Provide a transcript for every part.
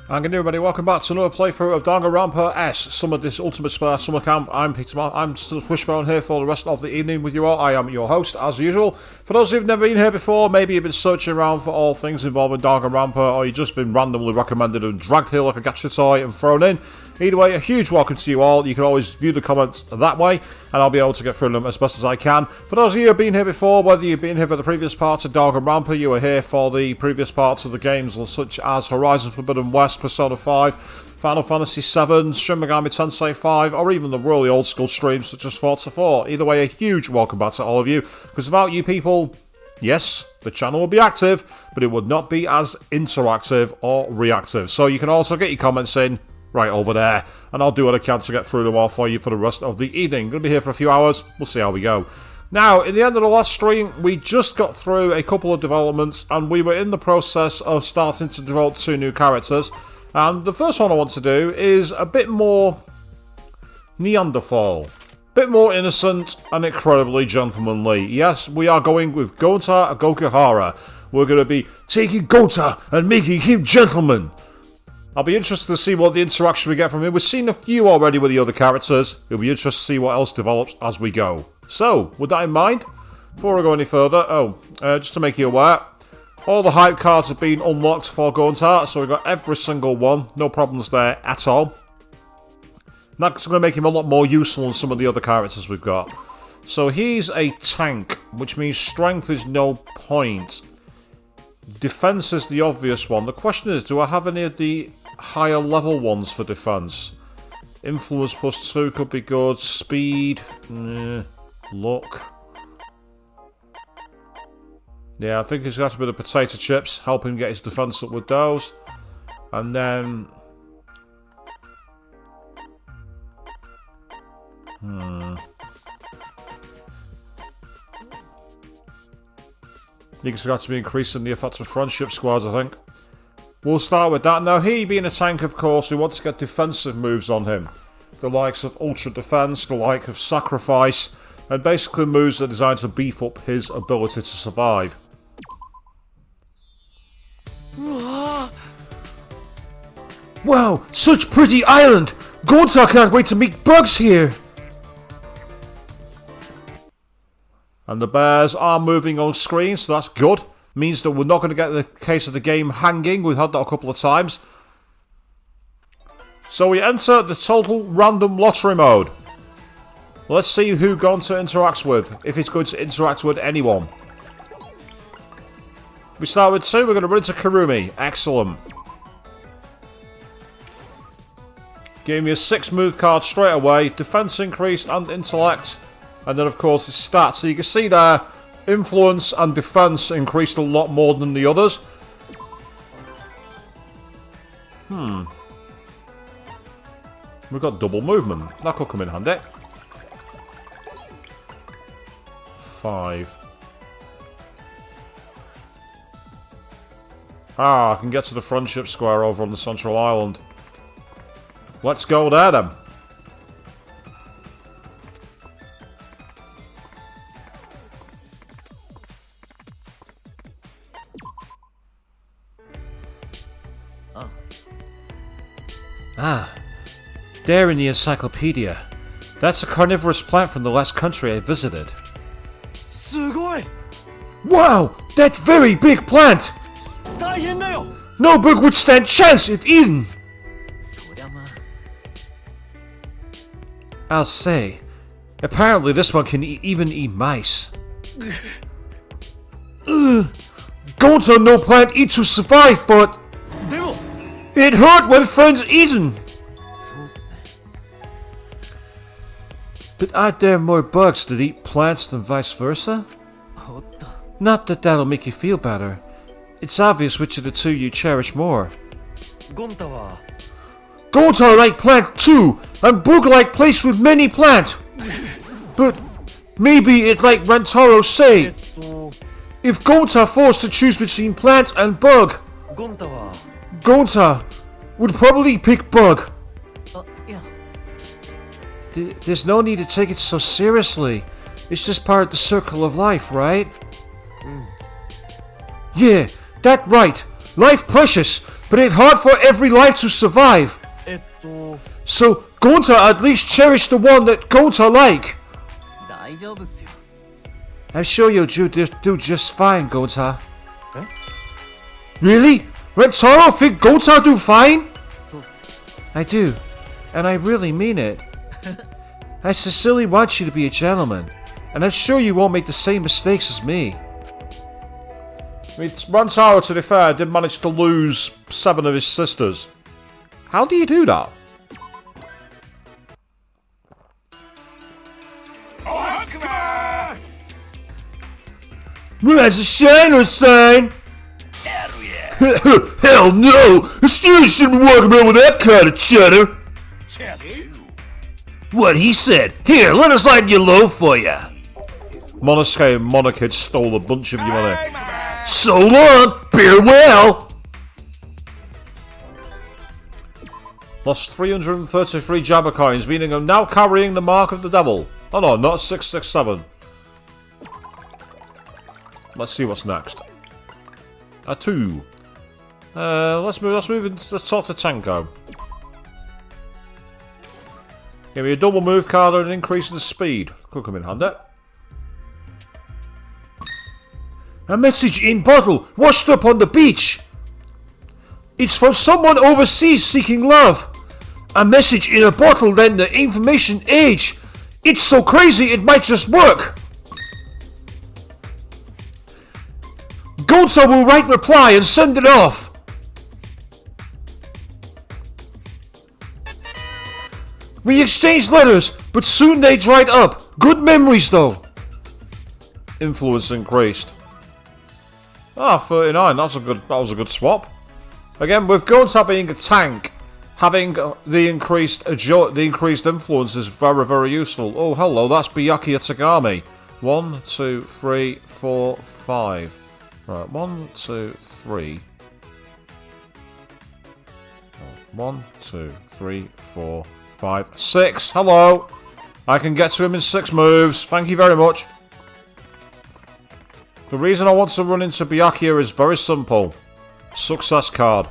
And good day everybody, welcome back to another playthrough of Danganronpa S, Summer Ultimate Summer Camp. I'm still Wishbone here for the rest of the evening with you all. I am your host, as usual. For those who've never been here before, maybe you've been searching around for all things involving Danganronpa, or you've just been randomly recommended and dragged here like a gacha toy and thrown in. Either way, a huge welcome to you all. You can always view the comments that way, and I'll be able to get through them as best as I can. For those of you who have been here before, whether you've been here for the previous parts of Danganronpa, you were here for the previous parts of the games such as Horizon Forbidden West, Persona 5, Final Fantasy 7, Shin Megami Tensei 5, or even the really old school streams such as Forza 4. Either way, a huge welcome back to all of you, because without you people, yes, the channel will be active, but it would not be as interactive or reactive. So you can also get your comments in right over there, and I'll do what I can to get through them all for you for the rest of the evening. Going to be here for a few hours, we'll see how we go. Now, in the end of the last stream, we just got through a couple of developments, and we were in the process of starting to develop 2 new characters. And the first one I want to do is a bit more Neanderthal. A bit more innocent and incredibly gentlemanly. Yes, we are going with Gonta Gokihara. We're going to be taking Gonta and making him gentleman. I'll be interested to see what the interaction we get from him. We've seen a few already with the other characters. It'll be interesting to see what else develops as we go. So, with that in mind, before I go any further, just to make you aware, all the hype cards have been unlocked for Gonta, so we've got every single one. No problems there at all. That's going to make him a lot more useful than some of the other characters we've got. So he's a tank, which means strength is no point. Defense is the obvious one. The question is, do I have any of the higher level ones for defense? Influence +2 could be good. Speed, luck. Yeah, I think he's got to be the potato chips, help him get his defense up with those. And then I think it's got to be increasing the effect of friendship squads, I think. We'll start with that. Now, he being a tank, of course, we want to get defensive moves on him. The likes of Ultra Defense, the like of Sacrifice, and basically moves that are designed to beef up his ability to survive. Wow, such pretty island! Gonta can't wait to meet bugs here! And the bears are moving on screen, so that's good. Means that we're not going to get the case of the game hanging. We've had that a couple of times. So we enter the total random lottery mode. Let's see who Gonta interacts with, if he's going to interact with anyone. We start with 2, we're going to run into Kurumi. Excellent. Gave me a 6 move card straight away, defense increased and intellect. And then of course his stats. So you can see there, influence and defense increased a lot more than the others. We've got double movement. That could come in handy. 5. I can get to the friendship square over on the central island. Let's go there then. There in the encyclopedia. That's a carnivorous plant from the last country I visited. Wow! That very big plant! No bug would stand chance if eaten! I'll say, apparently this one can even eat mice. Gonta no plant eat to survive, but it hurt when friends eaten. But aren't there more bugs that eat plants than vice versa? Not that that'll make you feel better. It's obvious which of the 2 you cherish more. Gonta like plant too, and bug like place with many plant. But maybe it like Rantaro say. If Gonta forced to choose between plant and bug, Gonta would probably pick bug. There's no need to take it so seriously. It's just part of the circle of life, right? Yeah, that right. Life precious, but it's hard for every life to survive. So, Gonta at least cherish the one that Gonta like. I'm sure you'll do just fine, Gonta. Really? Rentaro think Gonta do fine? I do, and I really mean it. I sincerely want you to be a gentleman, and I'm sure you won't make the same mistakes as me. I mean, Rentaro, to be fair, did manage to lose 7 of his sisters. How do you do that? Rise a shine or sign? Hell no! The students shouldn't walk around with that kind of chatter! What he said. Here, let us light your loaf for ya. Monosuke and Monokid stole a bunch of your money. So long! Farewell! Lost 333 Jabba coins, meaning I'm now carrying the mark of the devil. Oh no, not 667. Let's see what's next. A 2. Let's move into the top of Tenko. Give me a double move card and an increase in speed. Could come in handy. A message in bottle, washed up on the beach. It's from someone overseas seeking love. A message in a bottle, then the information age. It's so crazy it might just work. Gonta will write reply and send it off. We exchanged letters, but soon they dried up. Good memories though. Influence increased. Ah, 39. That was a good swap. Again, with Gonta being a tank, having the increased influence is very, very useful. Oh, hello, that's Byakuya Tagami. 1, 2, 3, 4, 5. Right, 1, 2, 3. 1, 2, 3, 4, 5, 6. Hello! I can get to him in 6 moves. Thank you very much. The reason I want to run into Byakuya is very simple. Success card.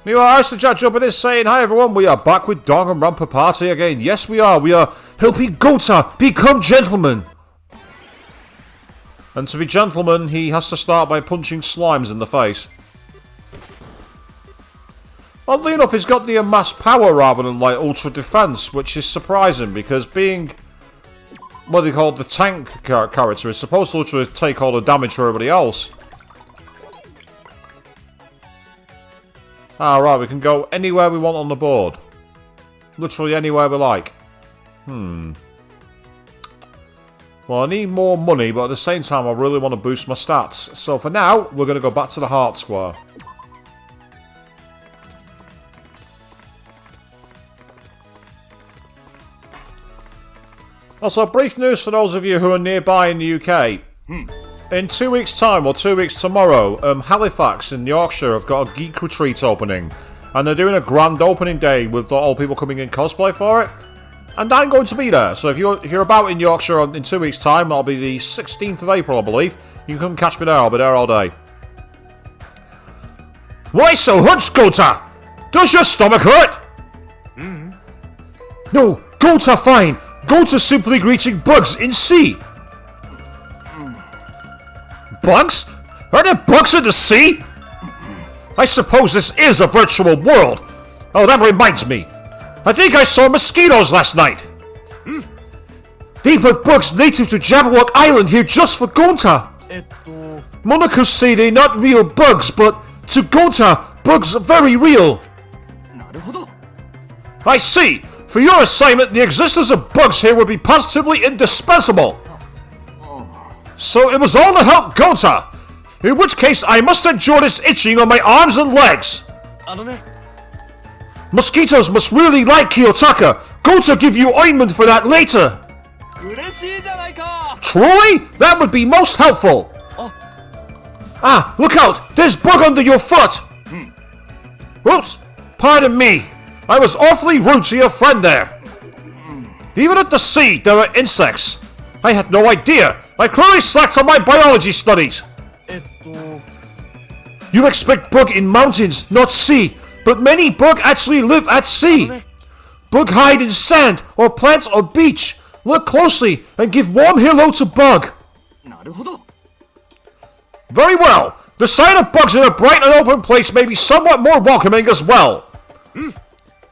Meanwhile, Jack Jumper is saying, hi everyone, we are back with Danganronpa Party again. Yes, we are. We are helping Gonta become gentleman. And to be gentleman, he has to start by punching slimes in the face. Oddly enough, he's got the amassed power rather than like ultra defense, which is surprising because being what they call the tank character is supposed to take all the damage for everybody else. Ah, right, we can go anywhere we want on the board. Literally anywhere we like. Well, I need more money, but at the same time, I really want to boost my stats. So for now, we're going to go back to the Heart Square. Also, brief news for those of you who are nearby in the UK. In 2 weeks' time, or 2 weeks tomorrow, Halifax in Yorkshire have got a Geek Retreat opening. And they're doing a grand opening day with all people coming in cosplay for it. And I'm going to be there, so if you're about in Yorkshire in 2 weeks' time, that'll be the 16th of April, I believe. You can come catch me there, I'll be there all day. Why so hunched, Gonta? Does your stomach hurt? No, Gonta fine. Gonta simply greeting bugs in sea. Bugs? Are there bugs in the sea? I suppose this is a virtual world. Oh, that reminds me. I think I saw mosquitoes last night. They put bugs native to Jabberwock Island here just for Gonta. Monaco say they're not real bugs, but to Gonta, bugs are very real. I see. For your assignment, the existence of bugs here would be positively indispensable. So it was all to help Gonta. In which case, I must endure this itching on my arms and legs. Mosquitoes must really like Kiyotaka. Gonta give you ointment for that later. Truly? That would be most helpful. Ah, look out! There's bug under your foot! Oops, pardon me. I was awfully rude to your friend there. Even at the sea, there are insects. I had no idea. I clearly slacked on my biology studies. You expect bug in mountains, not sea. But many bug actually live at sea. Bug hide in sand or plants or beach. Look closely and give warm hello to bug. Very well. The sight of bugs in a bright and open place may be somewhat more welcoming as well.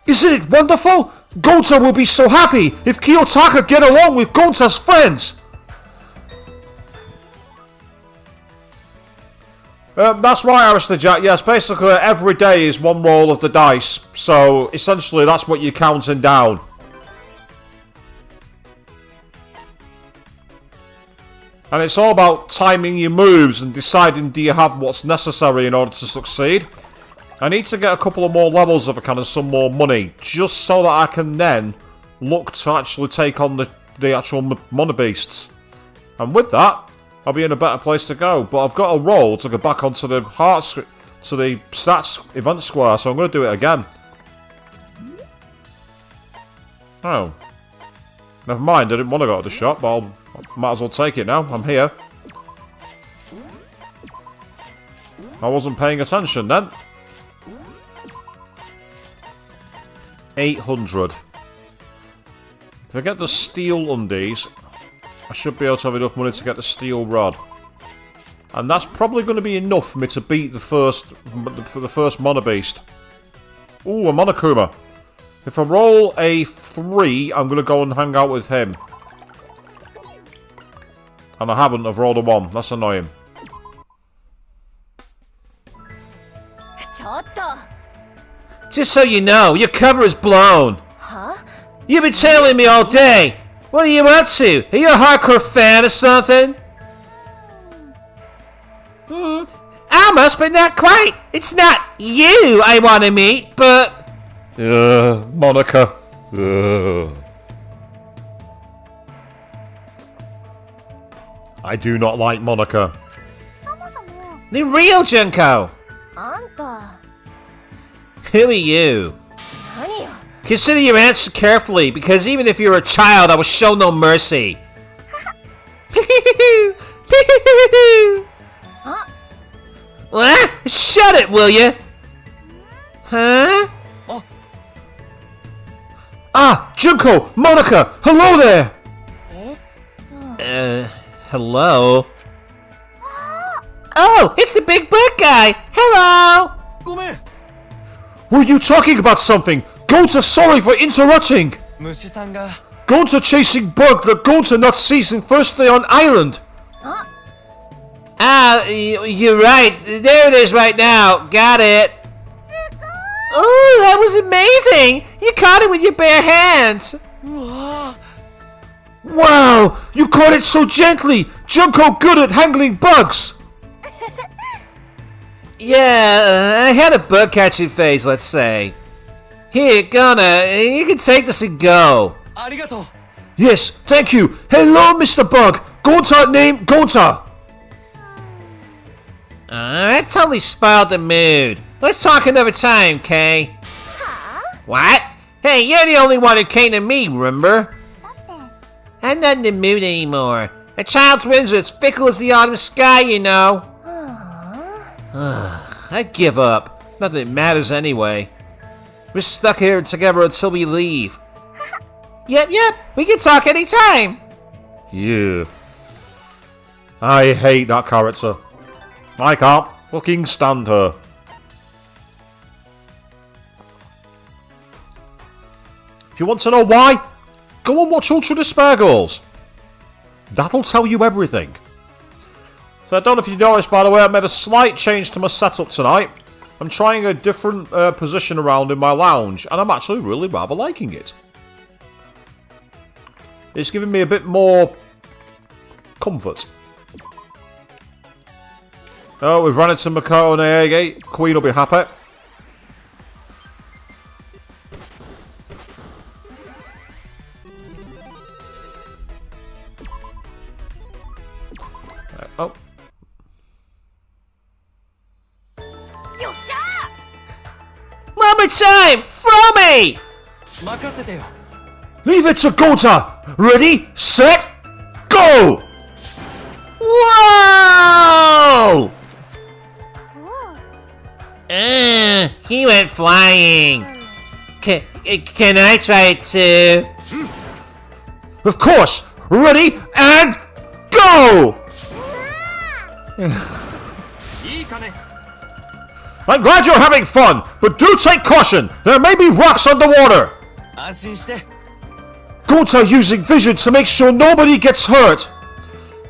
Isn't it wonderful? Gonta will be so happy if Kiyotaka get along with Gonta's friends. That's right, Alistair Jack. Yes, basically every day is one roll of the dice. So essentially that's what you're counting down. And it's all about timing your moves and deciding do you have what's necessary in order to succeed. I need to get a couple of more levels if I can and some more money, just so that I can then look to actually take on the actual Mono Beasts. And with that, I'll be in a better place to go. But I've got a roll to go back onto the to the stats event square, so I'm going to do it again. Oh. Never mind, I didn't want to go to the shop, but I might as well take it now. I'm here. I wasn't paying attention then. 800. If I get the steel undies, I should be able to have enough money to get the steel rod. And that's probably going to be enough for me to beat the first Mono Beast. Ooh, a Monokuma. If I roll a 3, I'm going to go and hang out with him. And I haven't, I've rolled a 1. That's annoying. Just so you know, your cover is blown. Huh? You've been tailing me all day. What are you up to? Are you a hardcore fan or something? Almost, but not quite. It's not you I want to meet, but... Monica. I do not like Monica. The real Junko. Who are you? Consider your answer carefully, because even if you're a child, I will show no mercy. What? Shut it, will you? Huh? Ah, Junko, Monica, hello there. Hello? Oh, it's the big bird guy. Hello. Were you talking about something? Gonta, sorry for interrupting. Gonta chasing bug that Gonta not seizing first day on island. Ah, you're right. There it is right now. Got it. Ooh, that was amazing. You caught it with your bare hands. Wow, you caught it so gently. Junko good at handling bugs. Yeah, I had a bug catching phase, let's say. Here, Gunna, you can take this and go. Arigato. Yes, thank you. Hello, Mr. Bug. Gonta name Gonta. That totally spoiled the mood. Let's talk another time, Kay. Huh? What? Hey, you're the only one who came to me, remember? I'm not in the mood anymore. A child's winds are as fickle as the autumn sky, you know. I give up. Nothing matters anyway. We're stuck here together until we leave. Yep, we can talk anytime. Yeah. I hate that character. I can't fucking stand her. If you want to know why, go and watch Ultra Despair Girls. That'll tell you everything. So I don't know if you noticed, by the way, I made a slight change to my setup tonight. I'm trying a different position around in my lounge, and I'm actually really rather liking it. It's giving me a bit more comfort. Oh, we've run into Makoto Naege. Queen will be happy. Oh. One more time! Throw me! Leave it to Gonta! Ready, set, go! Whoa! He went flying. Can I try it too? Of course! Ready, and go! I'm glad you're having fun, but do take caution! There may be rocks underwater! Gonta using vision to make sure nobody gets hurt!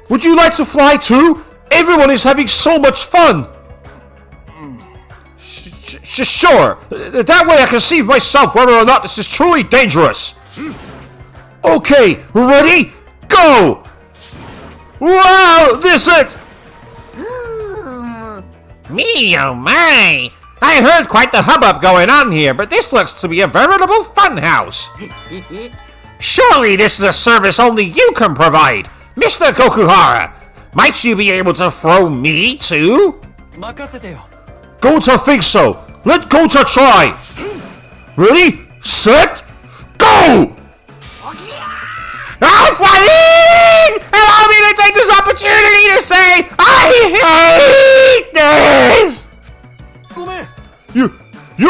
Would you like to fly too? Everyone is having so much fun! Sure! That way I can see myself whether or not this is truly dangerous! Okay, ready? Go! Wow, this it! Me, oh my! I heard quite the hubbub going on here, but this looks to be a veritable funhouse. Surely this is a service only you can provide, Mr. Gokuhara. Might you be able to throw me too? Gonta thinks so. Let Gonta try. Ready, set, go! I'm flying! Allow me to take this opportunity to say I hate this! You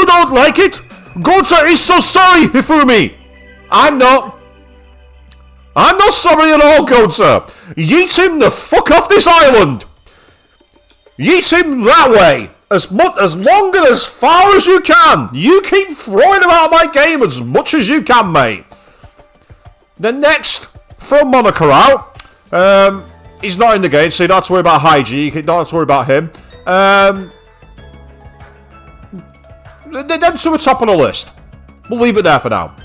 don't like it? Gonta is so sorry, Hifumi! I'm not sorry at all, Gonta! Yeet him the fuck off this island! Yeet him that way! As long and as far as you can! You keep throwing him out of my game as much as you can, mate! Then next, throw Monaco out. He's not in the game, so you don't have to worry about Hygie. You don't have to worry about him. Them two are top of the list. We'll leave it there for now.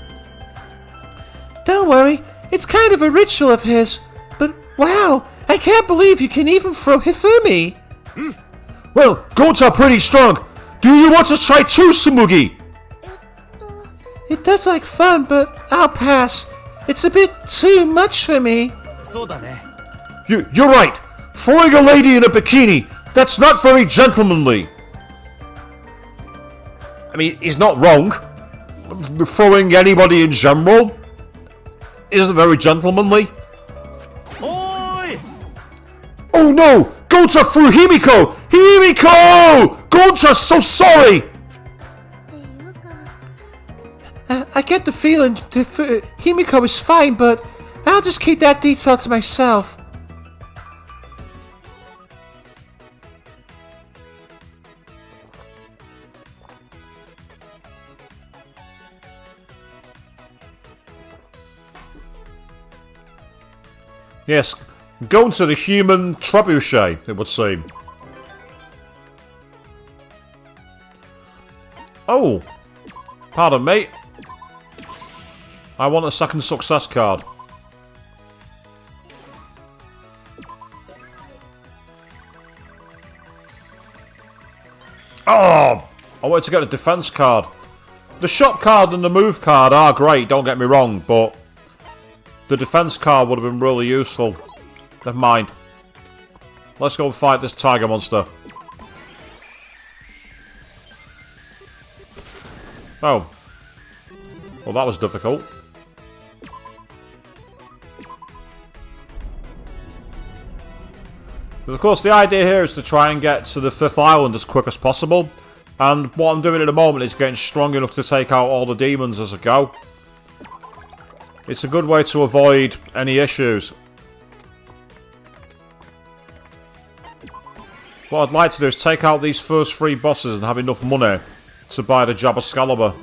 Don't worry, it's kind of a ritual of his. But wow, I can't believe you can even throw Hifumi. Well, Gonta pretty strong. Do you want to try too, Sumugi? It does like fun, but I'll pass. It's a bit too much for me. You're right. Throwing a lady in a bikini, that's not very gentlemanly. I mean, he's not wrong. Throwing anybody in general isn't very gentlemanly. Oi! Oh no! Gonta threw Himiko! Himiko! Gonta's so sorry! I get the feeling Himiko is fine, but I'll just keep that detail to myself. Yes, Gonta the human trebuchet, it would seem. Oh! Pardon me. I want a second success card. Oh! I wanted to get a defense card. The shop card and the move card are great, don't get me wrong, but the defense card would have been really useful. Never mind. Let's go and fight this tiger monster. Oh. Well, that was difficult. But of course, the idea here is to try and get to the 5th island as quick as possible. And what I'm doing at the moment is getting strong enough to take out all the demons as I go. It's a good way to avoid any issues. What I'd like to do is take out these first 3 bosses and have enough money to buy the Jabberwock.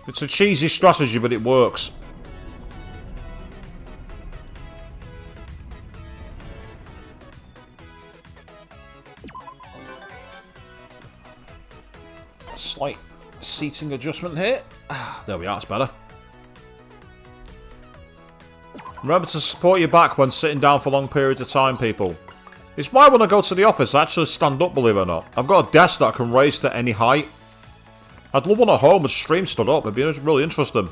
It's a cheesy strategy, but it works. Slight seating adjustment here. There we are, it's better. Remember to support your back when sitting down for long periods of time, people. It's why when I go to the office I actually stand up, believe it or not. I've got a desk that I can raise to any height. I'd love one at home with stream stood up, it'd be really interesting.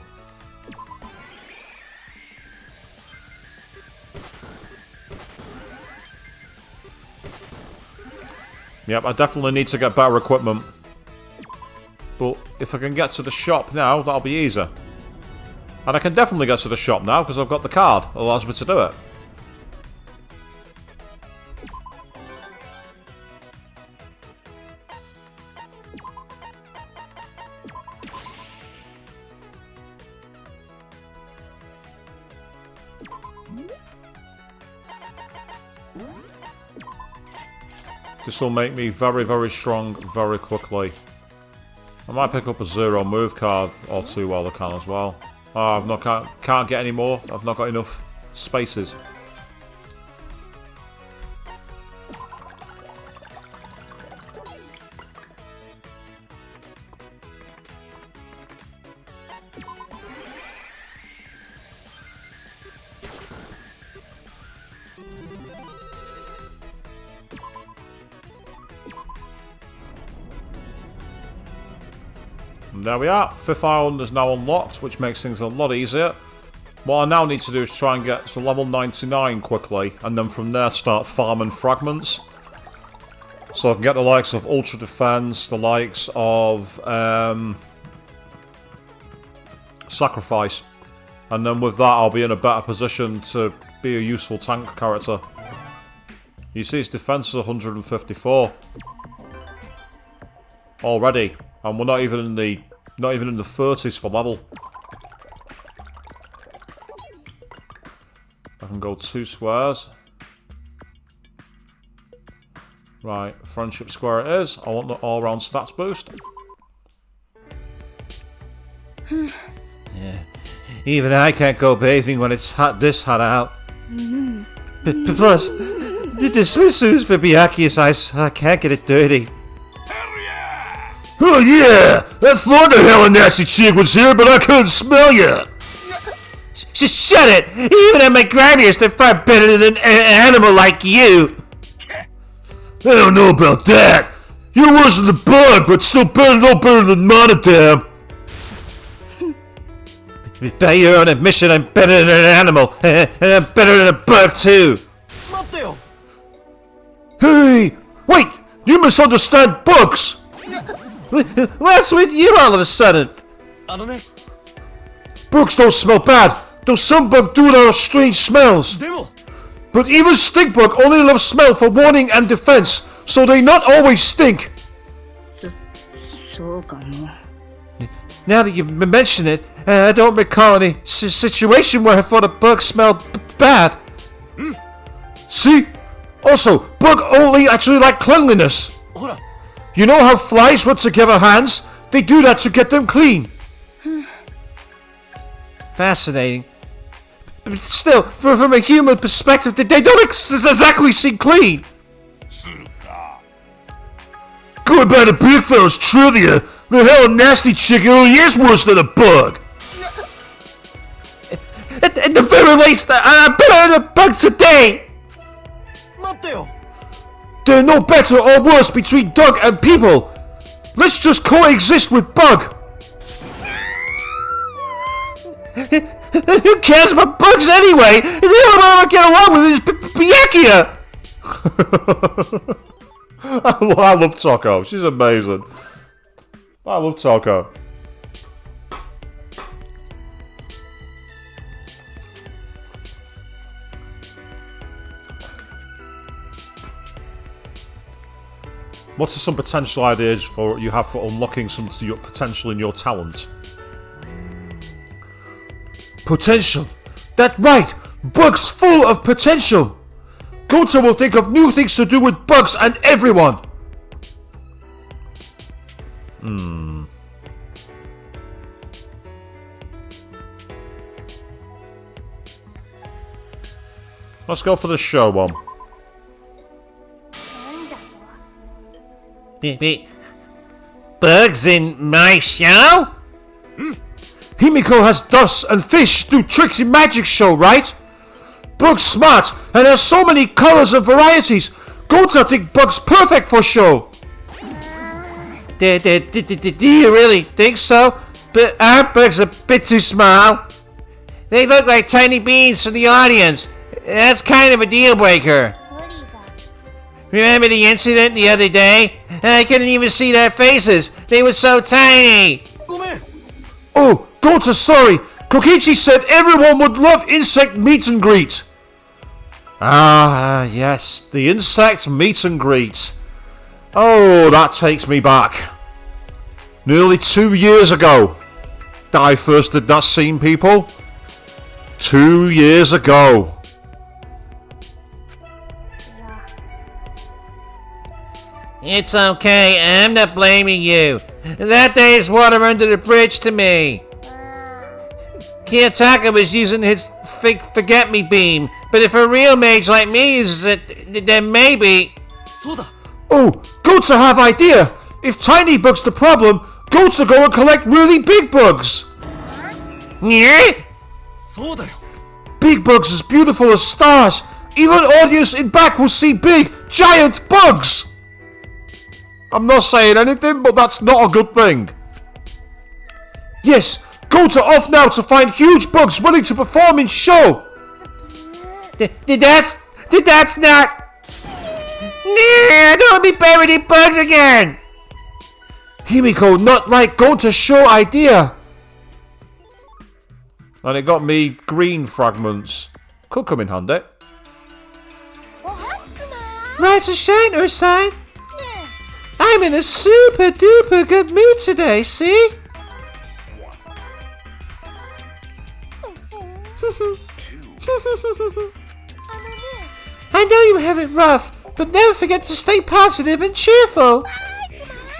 Yep, I definitely need to get better equipment. But if I can get to the shop now, that'll be easier. And I can definitely get to the shop now because I've got the card that allows me to do it. This will make me very, very strong very quickly. I might pick up a 0 move card or 2 while I can as well. Oh, can't get any more. I've not got enough spaces. And there we are. 5th island is now unlocked, which makes things a lot easier. What I now need to do is try and get to level 99 quickly, and then from there start farming fragments. So I can get the likes of Ultra Defense, the likes of Sacrifice. And then with that I'll be in a better position to be a useful tank character. You see his defense is 154. Already. And we're not even in the 30s for level. I can go 2 squares. Right, friendship square it is. I want the all-round stats boost. Yeah. Even I can't go bathing when it's this hot out. Plus, the swimsuits for Byakuya's eyes, I can't get it dirty. Oh yeah! I thought the hell a nasty chick was here, but I couldn't smell you! Shut it! Even at my grimiest, they're far better than an animal like you! I don't know about that! You're worse than the bug, but still no better than Monodam! By your own admission, I'm better than an animal, and I'm better than a bug too! Hey! Wait! You misunderstand bugs! What's with you all of a sudden? Bugs don't smell bad, though some bugs do it out of strange smells. But even stink bug only loves smell for warning and defense, so they not always stink. Now that you mention it, I don't recall any situation where I thought a bug smelled bad. See? Also, bug only actually like cleanliness. You know how flies rub together hands? They do that to get them clean. Fascinating. But still, from a human perspective, they don't exactly seem clean. Going back to Big Fella's trivia, the hell nasty chicken really is worse than a bug. At the very least, I'm better than a bug today. They're no better or worse between Doug and people. Let's just coexist with Bug. Who cares about bugs anyway? They don't know how to get along with this Byakuya. I love Toko. She's amazing. I love Toko. What are some potential ideas for you have for unlocking some to your potential in your talent? Potential. That's right. Bugs full of potential. Gota will think of new things to do with bugs and everyone. Let's go for the show one. Bugs in my show? Himiko has dust and fish do tricks in magic show, right? Bug's smart and has so many colors and varieties. Gota think Bug's perfect for show. Do you really think so? But aren't bugs a bit too small? They look like tiny beans from the audience. That's kind of a deal breaker. Remember the incident the other day? I couldn't even see their faces. They were so tiny. Oh, Gota, sorry. Kokichi said everyone would love insect meet and greet. Ah, yes, the insect meet and greet. Oh, that takes me back. Nearly 2 years ago that I first did that scene, people. 2 years ago. It's okay, I'm not blaming you. That day's water under the bridge to me. Kiyotaka was using his fake forget-me beam, but if a real mage like me uses it, then maybe... Oh, goats have idea! If tiny bugs the problem, goats will go and collect really big bugs! Yeah? Big bugs as beautiful as stars! Even audience in back will see big, giant bugs! I'm not saying anything, but that's not a good thing. Yes, goats are off now to find huge bugs willing to perform in show! That's not... Nah, I don't want to be buried in bugs again! Himiko not like going to show idea. And it got me green fragments. Could come in handy. Rise and shine, Ursine. I'm in a super duper good mood today, see? I know you have it rough, but never forget to stay positive and cheerful.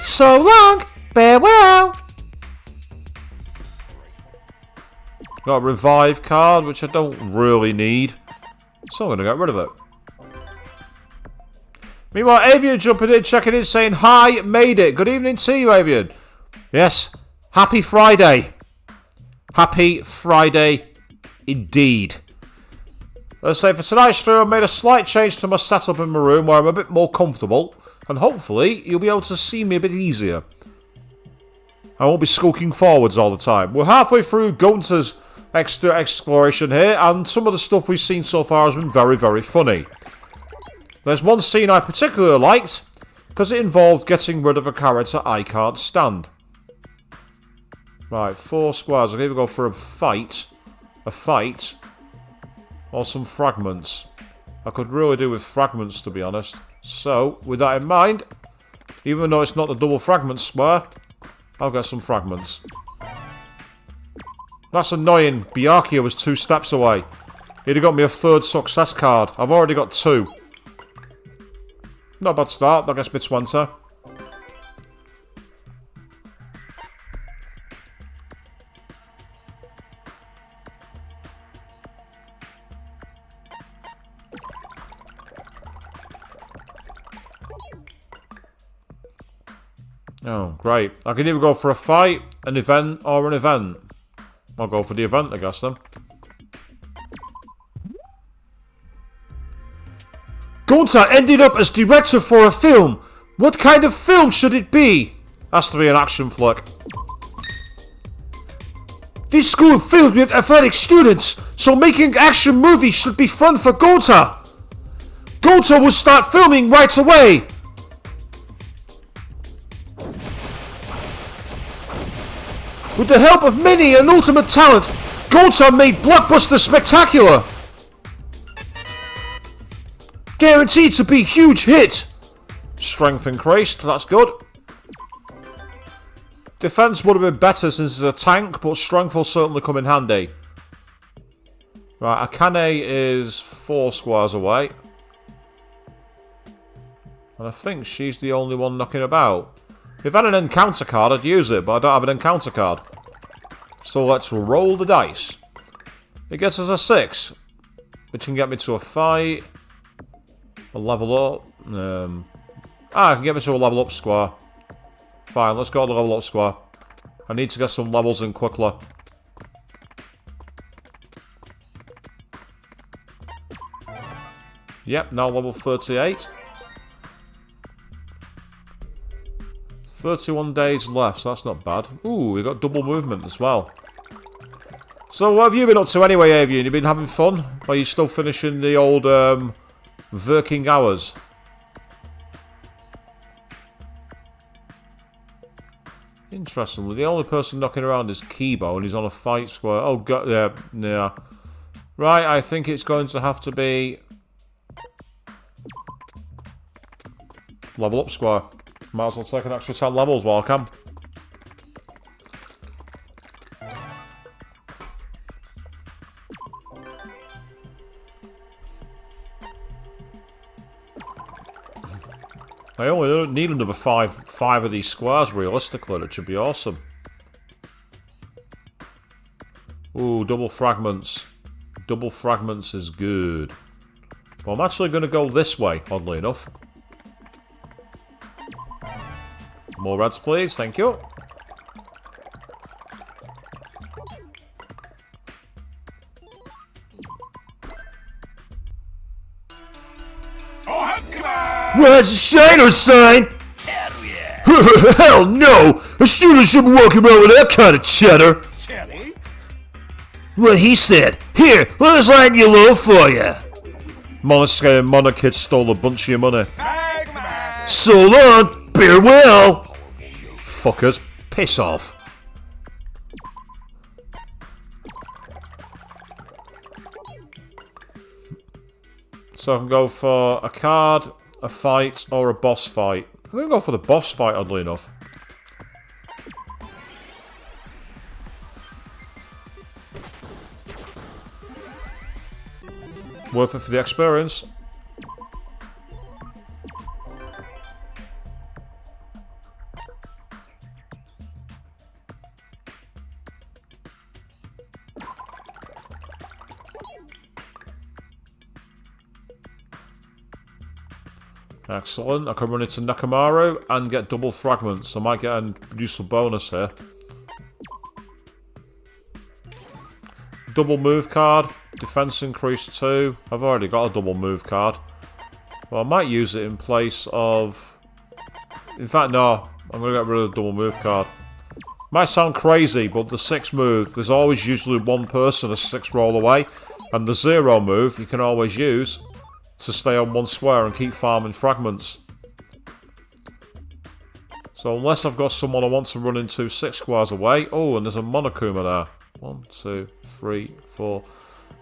So long, farewell. Got a revive card, which I don't really need. So I'm going to get rid of it. Meanwhile, Avian jumping in, checking in, saying, hi, made it. Good evening to you, Avian. Yes, happy Friday. Happy Friday indeed. Let's say for tonight's stream, I made a slight change to my setup in my room where I'm a bit more comfortable. And hopefully, you'll be able to see me a bit easier. I won't be skulking forwards all the time. We're halfway through Gunter's extra exploration here, and some of the stuff we've seen so far has been very, very funny. There's one scene I particularly liked, because it involved getting rid of a character I can't stand. Right, 4 squares. I'll either go for a fight, or some fragments. I could really do with fragments, to be honest. So, with that in mind, even though it's not the double fragment square, I'll get some fragments. That's annoying. Byakuya was 2 steps away. He'd have got me a 3rd success card. I've already got 2. Not a bad start. That gets me 20. Oh, great. I can either go for a fight, an event, or an event. I'll go for the event, I guess, then. Gunter ended up as director for a film. What kind of film should it be? Has to be an action flick. This school filled with athletic students, so making action movies should be fun for Gunter. Gunter will start filming right away. With the help of many and ultimate talent, Gunter made Blockbuster spectacular. Guaranteed to be huge hit. Strength increased, that's good. Defense would have been better since it's a tank, but strength will certainly come in handy. Right, Akane is 4 squares away. And I think she's the only one knocking about. If I had an encounter card, I'd use it, but I don't have an encounter card. So let's roll the dice. It gets us a 6, which can get me to a fight. A level up. I can get me to a level up square. Fine, let's go to the level up square. I need to get some levels in quickly. Yep, now level 38. 31 days left, so that's not bad. Ooh, we got double movement as well. So what have you been up to anyway, Avian? You been having fun? Or are you still finishing the old working hours? Interestingly, the only person knocking around is Kibo, and he's on a fight square. Oh, God, yeah. Right, I think it's going to have to be level up square. Might as well take an extra 10 levels while I can. I only need another five of these squares, realistically. It should be awesome. Ooh, double fragments. Double fragments is good. Well, I'm actually going to go this way, oddly enough. More reds, please. Thank you. Rise and shine or sign? Hell yeah! Hell no! A student shouldn't walk around with that kind of cheddar. What he said. Here, let us line you low for you. Monokid stole a bunch of your money. So long, farewell. Fuckers, piss off. So I can go for a card, a fight, or a boss fight. I'm going to go for the boss fight, oddly enough. Worth it for the experience. Excellent. I can run into Nakamaru and get double fragments. I might get a useful bonus here. Double move card. Defense increase 2. I've already got a double move card. Well, I might use it in place of... In fact, no. I'm going to get rid of the double move card. Might sound crazy, but the 6 move, there's always usually one person a 6 roll away. And the 0 move, you can always use to stay on one square and keep farming fragments. So unless I've got someone I want to run into 6 squares away... Oh, and there's a Monokuma there. 1, 2, 3, 4...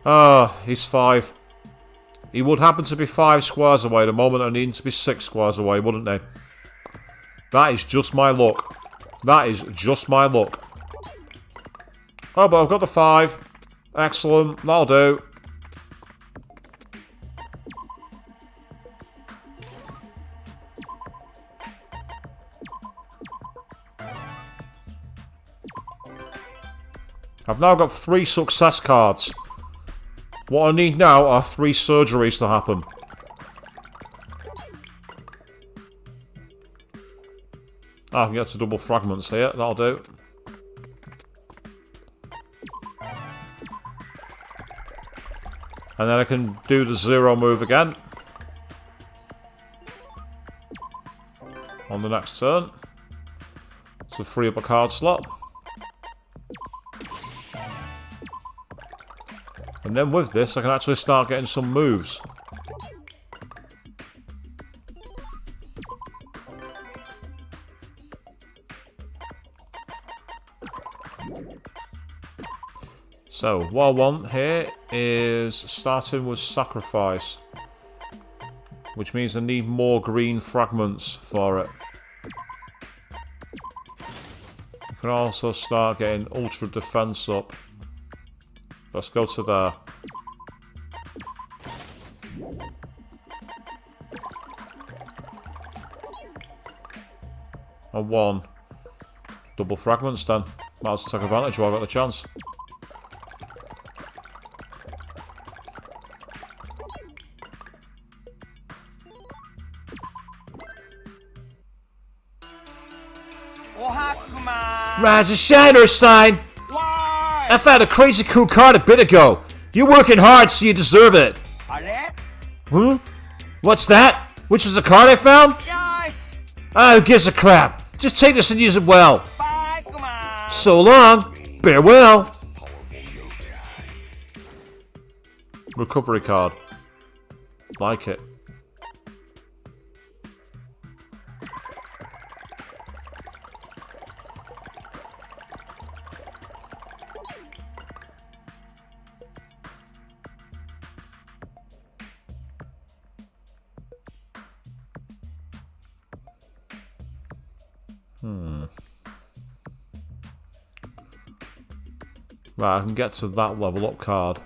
Ah, he's 5. He would happen to be 5 squares away the moment I need him to be 6 squares away, wouldn't he? That is just my luck. That is just my luck. Oh, but I've got the 5. Excellent. That'll do. I've now got 3 success cards. What I need now are 3 surgeries to happen. I can get to double fragments here. That'll do. And then I can do the 0 move again. On the next turn. To free up a card slot. And then with this, I can actually start getting some moves. So, what I want here is starting with sacrifice. Which means I need more green fragments for it. You can also start getting ultra defense up. Let's go to there. And 1. Double fragments then. Might as well take advantage while I got the chance. Rise and shine or sign. I found a crazy cool card a bit ago. You're working hard, so you deserve it. Huh? What's that? Which is the card I found? Oh, who gives a crap? Just take this and use it well. So long. Farewell. Recovery card. Like it. Right, I can get to that level up card.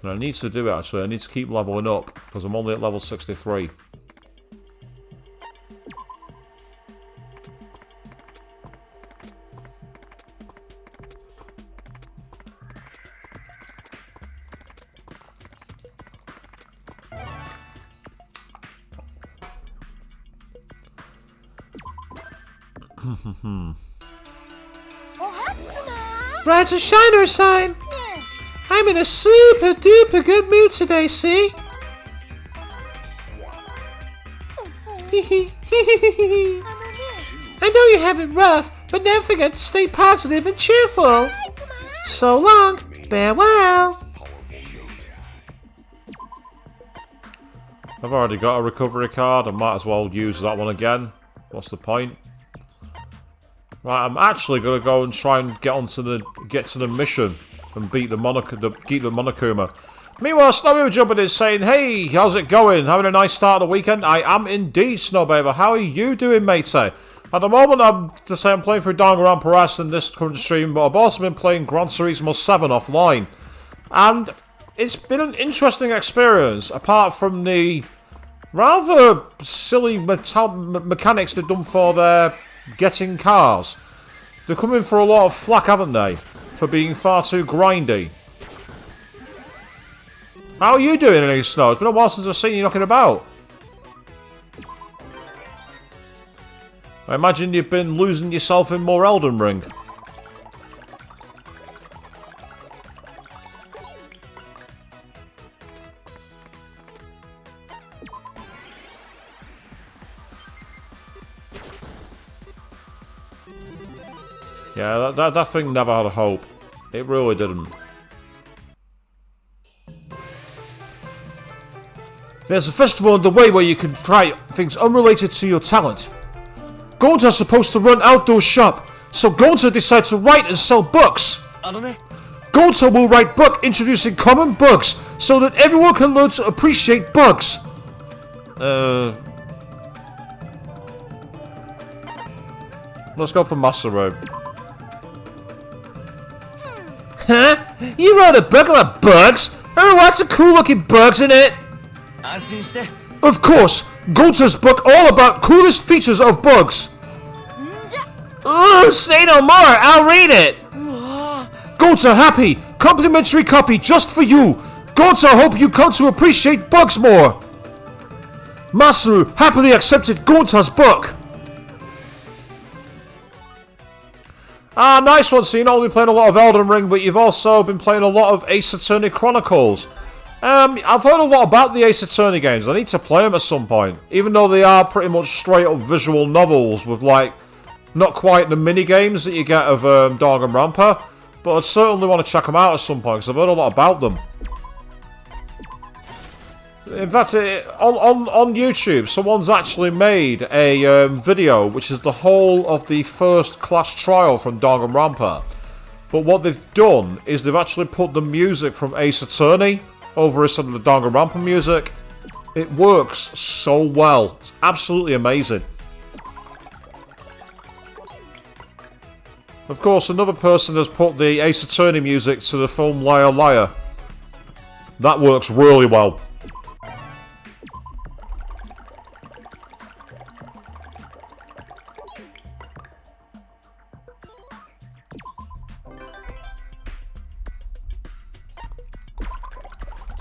And I need to do it actually, I need to keep leveling up, because I'm only at level 63. Rise and shiner sign. I'm in a super duper good mood today, see? I know you have it rough, but never forget to stay positive and cheerful. So long, farewell. I've already got a recovery card. I might as well use that one again. What's the point? Right, I'm actually gonna go and try and get to the mission and beat the Monokuma. Meanwhile, Snowbaby is saying, "Hey, how's it going? Having a nice start of the weekend?" I am indeed, Snowbaby. How are you doing, matey? At the moment, I'm playing through Danganronpa S in this current stream, but I've also been playing Gran Turismo 7 offline, and it's been an interesting experience. Apart from the rather silly mechanics they've done for their getting cars, they're coming for a lot of flack, haven't they? For being far too grindy. How are you doing in any snow? It's been a while since I've seen you knocking about. I imagine you've been losing yourself in more Elden Ring. Yeah, that thing never had a hope. It really didn't. There's a festival underway where you can try things unrelated to your talent. Gonta's supposed to run outdoor shop, so Gonta decides to write and sell books. Gonta will write book introducing common bugs so that everyone can learn to appreciate bugs. Let's go for Masaru. Huh? You wrote a book about bugs? There are lots of cool looking bugs in it. Of course, Gonta's book all about coolest features of bugs. Ooh, say no more, I'll read it. Gonta happy, complimentary copy just for you. Gonta hope you come to appreciate bugs more. Masaru happily accepted Gonta's book. Ah, nice one. So you've not only playing a lot of Elden Ring, but you've also been playing a lot of Ace Attorney Chronicles. I've heard a lot about the Ace Attorney games. I need to play them at some point. Even though they are pretty much straight up visual novels with, like, not quite the mini games that you get of Danganronpa. But I'd certainly want to check them out at some point because I've heard a lot about them. In fact, on YouTube, someone's actually made a video which is the whole of the first class trial from Danganronpa. But what they've done is they've actually put the music from Ace Attorney over instead of the Danganronpa music. It works so well. It's absolutely amazing. Of course, another person has put the Ace Attorney music to the film Liar Liar. That works really well.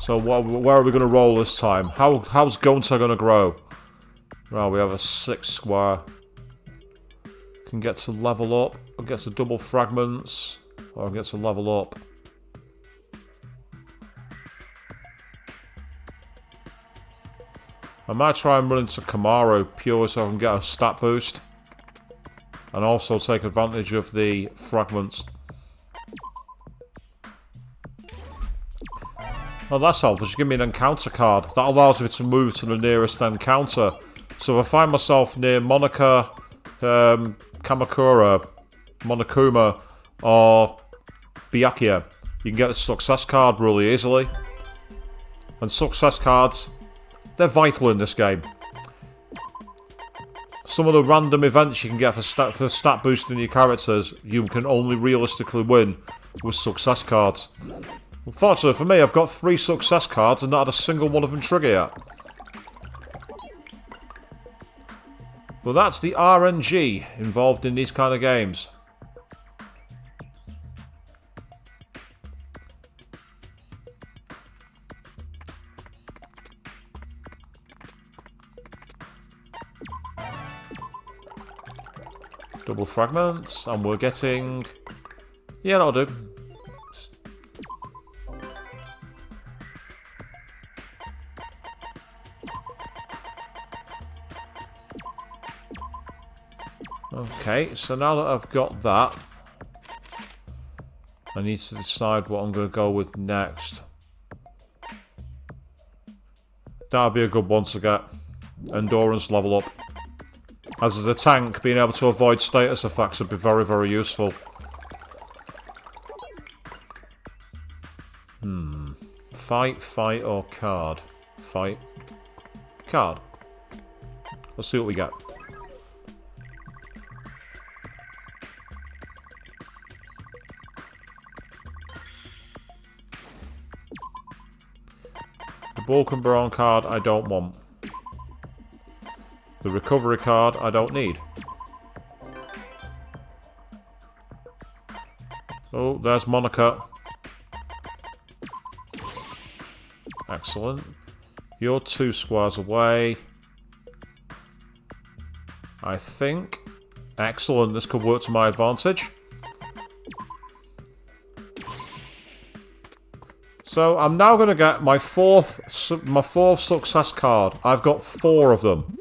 So where are we going to roll this time? How's Gonta going to grow? Well, we have a 6 square. Can get to level up, or get to double fragments, or get to level up. I might try and run into Kamaru purely so I can get a stat boost. And also take advantage of the fragments. Oh, that's helpful. Just give me an encounter card. That allows me to move to the nearest encounter. So if I find myself near Monica, Kamakura, Monokuma, or Byakuya, you can get a success card really easily. And success cards, they're vital in this game. Some of the random events you can get for stat boosting your characters, you can only realistically win with success cards. Unfortunately for me, I've got 3 success cards and not had a single one of them trigger yet. But that's the RNG involved in these kind of games. Double fragments, and we're getting... Yeah, that'll do. Okay, so now that I've got that, I need to decide what I'm going to go with next. That'll be a good one to get. Endurance level up. As a tank, being able to avoid status effects would be very, very useful. Fight, or card? Fight. Card. Let's see what we get. The Balkan Baron card I don't want. The recovery card I don't need. Oh, there's Monica. Excellent. You're 2 squares away. I think. Excellent. This could work to my advantage. So I'm now going to get my fourth success card. I've got 4 of them.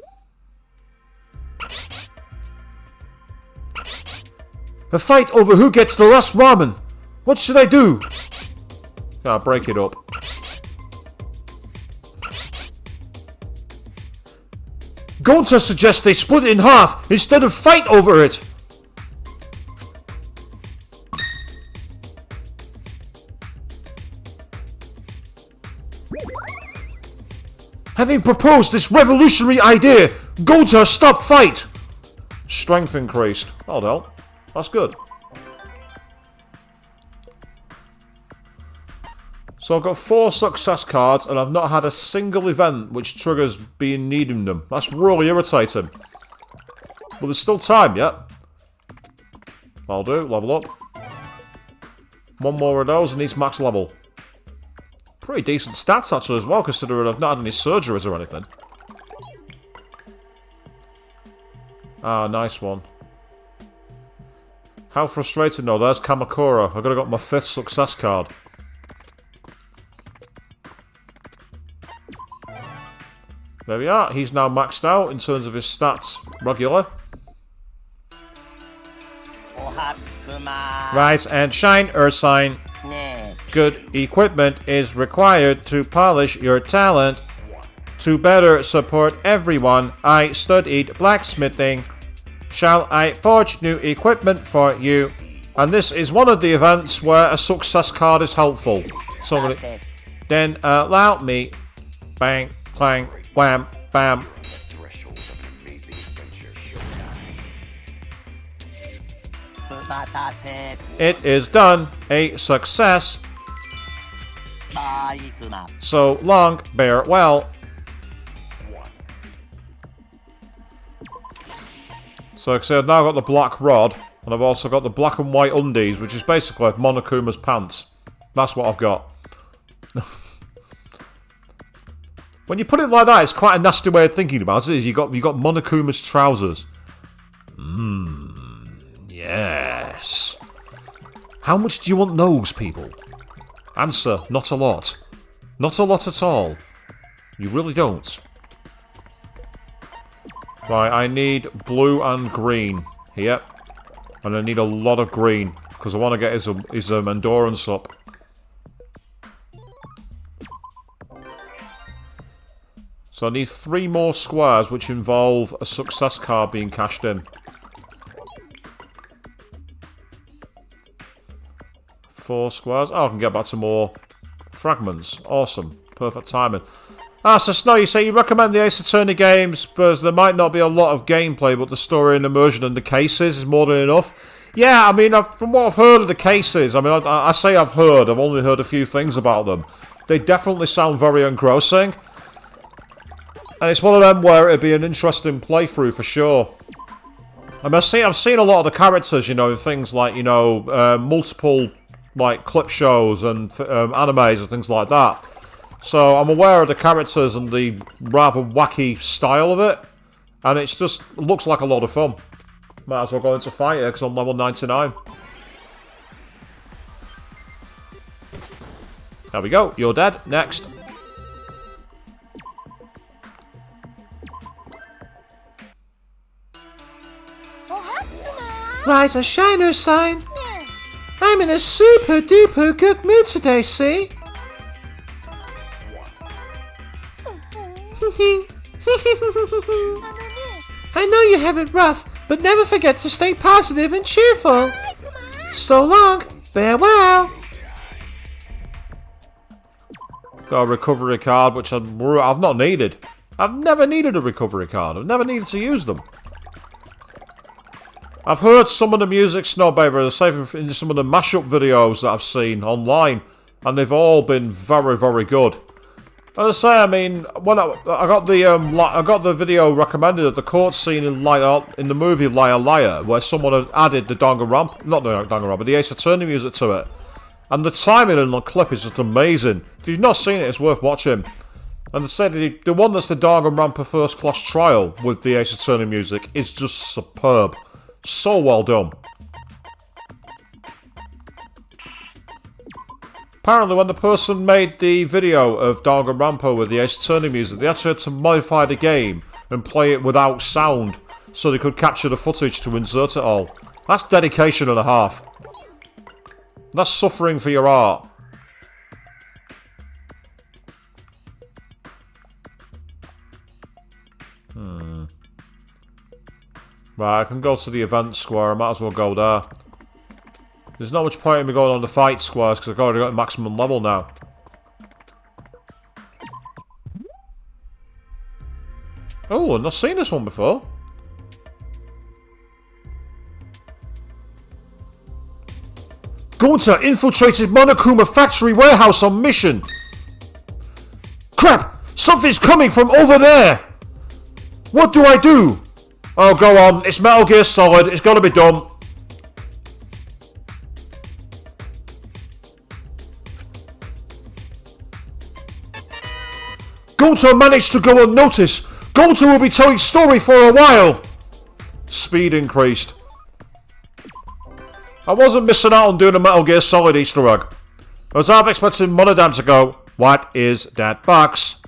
A fight over who gets the last ramen. What should I do? I'll break it up. Gonta suggests they split it in half instead of fight over it. Having proposed this revolutionary idea, Gonta, stop fight. Strength increased. That'll help. That's good. So I've got 4 success cards, and I've not had a single event which triggers being needing them. That's really irritating. But there's still time, yeah? I'll do. Level up. 1 more of those, and he's max level. Pretty decent stats, actually, as well, considering I've not had any surgeries or anything. Ah, nice one. How frustrating, though. There's Kamakura. I've got to got my 5th success card. There we are. He's now maxed out in terms of his stats regular. Rise and shine, Earth sign. Good equipment is required to polish your talent. To better support everyone, I studied blacksmithing. Shall I forge new equipment for you? And this is one of the events where a success card is helpful. So then allow me. Bang, clang, wham, bam. It is done. A success. So long, bear well. So like I say, I've now got the black rod, and I've also got the black and white undies, which is basically Monokuma's pants. That's what I've got. When you put it like that, it's quite a nasty way of thinking about it. Is you got Monokuma's trousers. Yes. How much do you want those, people? Answer: not a lot. Not a lot at all. You really don't. Right, I need blue and green here. And I need a lot of green, because I want to get his endurance up. So I need 3 more squares, which involve a success card being cashed in. 4 squares. Oh, I can get back to more fragments. Awesome. Perfect timing. Ah, so Snow, you say you recommend the Ace Attorney games, but there might not be a lot of gameplay, but the story and immersion and the cases is more than enough. Yeah, I mean, from what I've heard of the cases, I mean, I say I've only heard a few things about them. They definitely sound very engrossing. And it's one of them where it'd be an interesting playthrough for sure. I mean, I've seen a lot of the characters, you know, in things like, you know, multiple, like, clip shows and animes and things like that. So I'm aware of the characters and the rather wacky style of it, and it looks like a lot of fun. Might as well go into fight here because I'm level 99. There we go. You're dead. Next. Right, a shiner sign. I'm in a super duper good mood today, see? I know you have it rough, but never forget to stay positive and cheerful. So long, farewell. Got a recovery card, which I've not needed. I've never needed a recovery card. I've never needed to use them. I've heard some of the music snob over in some of the mashup videos that I've seen online, and they've all been very, very good. As I say, I mean, when I got the video recommended of the court scene in the movie Liar Liar, where someone had added the Danganronpa, the Ace Attorney music to it, and the timing in the clip is just amazing. If you've not seen it, it's worth watching. And they said the one that's the Danganronpa First Class Trial with the Ace Attorney music is just superb. So well done. Apparently, when the person made the video of Danganronpa with the Ace Attorney music, they actually had to modify the game and play it without sound so they could capture the footage to insert it all. That's dedication and a half. That's suffering for your art. Right, I can go to the event square. I might as well go there. There's not much point in me going on the fight squares because I've already got a maximum level now. Oh, I've not seen this one before. Gonta infiltrated Monokuma factory warehouse on mission. Crap! Something's coming from over there! What do I do? Oh, go on. It's Metal Gear Solid. It's got to be done. Gonta managed to go unnoticed. Gonta will be telling story for a while. Speed increased. I wasn't missing out on doing a Metal Gear Solid Easter egg. I was half expecting Monodam to go, "What is that box?"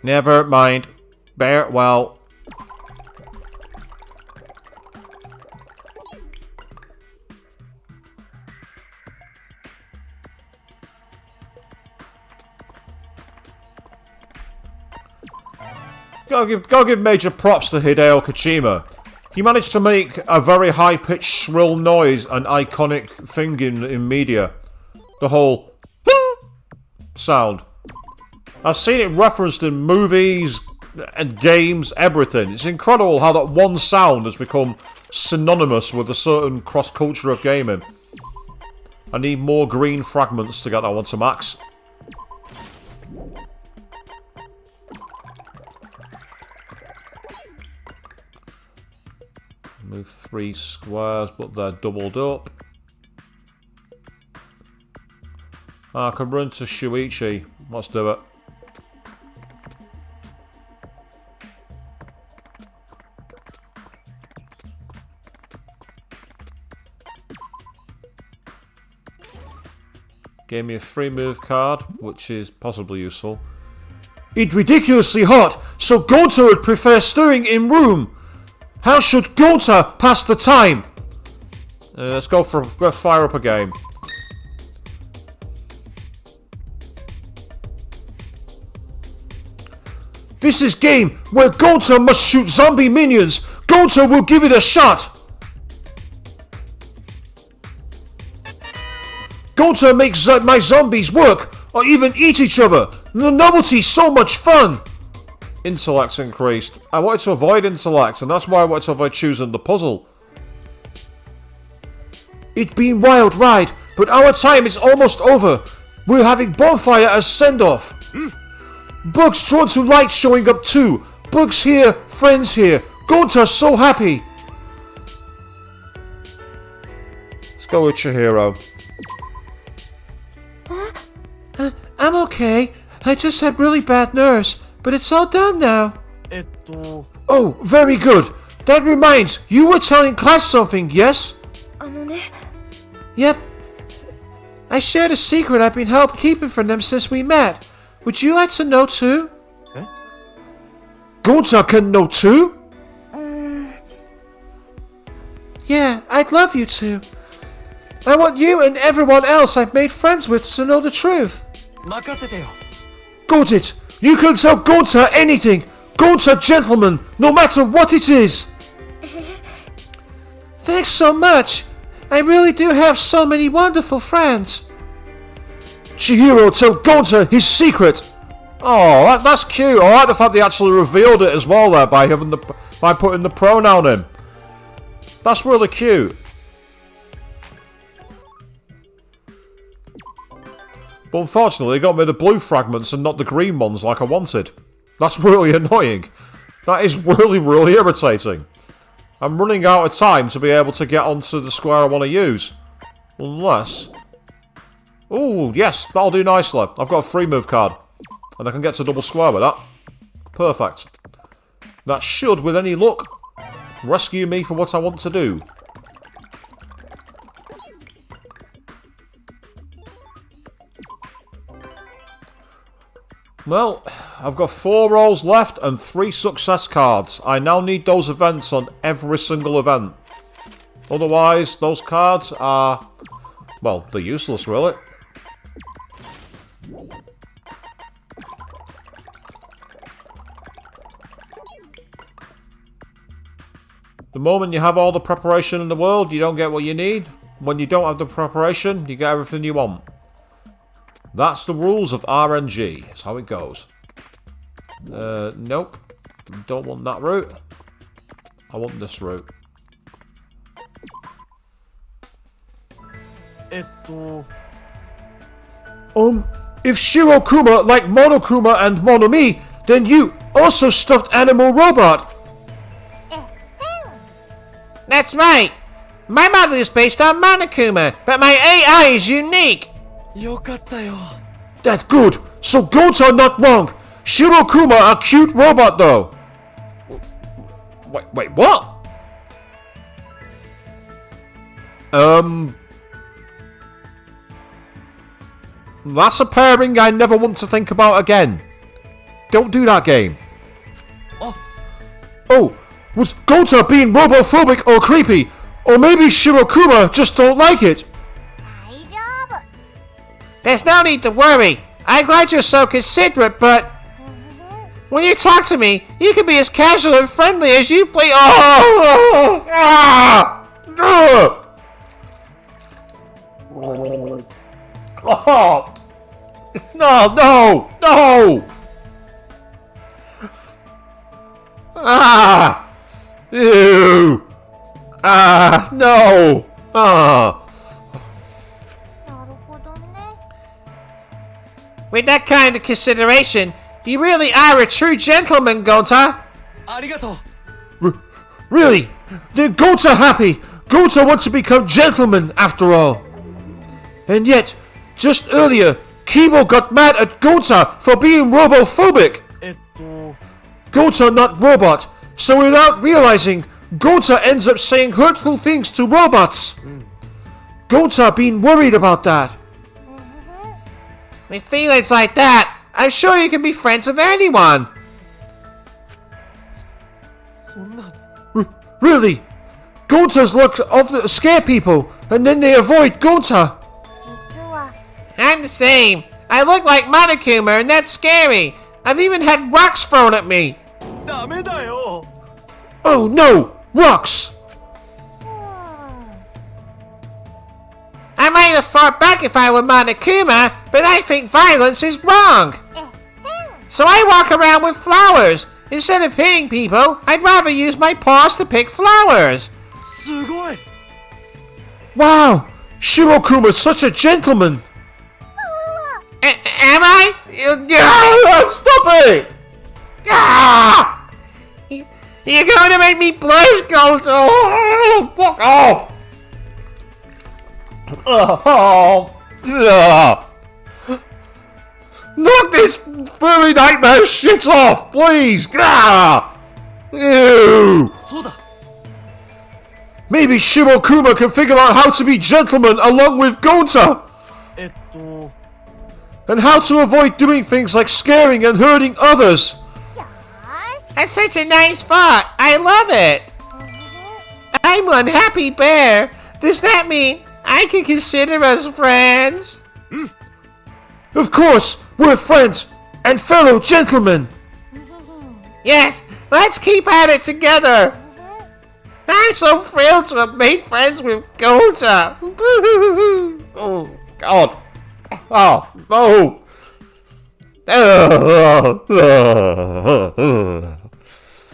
Never mind. Bear well. Gotta give major props to Hideo Kojima. He managed to make a very high-pitched, shrill noise an iconic thing in media. The whole sound. I've seen it referenced in movies and games, everything. It's incredible how that one sound has become synonymous with a certain cross-culture of gaming. I need more green fragments to get that one to max. Move 3 squares, but they're doubled up. I can run to Shuichi. Let's do it. Gave me a free move card, which is possibly useful. It's ridiculously hot, so Gonta would prefer stirring in room. How should Gonta pass the time? Let's fire up a game. This is game where Gonta must shoot zombie minions. Gonta will give it a shot. Gonta makes my zombies work or even eat each other. The novelty's so much fun. Intellect's increased. I wanted to avoid intellect, and that's why I wanted to avoid choosing the puzzle. It's been a wild ride, but our time is almost over. We're having bonfire as send-off. Bugs drawn to lights showing up too. Bugs here, friends here. Gonta's so happy. Let's go with Chihiro. I'm okay. I just had really bad nerves, but it's all done now. Oh, very good. That reminds, you were telling class something, yes? あのね Yep. I shared a secret I've been keeping from them since we met. Would you like to know too? Gonta can know too? Yeah, I'd love you to. I want you and everyone else I've made friends with to know the truth. 任せてよ Got it! You can tell Gonta anything! Gonta gentleman, no matter what it is! Thanks so much. I really do have so many wonderful friends. Chihiro, tell Gonta his secret! Oh, that's cute. I like the fact they actually revealed it as well there by putting the pronoun in. That's really cute. But unfortunately, they got me the blue fragments and not the green ones like I wanted. That's really annoying. That is really, really irritating. I'm running out of time to be able to get onto the square I want to use. Unless... Oh, yes, that'll do nicely. I've got a free move card. And I can get to double square with that. Perfect. That should, with any luck, rescue me for what I want to do. Well, I've got 4 rolls left and 3 success cards. I now need those events on every single event. Otherwise, those cards are... well, they're useless, really. The moment you have all the preparation in the world, you don't get what you need. When you don't have the preparation, you get everything you want. That's the rules of RNG. That's how it goes. Nope. Don't want that route. I want this route. If Shirokuma like Monokuma and Monomi, then you also stuffed animal robot. That's right. My model is based on Monokuma, but my AI is unique. よかったよ That's good. So goats are not wrong. Shirokuma a cute robot though. Wait, what? That's a pairing I never want to think about again. Don't do that game. Oh, was Gota being robophobic or creepy? Or maybe Shirokuma just don't like it. 大丈夫 There's no need to worry. I'm glad you're so considerate, but when you talk to me, you can be as casual and friendly as you please. Oh! Ah! Oh! No! Ah! Ew! Ah! No! Ah! なるほどね With that kind of consideration, you really are a true gentleman, Gota. ありがとう Really? Then Gota happy. Gota wants to become gentleman after all. And yet, just earlier, Kibo got mad at Gota for being robophobic. Gota not robot, so without realizing, Gota ends up saying hurtful things to robots. Gota being worried about that. With feelings like that, I'm sure you can be friends with anyone. Really? Gotas look scare people, and then they avoid Gota. 実は I'm the same. I look like Monokuma, and that's scary. I've even had rocks thrown at me. ダメだよ Oh no! Rocks! I might have fought back if I were Monokuma, but I think violence is wrong. So I walk around with flowers. Instead of hitting people, I'd rather use my paws to pick flowers. すごい Wow! Shirokuma's such a gentleman! Am I? Stop it! Ah! You're going to make me blush, Goto. Oh, fuck off! Oh, yeah. Knock this furry nightmare shit off, please! Ah! Ew! そうだ Maybe Shirokuma can figure out how to be gentlemen along with Gonta. えっと And how to avoid doing things like scaring and hurting others. That's such a nice thought. I love it. I'm one happy bear. Does that mean I can consider us friends? Of course, we're friends and fellow gentlemen. Yes, let's keep at it together. I'm so thrilled to have made friends with Gonta. Oh, God. Oh, no.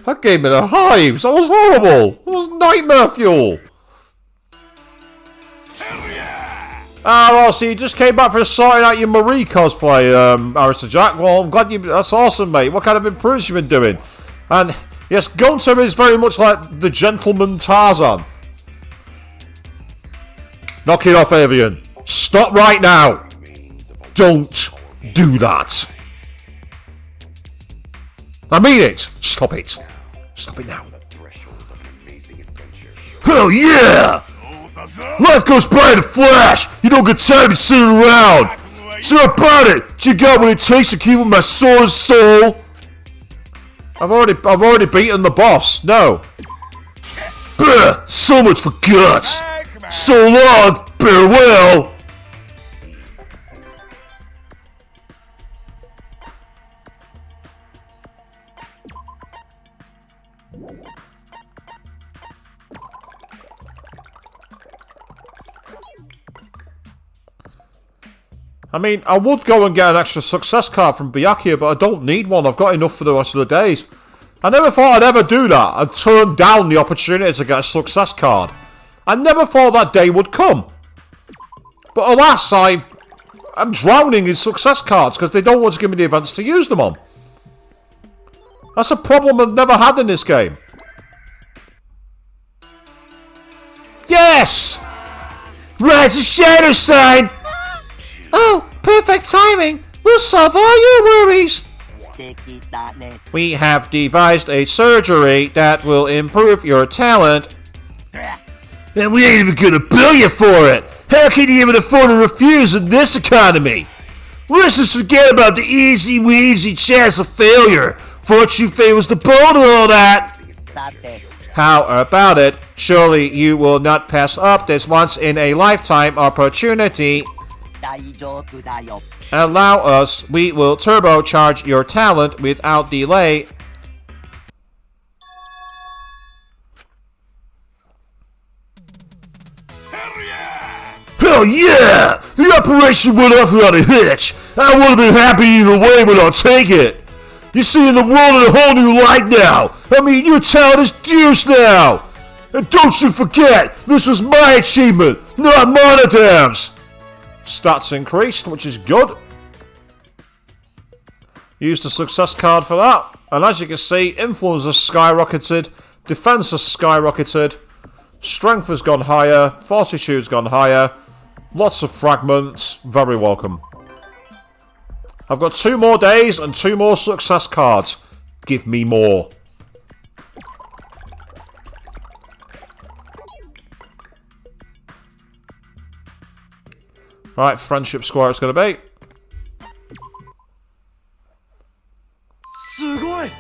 That gave me the hives. That was horrible. That was nightmare fuel. Ah, well, so you just came back for sorting out your Marie cosplay, Arista Jack. Well, I'm glad you... That's awesome, mate. What kind of improvements you been doing? And, yes, Gunter is very much like the gentleman Tarzan. Knock it off, Avian. Stop right now. Don't do that. I mean it. Stop it. Stop it now. Hell yeah! Life goes by in a flash. You don't get time to sit around. So about it. Do you got what it takes to keep with my soul and soul? I've already beaten the boss. No. Bleh, so much for guts. So long. Farewell. I mean, I would go and get an extra success card from Byakuya, but I don't need one. I've got enough for the rest of the days. I never thought I'd ever do that and turn down the opportunity to get a success card. I never thought that day would come. But alas, I'm drowning in success cards because they don't want to give me the events to use them on. That's a problem I've never had in this game. Yes! Rise of Shadow sign! Oh, perfect timing. We'll solve all your worries. We have devised a surgery that will improve your talent. And we ain't even gonna bill you for it. How can you even afford to refuse in this economy? Let's just forget about the easy-weasy chance of failure. Fortune favors the bold and all that. How about it? Surely you will not pass up this once-in-a-lifetime opportunity. Allow us, we will turbocharge your talent without delay. Hell yeah! The operation went off without a hitch. I would have been happy either way, but I'll take it. You're seeing the world in a whole new light now. I mean, your talent is juice now. And don't you forget, this was my achievement, not Monodam's. Stats increased, which is good. Used a success card for that. And as you can see, influence has skyrocketed, defense has skyrocketed, strength has gone higher, fortitude's gone higher, lots of fragments, very welcome. I've got 2 more days and 2 more success cards. Give me more. Right, friendship square it's going to be. すごい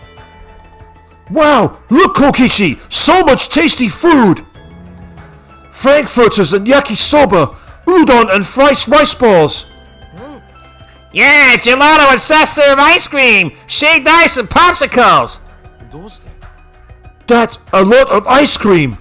Wow, look Kokichi, so much tasty food. Frankfurters and yakisoba, udon and fried rice balls. Yeah, gelato and soft-serve ice cream, shaved ice and popsicles. どうして That's a lot of ice cream.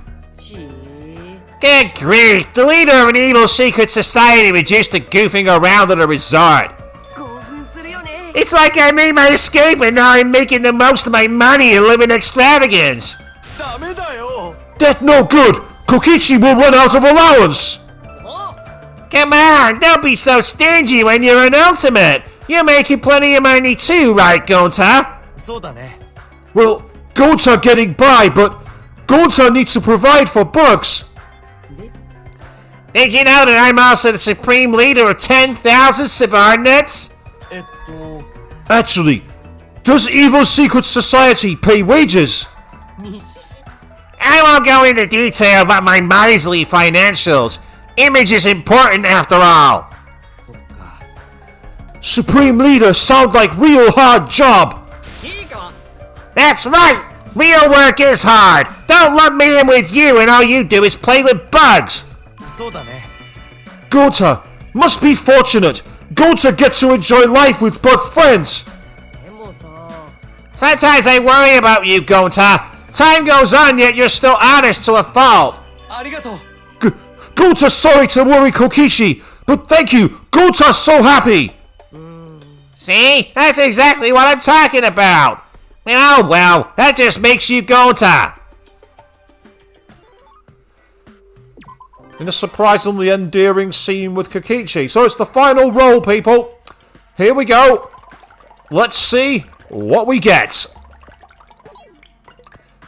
Good grief, the leader of an evil secret society reduced to goofing around at a resort. 興奮するよね It's like I made my escape and now I'm making the most of my money and living extravagance. ダメだよ That's no good. Kokichi will run out of allowance. Come on, don't be so stingy when you're an ultimate. You're making plenty of money too, right, Gonta? そうだね Well, Gonta getting by, but Gonta needs to provide for Bugs. Did you know that I'm also the supreme leader of 10,000 subordinates? えっと Actually, does Evil Secret Society pay wages? I won't go into detail about my miserly financials. Image is important after all. そっか Supreme Leader sound like real hard job. いいか That's right! Real work is hard! Don't lump me in with you and all you do is play with bugs! そうだね Gota, must be fortunate. Gota gets to enjoy life with bug friends. でもさ Sometimes I worry about you, Gonta. Time goes on, yet you're still honest to a fault. ありがとう Gota's sorry to worry Kokishi, but thank you. Gota's so happy. See? That's exactly what I'm talking about. Oh well, that just makes you Gonta. In a surprisingly endearing scene with Kokichi. So it's the final roll, people. Here we go. Let's see what we get.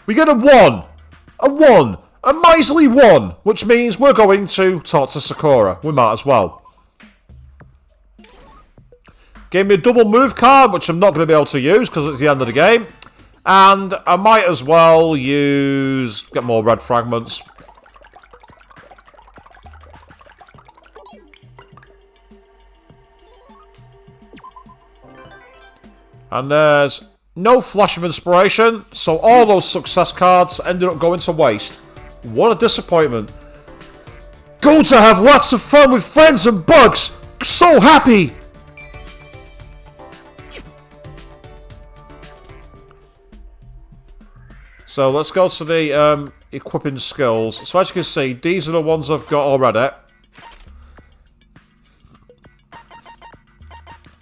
We get a 1. A 1. A miserly 1. Which means we're going to talk to Sakura. We might as well. Gave me a double move card, which I'm not going to be able to use because it's the end of the game. And I might as well use... Get more red fragments. And there's no flash of inspiration, so all those success cards ended up going to waste. What a disappointment. Gota have lots of fun with friends and bugs. So happy. So let's go to the equipping skills. So as you can see, these are the ones I've got already.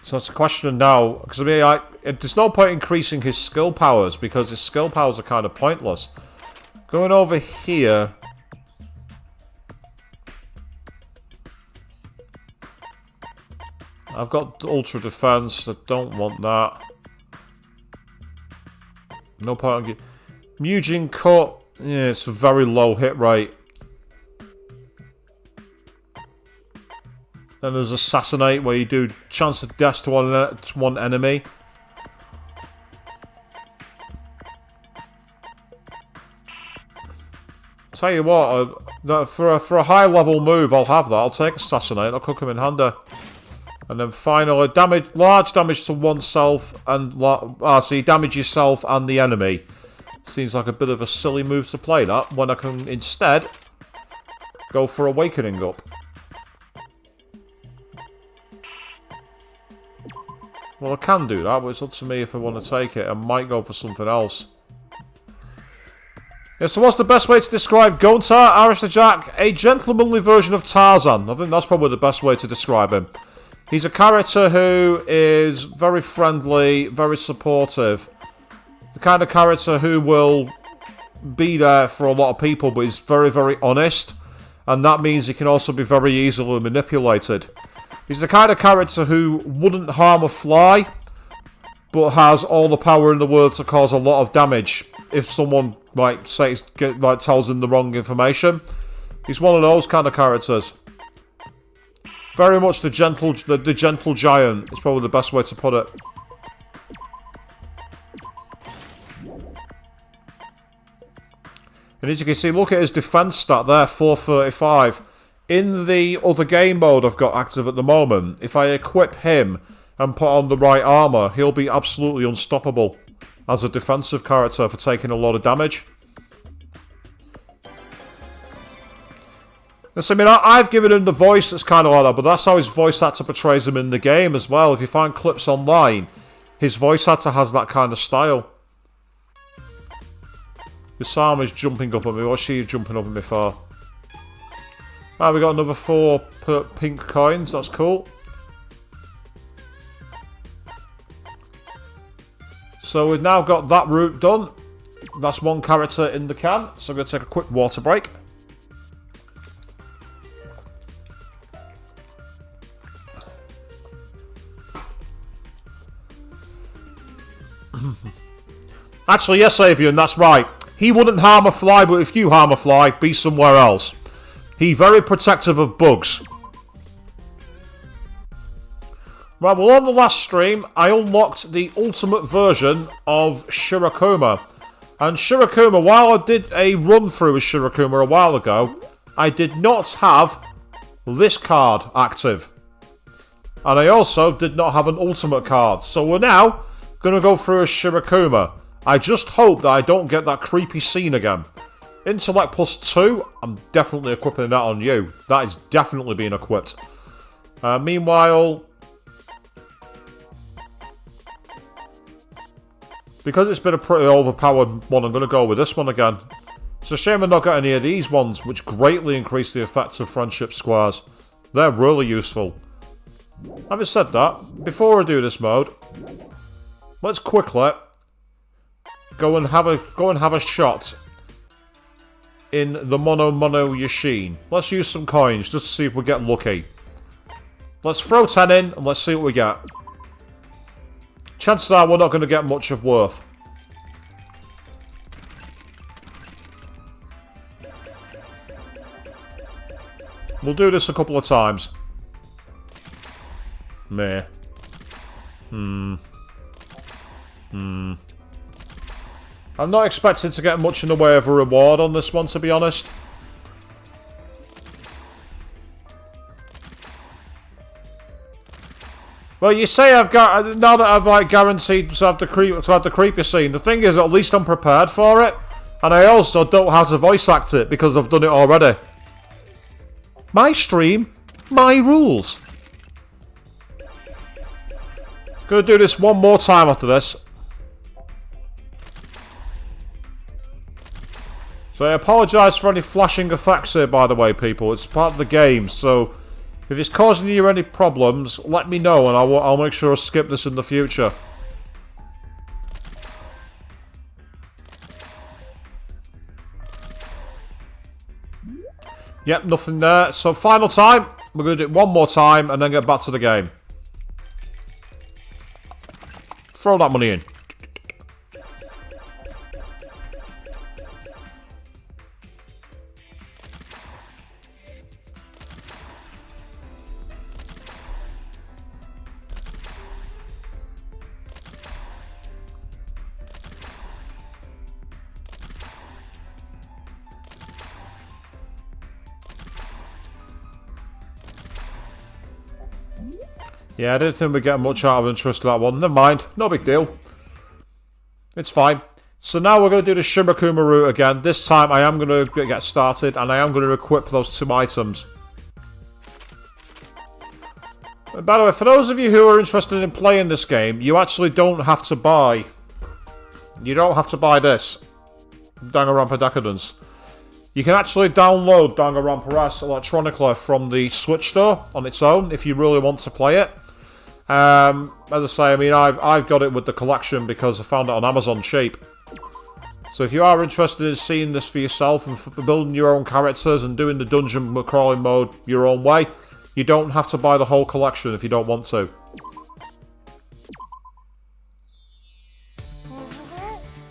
So it's a question now, because I mean, there's no point increasing his skill powers, because his skill powers are kind of pointless. Going over here... I've got Ultra Defense, I don't want that. No point in... Muging Cut, yeah, it's a very low hit rate. Then there's Assassinate, where you do chance of death to one enemy. Tell you what, for a high level move, I'll have that. I'll take Assassinate. That'll come in handy. And then finally, large damage to oneself, and so you damage yourself and the enemy. Seems like a bit of a silly move to play that, when I can instead go for Awakening Up. Well, I can do that, but it's up to me if I want to take it. I might go for something else. Yeah, so what's the best way to describe Gonta, Arister Jack? A gentlemanly version of Tarzan. I think that's probably the best way to describe him. He's a character who is very friendly, very supportive. The kind of character who will be there for a lot of people, but he's very, very honest. And that means he can also be very easily manipulated. He's the kind of character who wouldn't harm a fly, but has all the power in the world to cause a lot of damage if someone tells him the wrong information. He's one of those kind of characters. Very much the gentle giant is probably the best way to put it. And as you can see, look at his defense stat there, 435. In the other game mode I've got active at the moment, if I equip him and put on the right armor, he'll be absolutely unstoppable as a defensive character for taking a lot of damage. I mean, I've given him the voice that's kind of like that, but that's how his voice actor portrays him in the game as well. If you find clips online, his voice actor has that kind of style. Usama's jumping up at me. What's she jumping up at me for? Right, we got another 4 pink coins. That's cool. So we've now got that route done. That's one character in the can. So I'm going to take a quick water break. Actually, yes, Avian, that's right. He wouldn't harm a fly, but if you harm a fly, be somewhere else. He's very protective of bugs. Right, well, on the last stream, I unlocked the ultimate version of Shirakuma. And Shirokuma, while I did a run through with Shirokuma a while ago, I did not have this card active. And I also did not have an ultimate card. So we're now going to go through a Shirokuma. I just hope that I don't get that creepy scene again. Intellect +2, I'm definitely equipping that on you. That is definitely being equipped. Meanwhile, because it's been a pretty overpowered one, I'm going to go with this one again. It's a shame I've not got any of these ones, which greatly increase the effects of friendship squares. They're really useful. Having said that, before I do this mode, let's quickly go and have a shot in the Mono Yashin. Let's use some coins just to see if we get lucky. Let's throw 10 in and let's see what we get. Chances are we're not going to get much of worth. We'll do this a couple of times. Meh. I'm not expecting to get much in the way of a reward on this one, to be honest. Well, you say I've got now that I've like guaranteed to have the creepy scene. The thing is, at least I'm prepared for it, and I also don't know how to voice act it because I've done it already. My stream, my rules. Gonna do this one more time after this. So I apologise for any flashing effects here, by the way, people. It's part of the game, so if it's causing you any problems, let me know and I'll make sure I skip this in the future. Yep, nothing there. So final time. We're going to do it one more time and then get back to the game. Throw that money in. Yeah, I didn't think we'd get much out of interest to that one. Never mind. No big deal. It's fine. So now we're going to do the Shirokuma route again. This time I am going to get started and I am going to equip those 2 items. And by the way, for those of you who are interested in playing this game, you actually don't have to buy... You don't have to buy this. Danganronpa Decadence. You can actually download Danganronpa S electronically from the Switch store on its own if you really want to play it. As I say, I mean, I've got it with the collection because I found it on Amazon cheap. So if you are interested in seeing this for yourself and for building your own characters and doing the dungeon crawling mode your own way, you don't have to buy the whole collection if you don't want to.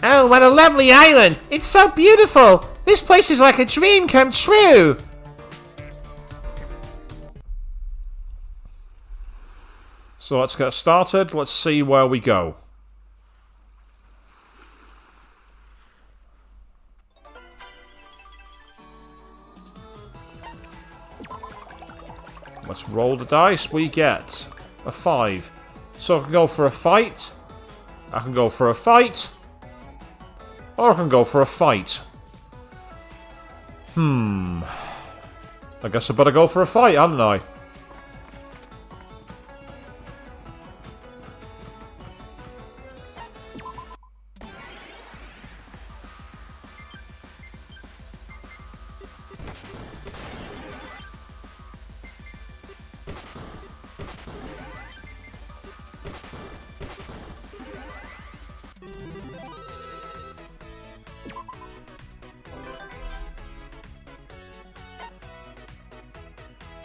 Oh, what a lovely island! It's so beautiful! This place is like a dream come true! So let's get started. Let's see where we go. Let's roll the dice. We get a 5. So I can go for a fight. I can go for a fight. Or I can go for a fight. I guess I better go for a fight, hadn't I?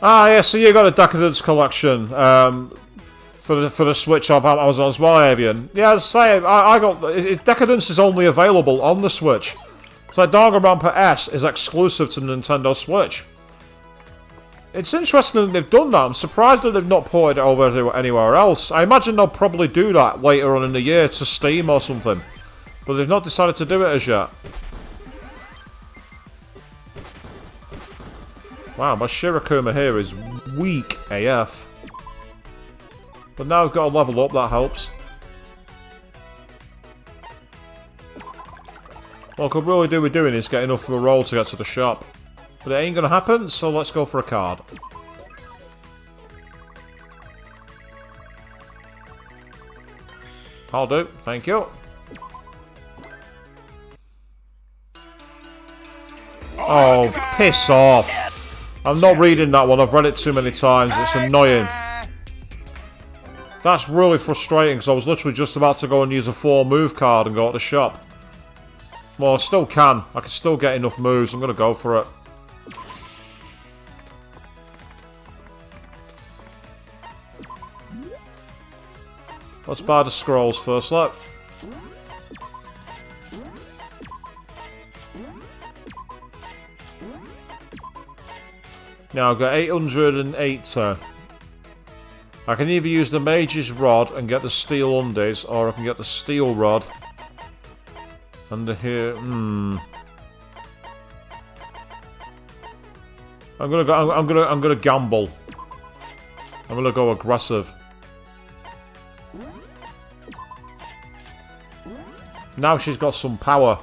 Ah, yeah, so you got a Decadence collection for the Switch of Amazon as well, Avian. Yeah, as I say, I got... Decadence is only available on the Switch. So Danganronpa S is exclusive to the Nintendo Switch. It's interesting that they've done that. I'm surprised that they've not ported it over to anywhere else. I imagine they'll probably do that later on in the year to Steam or something. But they've not decided to do it as yet. Wow, my Shirakuma here is weak AF. But now we've got to level up, that helps. What I could really do with doing is get enough for a roll to get to the shop. But it ain't gonna happen, so let's go for a card. I'll do, thank you. Oh, piss off. I'm not reading that one, I've read it too many times, it's annoying. That's really frustrating because I was literally just about to go and use a 4 move card and go to the shop. Well, I still can. I can still get enough moves. I'm going to go for it. Let's buy the scrolls first, look. Now I've got 880. I can either use the Mage's Rod and get the Steel Undies, or I can get the Steel Rod. Under here, I'm gonna gamble. I'm gonna go aggressive. Now she's got some power.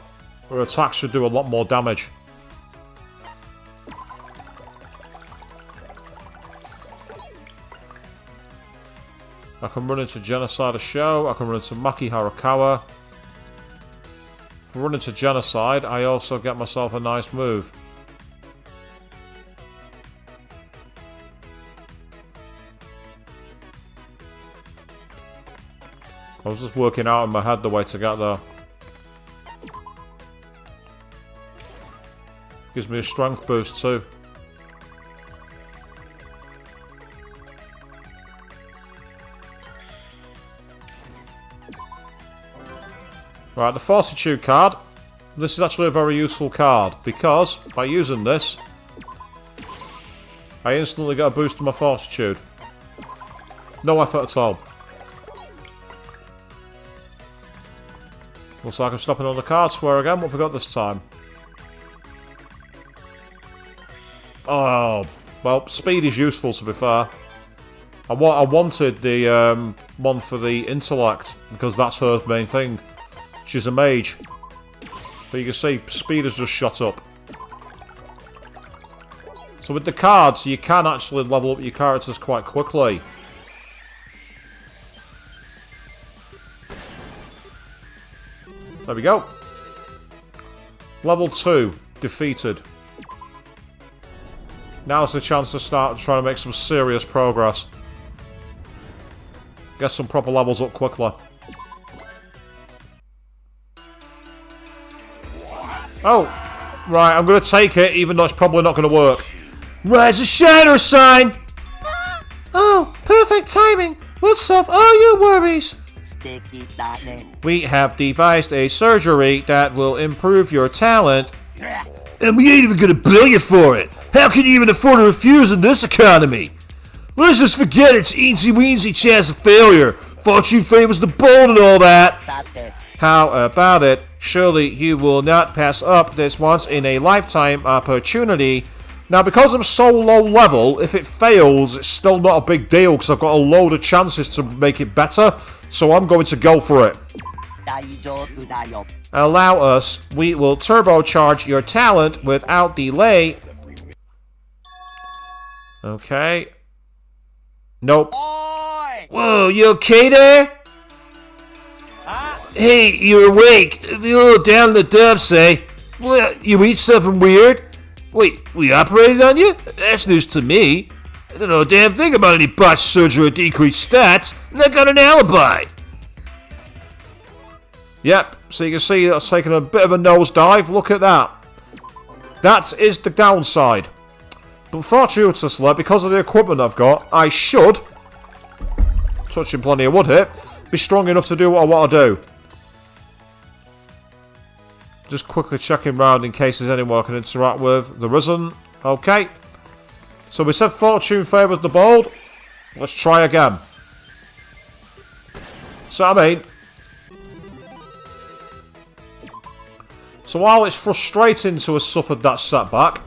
Her attacks should do a lot more damage. I can run into Genocide of Show. I can run into Maki Harakawa. If I run into Genocide, I also get myself a nice move. I was just working out in my head the way to get there. Gives me a strength boost too. Right, the Fortitude card. This is actually a very useful card because by using this, I instantly get a boost to my Fortitude. No effort at all. Looks like I'm stopping on the card square again. What have we got this time? Oh, well, speed is useful to be fair. I wanted the one for the intellect because that's her main thing. She's a mage. But you can see, speed has just shot up. So with the cards, you can actually level up your characters quite quickly. There we go. Level 2, defeated. Now's the chance to start trying to make some serious progress. Get some proper levels up quickly. Oh, right, I'm going to take it, even though it's probably not going to work. Rise of Shadow sign! Oh, perfect timing. We'll solve all your worries. We have devised a surgery that will improve your talent. And we ain't even gonna bill you for it! How can you even afford to refuse in this economy? Let's just forget its eensy-weensy chance of failure. Fortune favors the bold and all that. How about it? Surely you will not pass up this once-in-a-lifetime opportunity. Now, because I'm so low level, if it fails, it's still not a big deal because I've got a load of chances to make it better. So I'm going to go for it. Allow us. We will turbocharge your talent without delay. Okay. Nope. Whoa, you okay there? Hey, you're awake. You're a little down in the dumps, eh? What, you eat something weird? Wait, we operated on you? That's news to me. I don't know a damn thing about any botched surgery or decreased stats, and I got an alibi. Yep, so you can see that's taken a bit of a nosedive. Look at that. That is the downside. But fortuitously, because of the equipment I've got, I should, touching plenty of wood here, be strong enough to do what I want to do. Just quickly checking round in case there's anyone I can interact with. There isn't. Okay. So we said fortune favours the bold. Let's try again. So I mean, So while it's frustrating to have suffered that setback,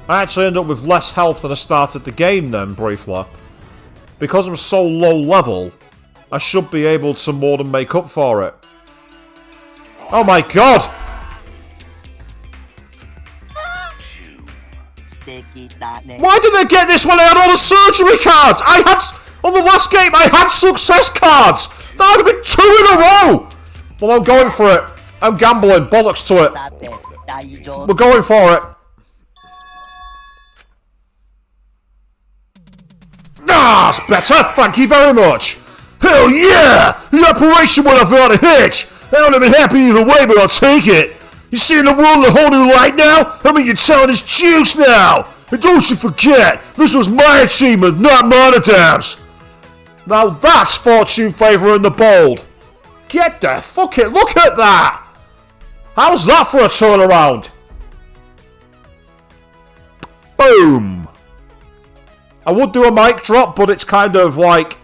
I actually end up with less health than I started the game then, briefly. Because I'm so low level, I should be able to more than make up for it. Oh my god! Why did I get this when I had all the surgery cards? On the last game, I had success cards! That would have been 2 in a row! Well, I'm going for it. I'm gambling. Bollocks to it. We're going for it. Ah, that's better. Thank you very much. Hell yeah! The operation would have without a hitch. I would have been happy either way, but I'll take it. You seeing the world in a whole new light now? I mean, you're telling us juice now. And don't you forget, this was my achievement, not Monodam's. Now that's fortune favouring the bold. Get the fuck it, look at that! How's that for a turnaround? Boom! I would do a mic drop, but it's kind of like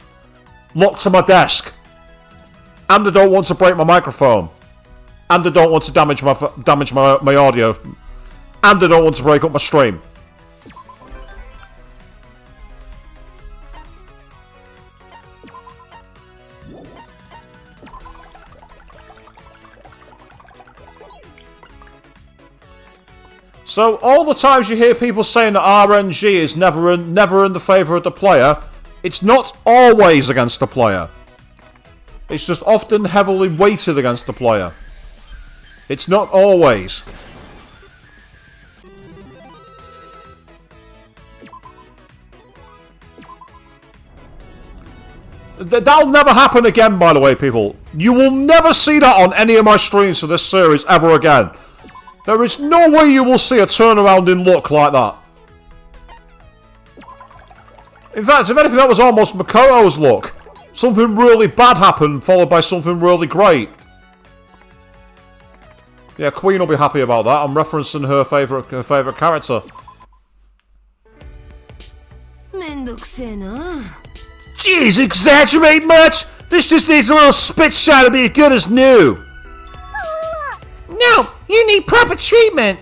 locked to my desk. And I don't want to break my microphone. And I don't want to damage my audio. And I don't want to break up my stream. So, all the times you hear people saying that RNG is never in the favour of the player, it's not always against the player. It's just often heavily weighted against the player. It's not always. That'll never happen again, by the way, people. You will never see that on any of my streams for this series ever again. There is no way you will see a turnaround in luck like that. In fact, if anything, that was almost Makoto's luck. Something really bad happened, followed by something really great. Yeah, Queen will be happy about that. I'm referencing her favourite character. Jeez, exaggerate much? This just needs a little spit shot to be as good as new. No, you need proper treatment.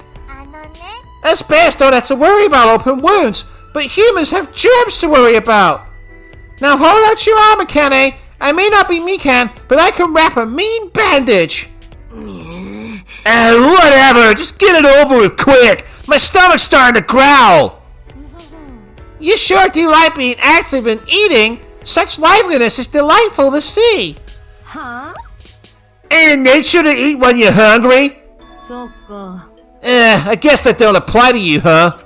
Us bears don't have to worry about open wounds, but humans have germs to worry about. Now hold out your arm, Akane. I may not be Mikan, but I can wrap a mean bandage. Whatever, just get it over with quick. My stomach's starting to growl. You sure do like being active and eating. Such liveliness is delightful to see. Huh? Ain't it nature to eat when you're hungry? I guess that don't apply to you, huh?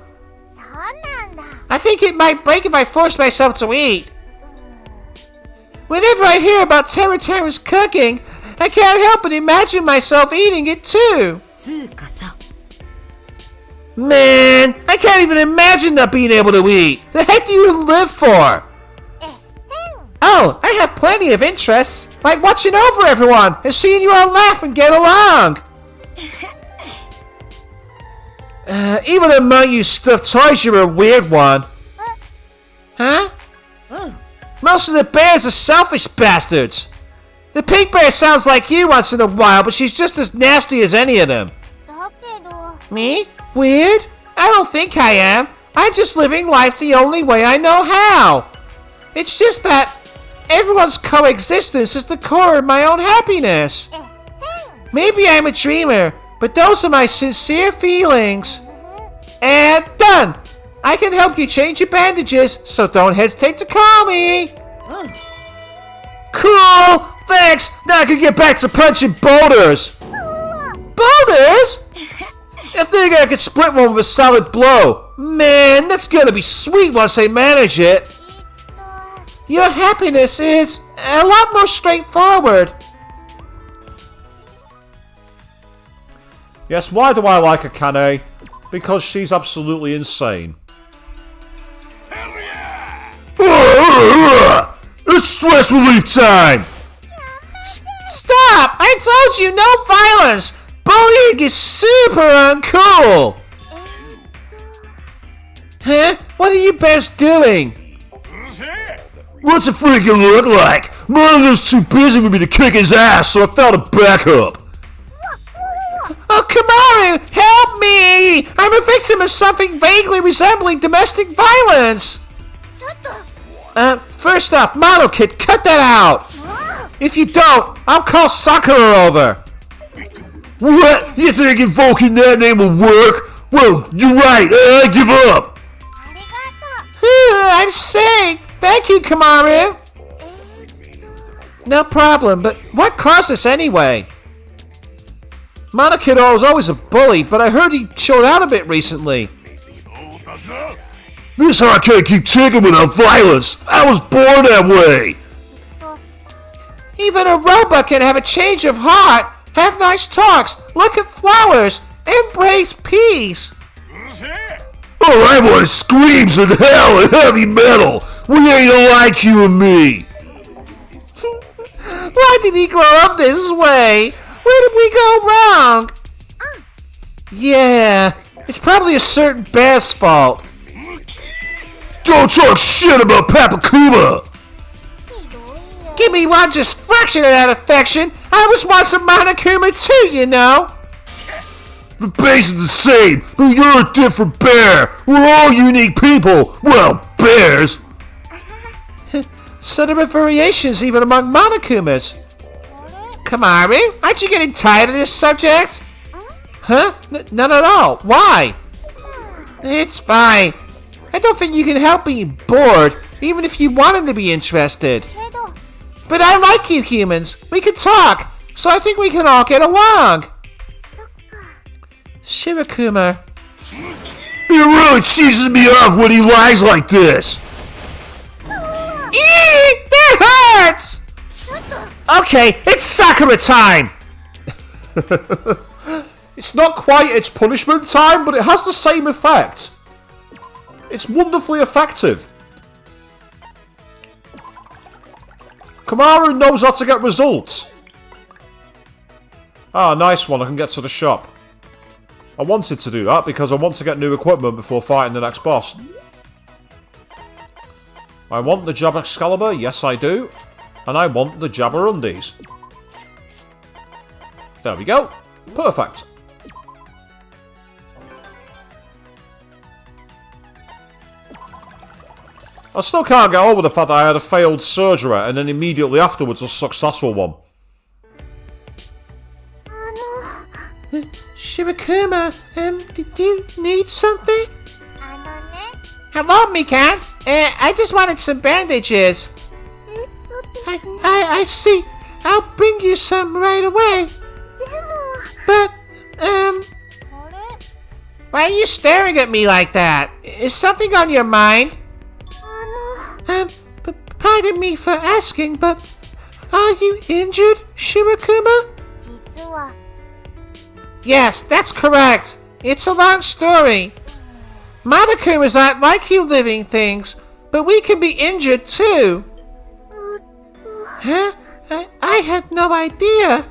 I think it might break if I force myself to eat. Whenever I hear about Terra's cooking, I can't help but imagine myself eating it too. Man, I can't even imagine not being able to eat. The heck do you even live for? Oh, I have plenty of interests, like watching over everyone and seeing you all laugh and get along. Even among you stuffed toys, you're a weird one. Huh? Most of the bears are selfish bastards. The pink bear sounds like you once in a while, but she's just as nasty as any of them. Me? Weird? I don't think I am. I'm just living life the only way I know how. It's just that everyone's coexistence is the core of my own happiness. Maybe I'm a dreamer, but those are my sincere feelings. And done! I can help you change your bandages, so don't hesitate to call me. Cool! Thanks! Now I can get back to punching boulders! Boulders? I think I could split one with a solid blow. Man, that's gonna be sweet once I manage it. Your happiness is a lot more straightforward. Yes, why do I like Akane? Because she's absolutely insane. It's stress relief time! Stop! I told you, no violence! Bullying is super uncool! Huh? What are you bears doing? What's it freaking look like? Monolith's too busy with me to kick his ass, so I found a backup. Oh, Kamaru, help me! I'm a victim of something vaguely resembling domestic violence. First off, Model Kid, cut that out. If you don't, I'll call Sakura over. What? You think invoking that name will work? Well, you're right. I give up. I'm sick. Thank you, Kamaru. No problem, but what caused this anyway? Monokiddo was always a bully, but I heard he showed out a bit recently. This heart can't keep ticking without violence. I was born that way. Even a robot can have a change of heart, have nice talks, look at flowers, embrace peace. All I want is screams and hell and heavy metal. We ain't like you and me. Why did he grow up this way? Where did we go wrong? Yeah, it's probably a certain bear's fault. Don't talk shit about Papakuma. Give me one just fraction of that affection. I was once a Monokuma too, you know. The base is the same, but you're a different bear. We're all unique people. Well, bears. So there are variations even among Monokumas. Kamaru, aren't you getting tired of this subject? Huh? None at all. Why? It's fine. I don't think you can help being bored, even if you wanted to be interested. But I like you humans. We can talk, so I think we can all get along. Shirakuma. He really cheeses me off when he lies like this. Eee! That hurts! Okay, it's Sakura time! It's not quite its punishment time, but it has the same effect. It's wonderfully effective. Kamaru knows how to get results. Ah, nice one. I can get to the shop. I wanted to do that because I want to get new equipment before fighting the next boss. I want the Jab Excalibur, yes I do. And I want the Jabberundies. There we go. Perfect. I still can't get over the fact that I had a failed surgery and then immediately afterwards a successful one. Shirakuma, did you need something? Hello, Mikan. I just wanted some bandages. I see. I'll bring you some right away. But, why are you staring at me like that? Is something on your mind? Pardon me for asking, but are you injured, Shirakuma? Yes, that's correct. It's a long story. Monokumas aren't like you living things, but we can be injured too. Huh? I had no idea.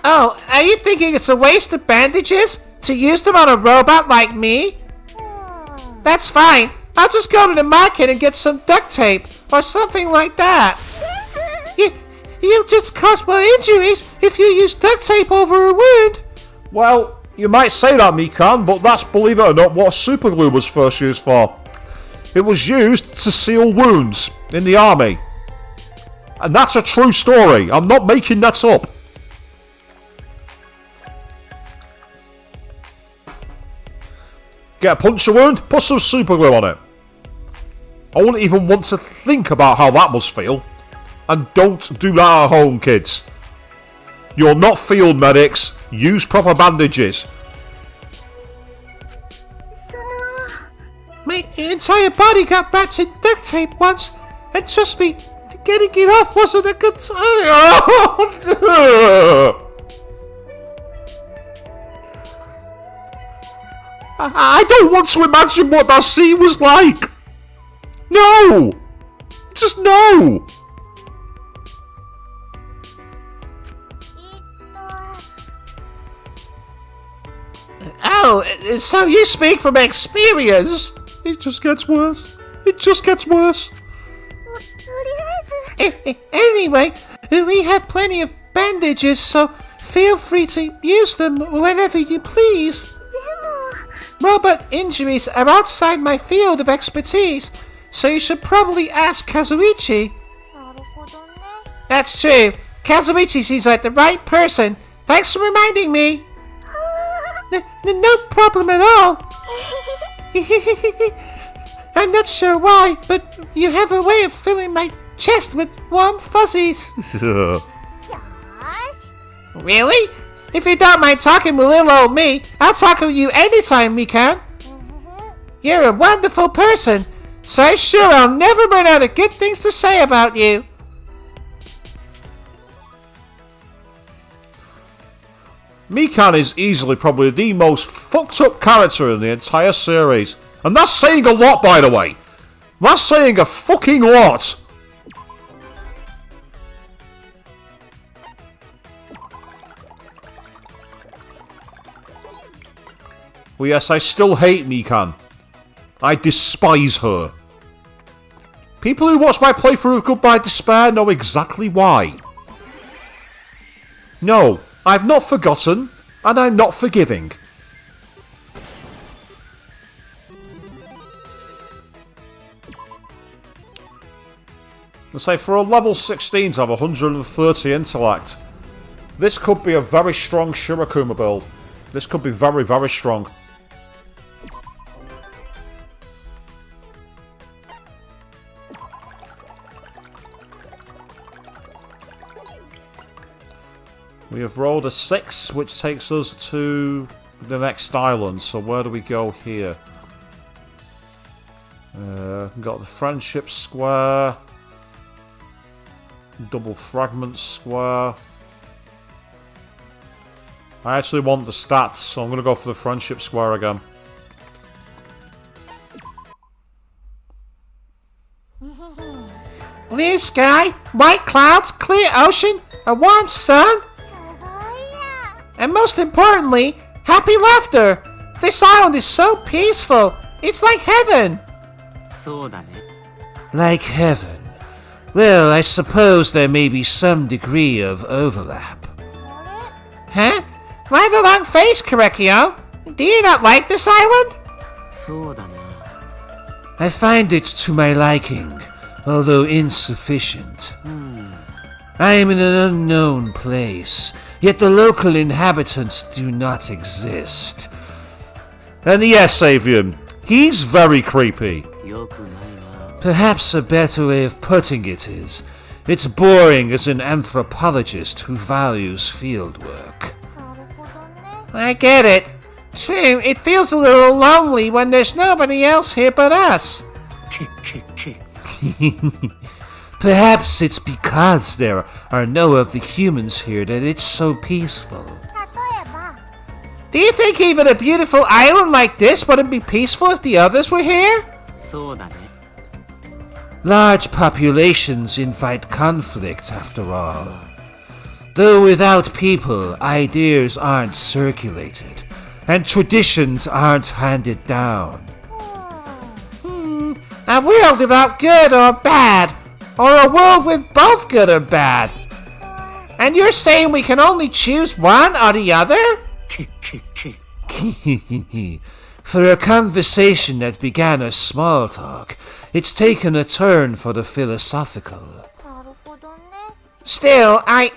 Oh, are you thinking it's a waste of bandages to use them on a robot like me? That's fine. I'll just go to the market and get some duct tape or something like that. You'll just cause more injuries if you use duct tape over a wound. Well, you might say that, Mikan, but that's, believe it or not, what super glue was first used for. It was used to seal wounds in the army. And that's a true story. I'm not making that up. Get a puncture wound, put some super glue on it. I wouldn't even want to think about how that must feel. And don't do that at home, kids. You're not field medics. Use proper bandages. My entire body got wrapped in duct tape once, and trust me, getting it off wasn't a good time. I don't want to imagine what that scene was like. No! Just no! Oh, so you speak from experience? It just gets worse. It just gets worse. Anyway, we have plenty of bandages, so Feel free to use them whenever you please. Robot injuries are outside my field of expertise, so you should probably ask Kazuichi. That's true. Kazuichi seems like the right person. Thanks for reminding me. No problem at all. I'm not sure why, but you have a way of filling my chest with warm fuzzies. Really? If you don't mind talking with little old me, I'll talk with you anytime, Mikan. You're a wonderful person, so I'm sure I'll never run out of good things to say about you. Mikan is easily probably the most fucked up character in the entire series. And that's saying a lot, by the way. That's saying a fucking lot. Well, yes, I still hate Mikan. I despise her. People who watch my playthrough of Goodbye Despair know exactly why. No, I've not forgotten, and I'm not forgiving. Let's say for a level 16 to have 130 intellect, this could be a very strong Shirakuma build. This could be very, very strong. We have rolled a 6, which takes us to the next island. So where do we go here? Got the Friendship Square. Double Fragment Square. I actually want the stats, so I'm going to go for the Friendship Square again. Blue sky, white clouds, clear ocean, a warm sun, and most importantly, happy laughter. This island is so peaceful. It's like heaven. そうだね Like heaven. Well, I suppose there may be some degree of overlap. Huh? Why the long face, Korekio? Do you not like this island? そうだな I find it to my liking, although insufficient. I am in an unknown place, yet the local inhabitants do not exist. And yes, Avian, he's very creepy. よくないな Perhaps a better way of putting it is, it's boring as an anthropologist who values fieldwork. I get it. True, it feels a little lonely when there's nobody else here but us. Perhaps it's because there are no of the humans here that it's so peaceful. Do you think even a beautiful island like this wouldn't be peaceful if the others were here? そうだね Large populations invite conflict, after all. Though without people, ideas aren't circulated, and traditions aren't handed down. A world without good or bad, or a world with both good or bad. And you're saying we can only choose one or the other? For a conversation that began as small talk, it's taken a turn for the philosophical. Still, I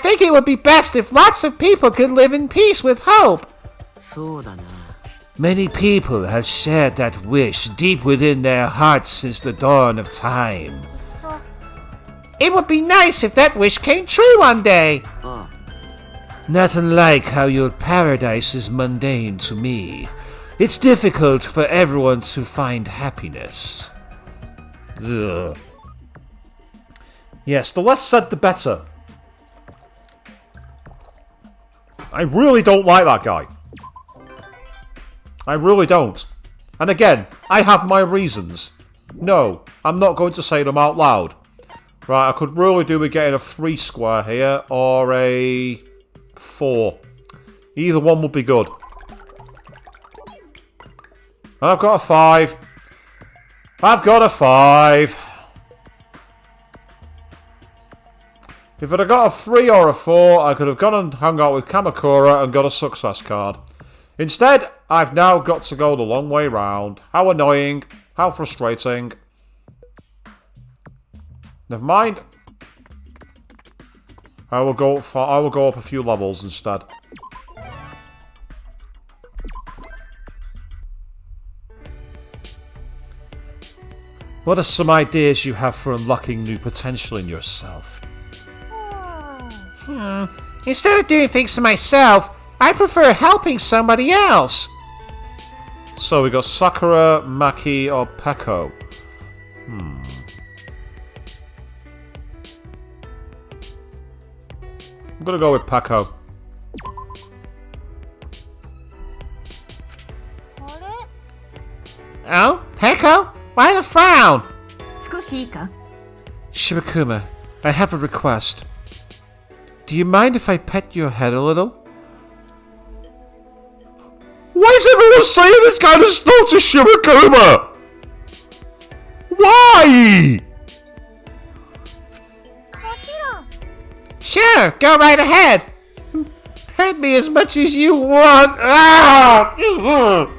think it would be best if lots of people could live in peace with hope. そうだな Many people have shared that wish deep within their hearts since the dawn of time. It would be nice if that wish came true one day. あ Not unlike how your paradise is mundane to me. It's difficult for everyone to find happiness. Ugh. Yes, the less said the better. I really don't like that guy. I really don't. And again, I have my reasons. No, I'm not going to say them out loud. Right, I could really do with getting a 3 square here, or a 4. Either one would be good. And I've got a 5. I've got a 5. If I'd have got a 3 or a 4, I could have gone and hung out with Kamakura and got a success card. Instead, I've now got to go the long way round. How annoying. How frustrating. Never mind. I will go up a few levels instead. What are some ideas you have for unlocking new potential in yourself? Instead of doing things for myself, I prefer helping somebody else. So we got Sakura, Maki, or Peko. I'm gonna go with Peko. Oh, Peko? Why the frown? 少しいいか Shibakuma, I have a request. Do you mind if I pet your head a little? Why is everyone saying this kind of stuff to Shibakuma? Why? Sure, go right ahead. Pet me as much as you want. Ah! Oh!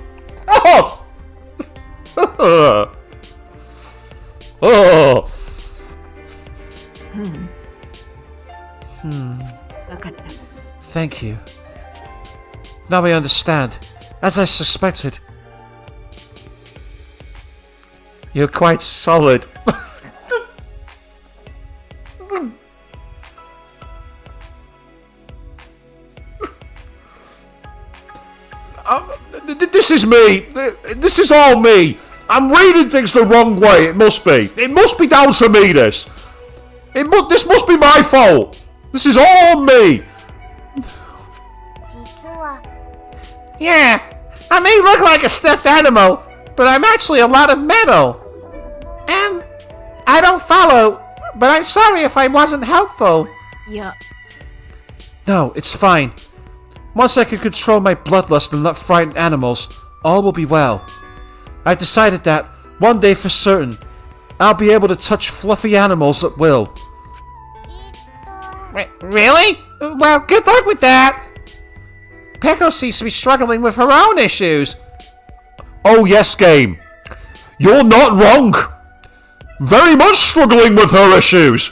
Oh! わかった Thank you. Now I understand. As I suspected. You're quite solid. This is me. This is all me. I'm reading things the wrong way. It must be. It must be down to me. This must be my fault. This is all me. 実は Yeah, I may look like a stuffed animal, but I'm actually a lot of metal. And I don't follow, but I'm sorry if I wasn't helpful. いや No, it's fine. Once I can control my bloodlust and not frighten animals, all will be well. I've decided that, one day for certain, I'll be able to touch fluffy animals at will. Really? Well, good luck with that. Peko seems to be struggling with her own issues. Oh yes, game. You're not wrong. Very much struggling with her issues.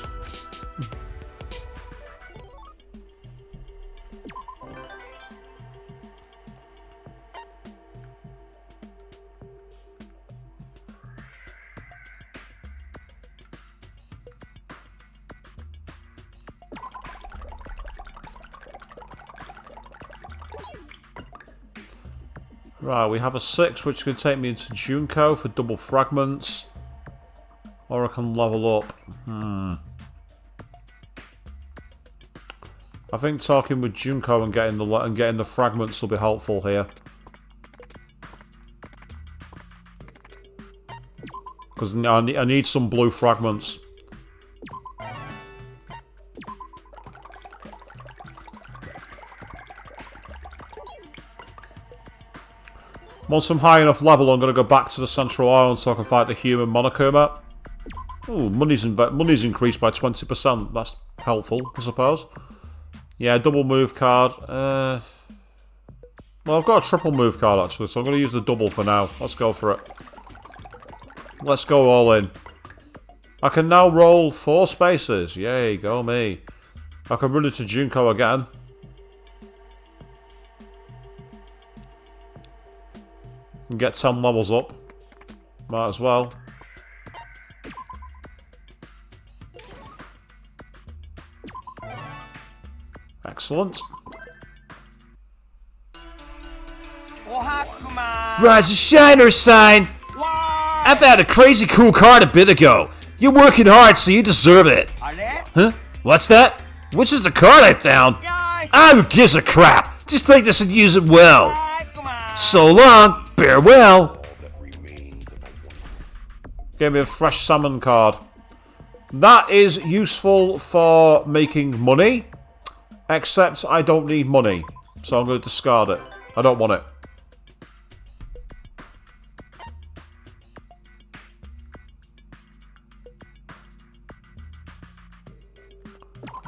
Right, we have a 6 which could take me into Junko for double fragments. Or I can level up. I think talking with Junko and getting the fragments will be helpful here. Because I need some blue fragments. Once I'm high enough level, I'm going to go back to the Central Island so I can fight the human Monokuma. Ooh, money's increased by 20%. That's helpful, I suppose. Yeah, double move card. Well, I've got a triple move card, actually, so I'm going to use the double for now. Let's go for it. Let's go all in. I can now roll 4 spaces. Yay, go me. I can run into Junko again. And get 10 levels up. Might as well. Excellent. Rise and shine, sign. I found a crazy cool card a bit ago. You're working hard, so you deserve it. Huh? What's that? Which is the card I found? Who gives a crap? Just take this and use it well. So long, farewell. Gave me a fresh salmon card. That is useful for making money. Except I don't need money. So I'm going to discard it. I don't want it.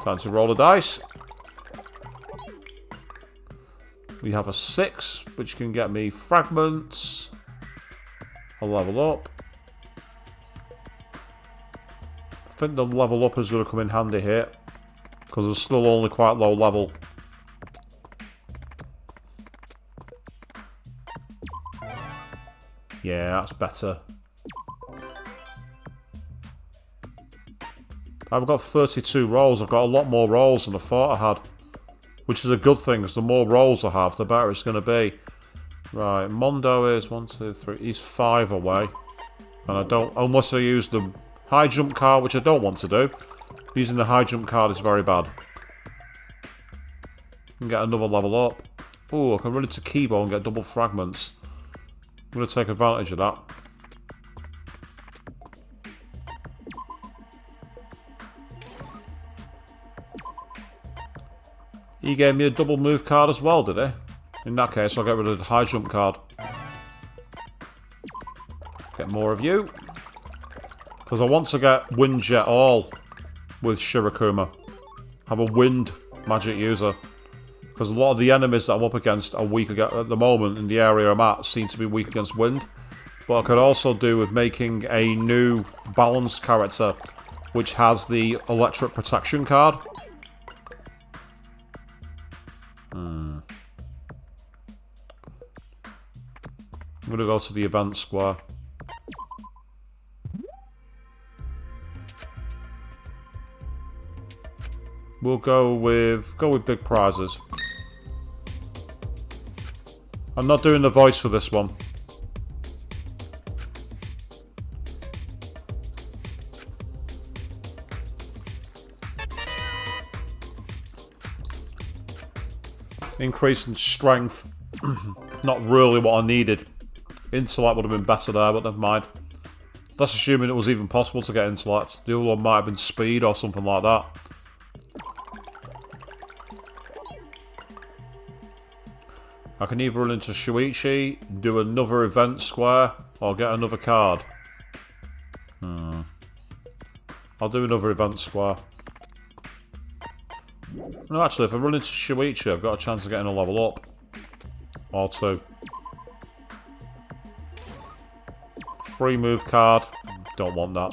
Time to roll the dice. We have a 6, which can get me fragments. I'll level up. I think the level up is going to come in handy here, because it's still only quite low level. Yeah, that's better. I've got 32 rolls. I've got a lot more rolls than I thought I had, which is a good thing, because the more rolls I have, the better it's going to be. Right, Mondo is 1, 2, 3. He's 5 away. And I don't, unless I use the high jump card, which I don't want to do. Using the high jump card is very bad. Can get another level up. Oh, I can run into Kibo and get double fragments. I'm going to take advantage of that. He gave me a double move card as well, did he? In that case, I'll get rid of the high jump card. Get more of you. Because I want to get Wind Jet All with Shirokuma. Have a wind magic user. Because a lot of the enemies that I'm up against are weak at the moment in the area I'm at seem to be weak against wind. But I could also do with making a new balanced character which has the electric protection card. I'm going to go to the event square. We'll go with big prizes. I'm not doing the voice for this one. Increase in strength. Not really what I needed. Intellect would have been better there, but never mind. That's assuming it was even possible to get intellect. The other one might have been speed or something like that. I can either run into Shuichi, do another event square, or get another card. I'll do another event square. No, actually, if I run into Shuichi, I've got a chance of getting a level up. Or 2. Free move card. Don't want that.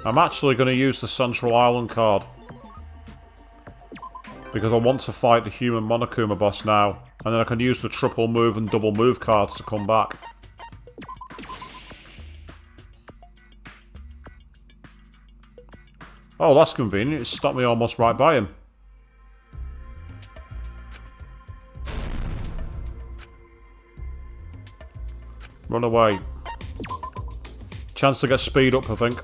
I'm actually going to use the Central Island card. Because I want to fight the human Monokuma boss now. And then I can use the triple move and double move cards to come back. Oh, that's convenient. It stopped me almost right by him. Run away. Chance to get speed up, I think.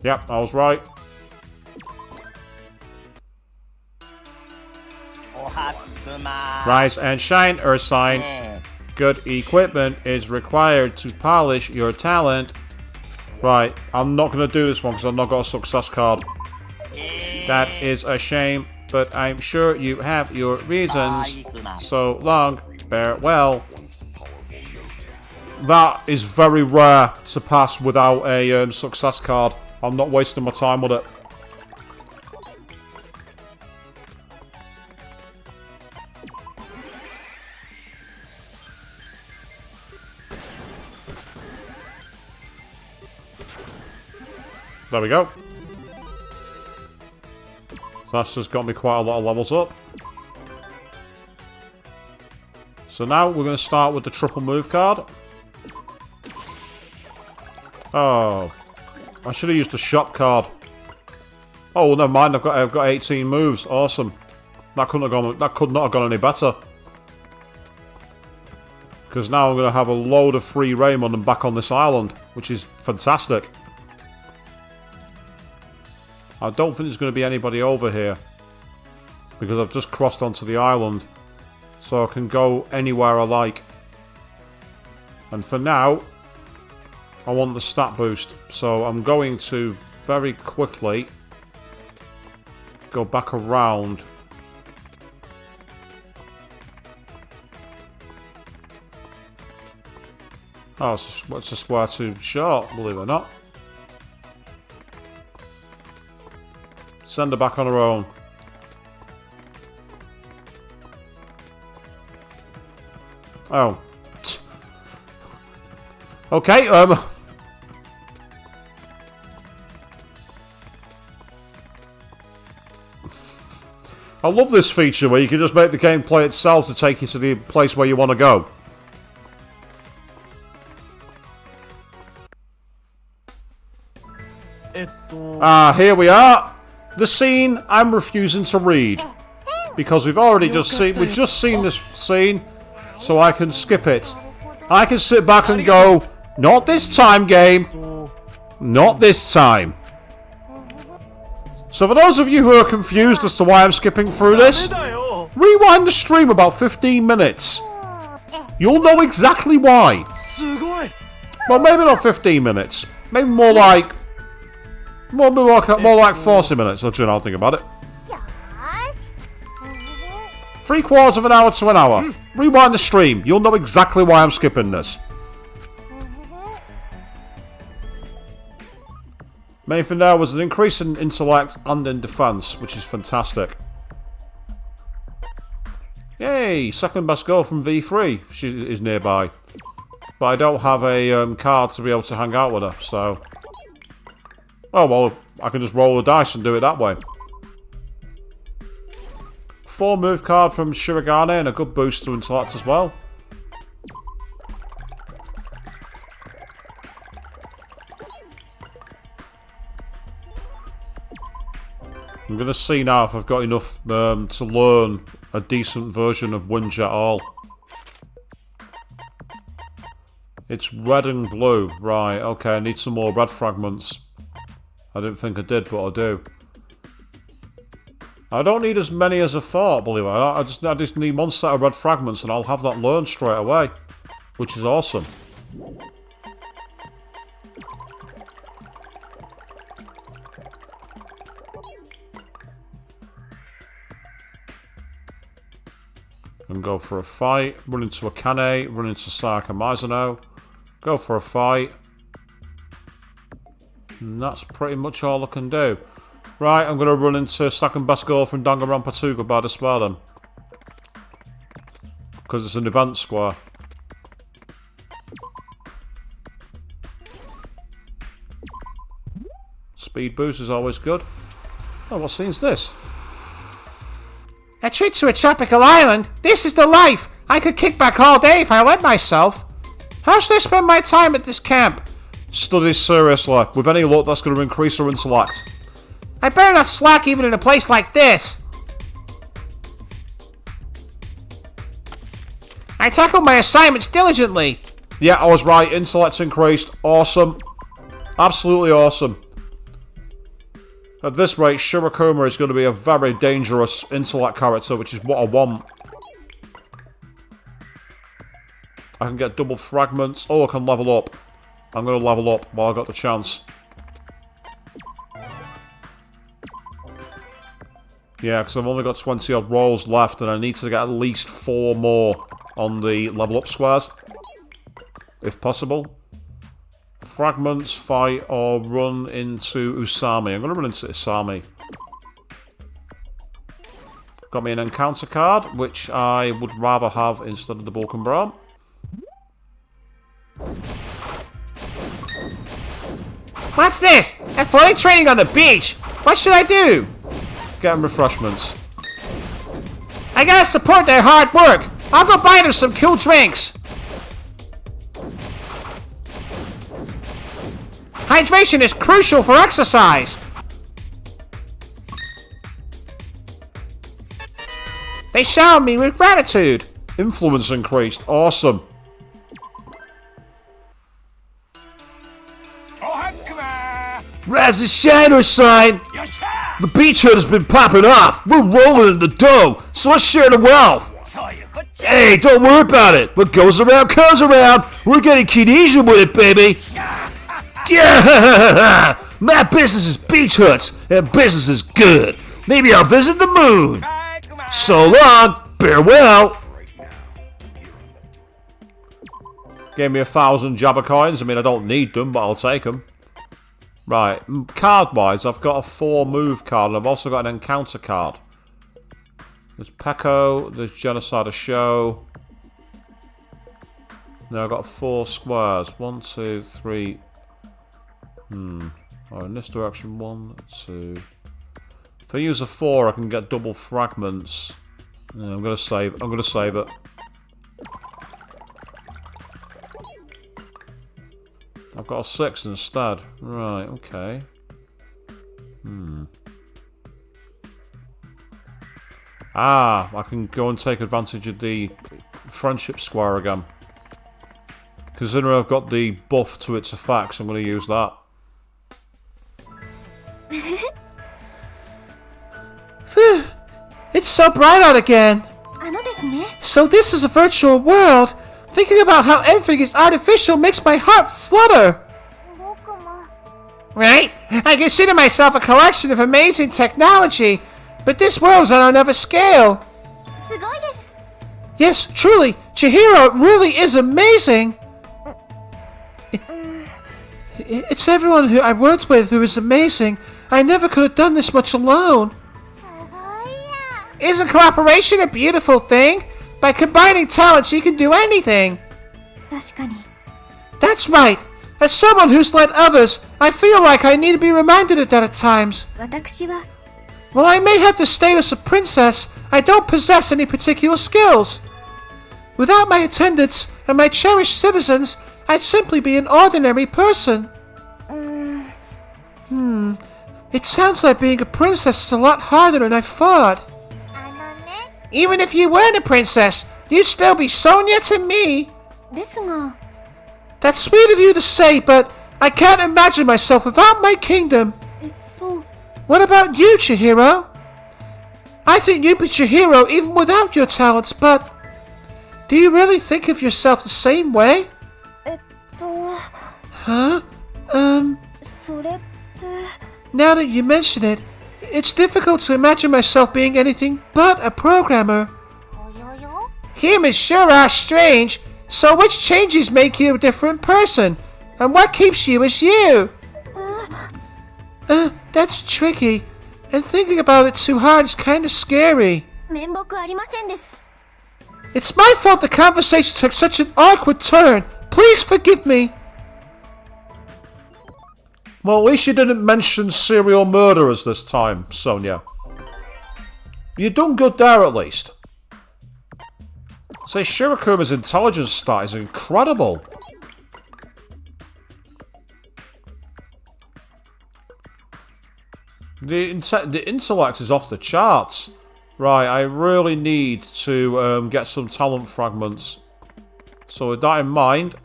Yep, I was right. Rise and shine, Earth Sign. Good equipment is required to polish your talent. Right, I'm not going to do this one because I've not got a success card. That is a shame, but I'm sure you have your reasons. So long, farewell. That is very rare to pass without a success card. I'm not wasting my time with it. There we go. That's just got me quite a lot of levels up. So now we're going to start with the triple move card. Oh, I should have used the shop card. Oh, well, never mind. I've got 18 moves. Awesome. That could not have gone any better. Because now I'm going to have a load of free Raymond and back on this island, which is fantastic. I don't think there's going to be anybody over here. Because I've just crossed onto the island. So I can go anywhere I like. And for now, I want the stat boost. So I'm going to very quickly go back around Oh, it's a square too short, believe it or not. Send her back on her own. Oh. Okay, I love this feature where you can just make the game play itself to take you to the place where you want to go. Here we are. The scene I'm refusing to read. Because we've just seen this scene, so I can skip it. I can sit back and go, not this time, game. Not this time. So for those of you who are confused as to why I'm skipping through this, rewind the stream about 15 minutes. You'll know exactly why. Well, maybe not 15 minutes. Maybe more like 40 minutes. I'll think about it. 3/4 of an hour to an hour. Rewind the stream. You'll know exactly why I'm skipping this. Main thing there was an increase in intellect and in defense, which is fantastic. Yay! Second best girl from V3. She is nearby. But I don't have a card to be able to hang out with her, so... Oh, well, I can just roll the dice and do it that way. 4 move card from Shirogane and a good boost to intellect as well. I'm going to see now if I've got enough to learn a decent version of Winja at all. It's red and blue. Right, okay, I need some more red fragments. I didn't think I did, but I do. I don't need as many as I thought, believe it or not. I just need one set of red fragments and I'll have that learned straight away. Which is awesome. And go for a fight. Run into a Akane. Run into Sayaka Mizuno. Go for a fight. And that's pretty much all I can do. Right, I'm going to run into second best girl from Danganronpa 2. Goodbye to Square then. Because it's an event square. Speed boost is always good. Oh, what scene's this? A trip to a tropical island? This is the life! I could kick back all day if I let myself. How should I spend my time at this camp? Study seriously. With any luck, that's going to increase her intellect. I better not slack even in a place like this. I tackled my assignments diligently. Yeah, I was right. Intellect's increased. Awesome. Absolutely awesome. At this rate, Shirokuma is going to be a very dangerous intellect character, which is what I want. I can get double fragments. Oh, I can level up. I'm going to level up while I got the chance. Yeah, because I've only got 20 odd rolls left, and I need to get at least 4 more on the level up squares. If possible. Fragments, fight, or run into Usami. I'm going to run into Usami. Got me an encounter card, which I would rather have instead of the Bulk and Braum. What's this? Athletic training on the beach. What should I do? Get them refreshments. I gotta support their hard work. I'll go buy them some cool drinks. Hydration is crucial for exercise. They showered me with gratitude. Influence increased. Awesome. Rise the Shiner sign! The beach hut has been popping off. We're rolling in the dough, so let's share the wealth. Hey, don't worry about it. What goes around comes around. We're getting Kinesia with it, baby. Yeah! My business is beach huts, and business is good. Maybe I'll visit the moon. So long. Farewell. Gave me 1,000 Jabber coins. I mean, I don't need them, but I'll take them. Right, card-wise, I've got a 4 move card, and I've also got an encounter card. There's Pecco, there's Genocide of Show. Now I've got 4 squares. 1, 2, 3. Oh, in this direction, 1, 2. If I use a 4, I can get double fragments. Yeah, I'm gonna save it. I've got a 6 instead. Right, okay. Ah, I can go and take advantage of the friendship square again. Considering I've got the buff to its effects, I'm going to use that. Phew. It's so bright out again. ですね。 So this is a virtual world. Thinking about how everything is artificial makes my heart flutter. 僕も。 Right? I consider myself a collection of amazing technology, but this world's on another scale. すごいです。 Yes, truly, Chihiro really is amazing. It's everyone who I worked with who is amazing. I never could have done this much alone. すごいや。 Isn't cooperation a beautiful thing? By combining talents, you can do anything. 確かに。 That's right. As someone who's led others, I feel like I need to be reminded of that at times. 私は While I may have the status of princess, I don't possess any particular skills. Without my attendants and my cherished citizens, I'd simply be an ordinary person. It sounds like being a princess is a lot harder than I thought. ね。 Even if you weren't a princess, you'd still be Sonia to me. ですが、 That's sweet of you to say, but I can't imagine myself without my kingdom. と、 What about you, Chihiro? I think you'd be Chihiro even without your talents, but do you really think of yourself the same way? と、 Huh? それって、 Now that you mention it, it's difficult to imagine myself being anything but a programmer. およよ。 Humans sure are strange. So which changes make you a different person? And what keeps you as you? That's tricky. And thinking about it too hard is kind of scary. 面目ありませんです。 It's my fault the conversation took such an awkward turn. Please forgive me. Well, at least you didn't mention serial murderers this time, Sonia. You done good there, at least. Say, Shirakuma's intelligence stat is incredible. The intellect is off the charts. Right, I really need to get some talent fragments. So with that in mind,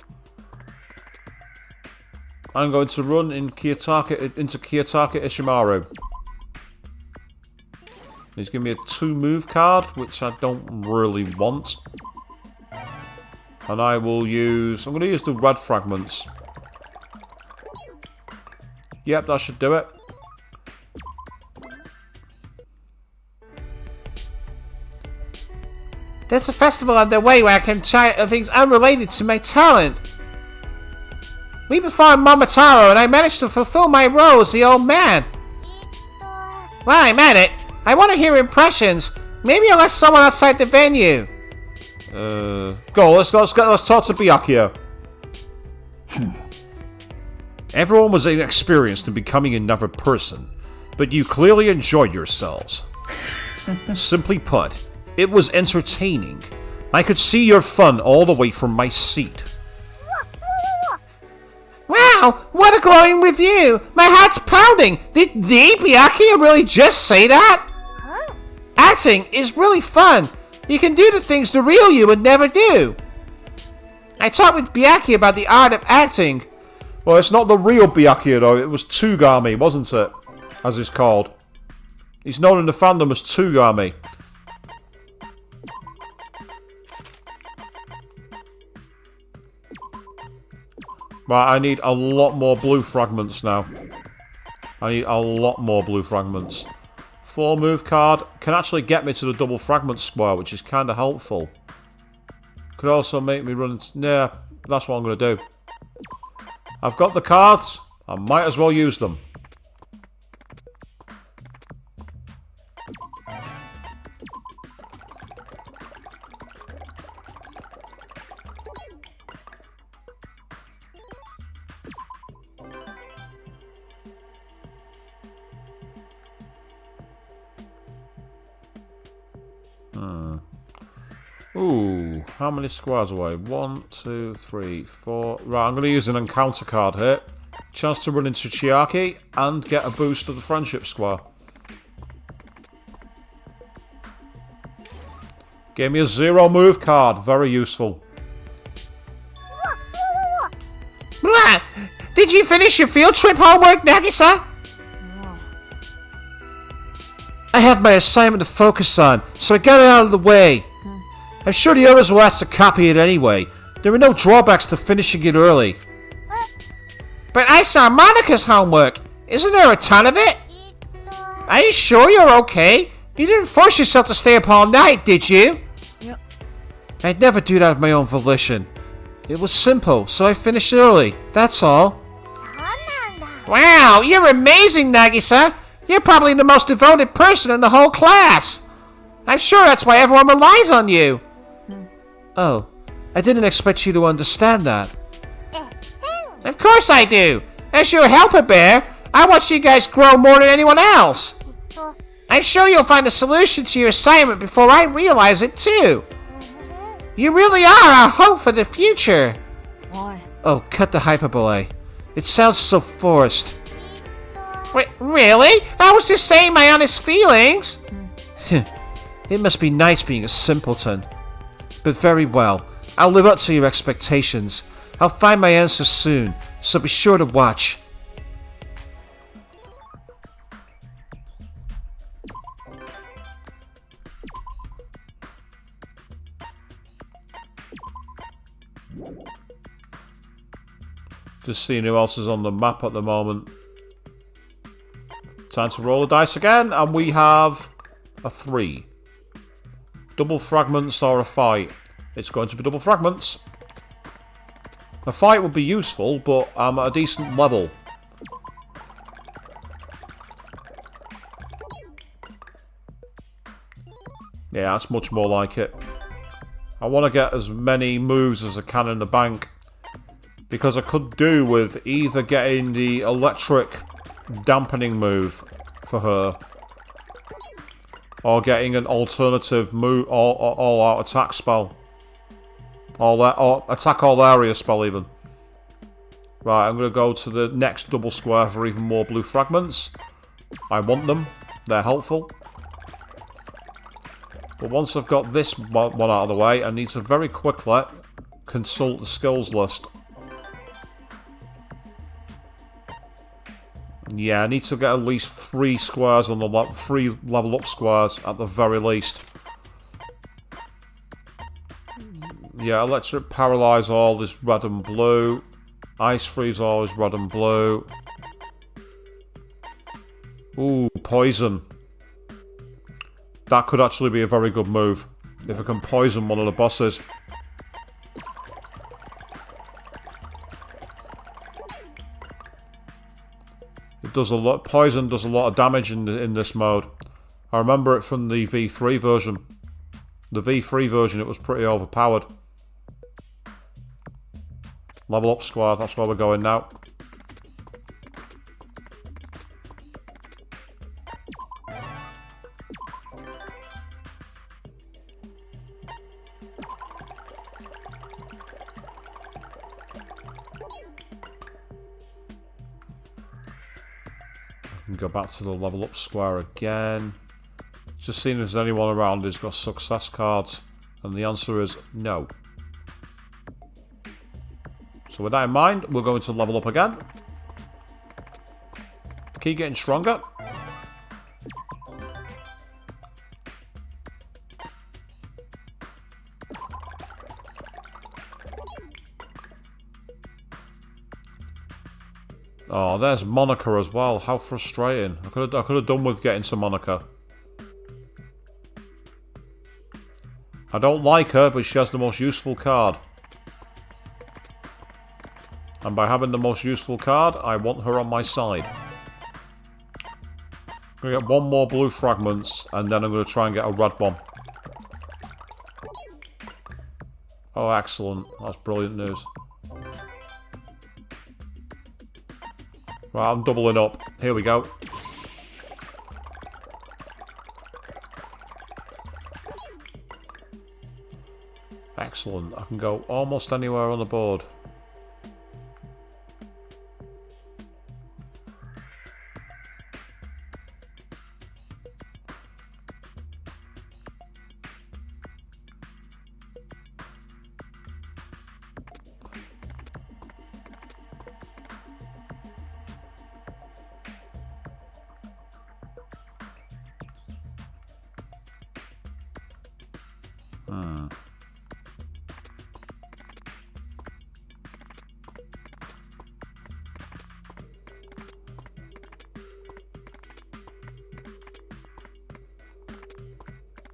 I'm going to run into Kiyotaka Ishimaru. He's giving me a 2 move card, which I don't really want. And I will use... I'm going to use the red fragments. Yep, that should do it. There's a festival underway where I can try things unrelated to my talent. We performed Momotaro and I managed to fulfill my role as the old man. While I'm at it, I want to hear impressions. Maybe I'll ask someone outside the venue. Go, let's talk to Byakuya. Everyone was inexperienced in becoming another person, but you clearly enjoyed yourselves. Simply put, it was entertaining. I could see your fun all the way from my seat. Wow, what a glowing review! My heart's pounding! Did Byakuya really just say that? Acting is really fun. You can do the things the real you would never do. I talked with Byakuya about the art of acting. Well, it's not the real Byakuya though, it was Tsugami, wasn't it? As it's called. He's known in the fandom as Tsugami. Right, I need a lot more blue fragments now. I need a lot more blue fragments. 4 move card can actually get me to the double fragment square, which is kind of helpful. Could also make me run... Yeah, That's what I'm going to do. I've got the cards. I might as well use them. Ooh, how many squares away? 1, 2, 3, 4. Right, I'm going to use an encounter card here. Chance to run into Chiaki and get a boost to the friendship square. Gave me a 0 move card. Very useful. Blah! Did you finish your field trip homework, Nagisa? I have my assignment to focus on, so I got it out of the way. I'm sure the others will ask to copy it anyway. There are no drawbacks to finishing it early. But I saw Monica's homework. Isn't there a ton of it? Are you sure you're okay? You didn't force yourself to stay up all night, did you? Yep. I'd never do that of my own volition. It was simple, so I finished early. That's all. Wow, you're amazing, Nagisa. You're probably the most devoted person in the whole class. I'm sure that's why everyone relies on you. Oh, I didn't expect you to understand that. Of course I do. As your helper bear, I watch you guys grow more than anyone else. I'm sure you'll find a solution to your assignment before I realize it too. You really are a hope for the future. Oh, cut the hyperbole. It sounds so forced. Wait, really? I was just saying my honest feelings. It must be nice being a simpleton. But very well. I'll live up to your expectations. I'll find my answer soon, so be sure to watch. Just seeing who else is on the map at the moment. Time to roll the dice again, and we have a 3. Double fragments or a fight? It's going to be double fragments. A fight would be useful, but I'm at a decent level. Yeah, that's much more like it. I want to get as many moves as I can in the bank. Because I could do with either getting the electric dampening move for her, or getting an alternative move, all-out attack spell. Or attack all area spell even. Right, I'm going to go to the next double square for even more blue fragments. I want them. They're helpful. But once I've got this one out of the way, I need to very quickly consult the skills list. Yeah, I need to get at least 3 squares on the 3 level up squares at the very least. Yeah, electric paralyze all is red and blue. Ice freeze all is red and blue. Ooh, poison. That could actually be a very good move if I can poison one of the bosses. It does a lot. Poison does a lot of damage in this mode. I remember it from the V3 version. The V3 version, it was pretty overpowered. Level up squad, that's where we're going now. Go back to the level up square again. Just seeing if there's anyone around who's got success cards, and the answer is no. So with that in mind, we're going to level up again. Keep getting stronger. Oh, there's Monica as well. How frustrating. I could have done with getting some Monica. I don't like her, but she has the most useful card. And by having the most useful card, I want her on my side. I'm going to get one more blue fragments, and then I'm going to try and get a red one. Oh, excellent. That's brilliant news. Right, I'm doubling up. Here we go. Excellent. I can go almost anywhere on the board.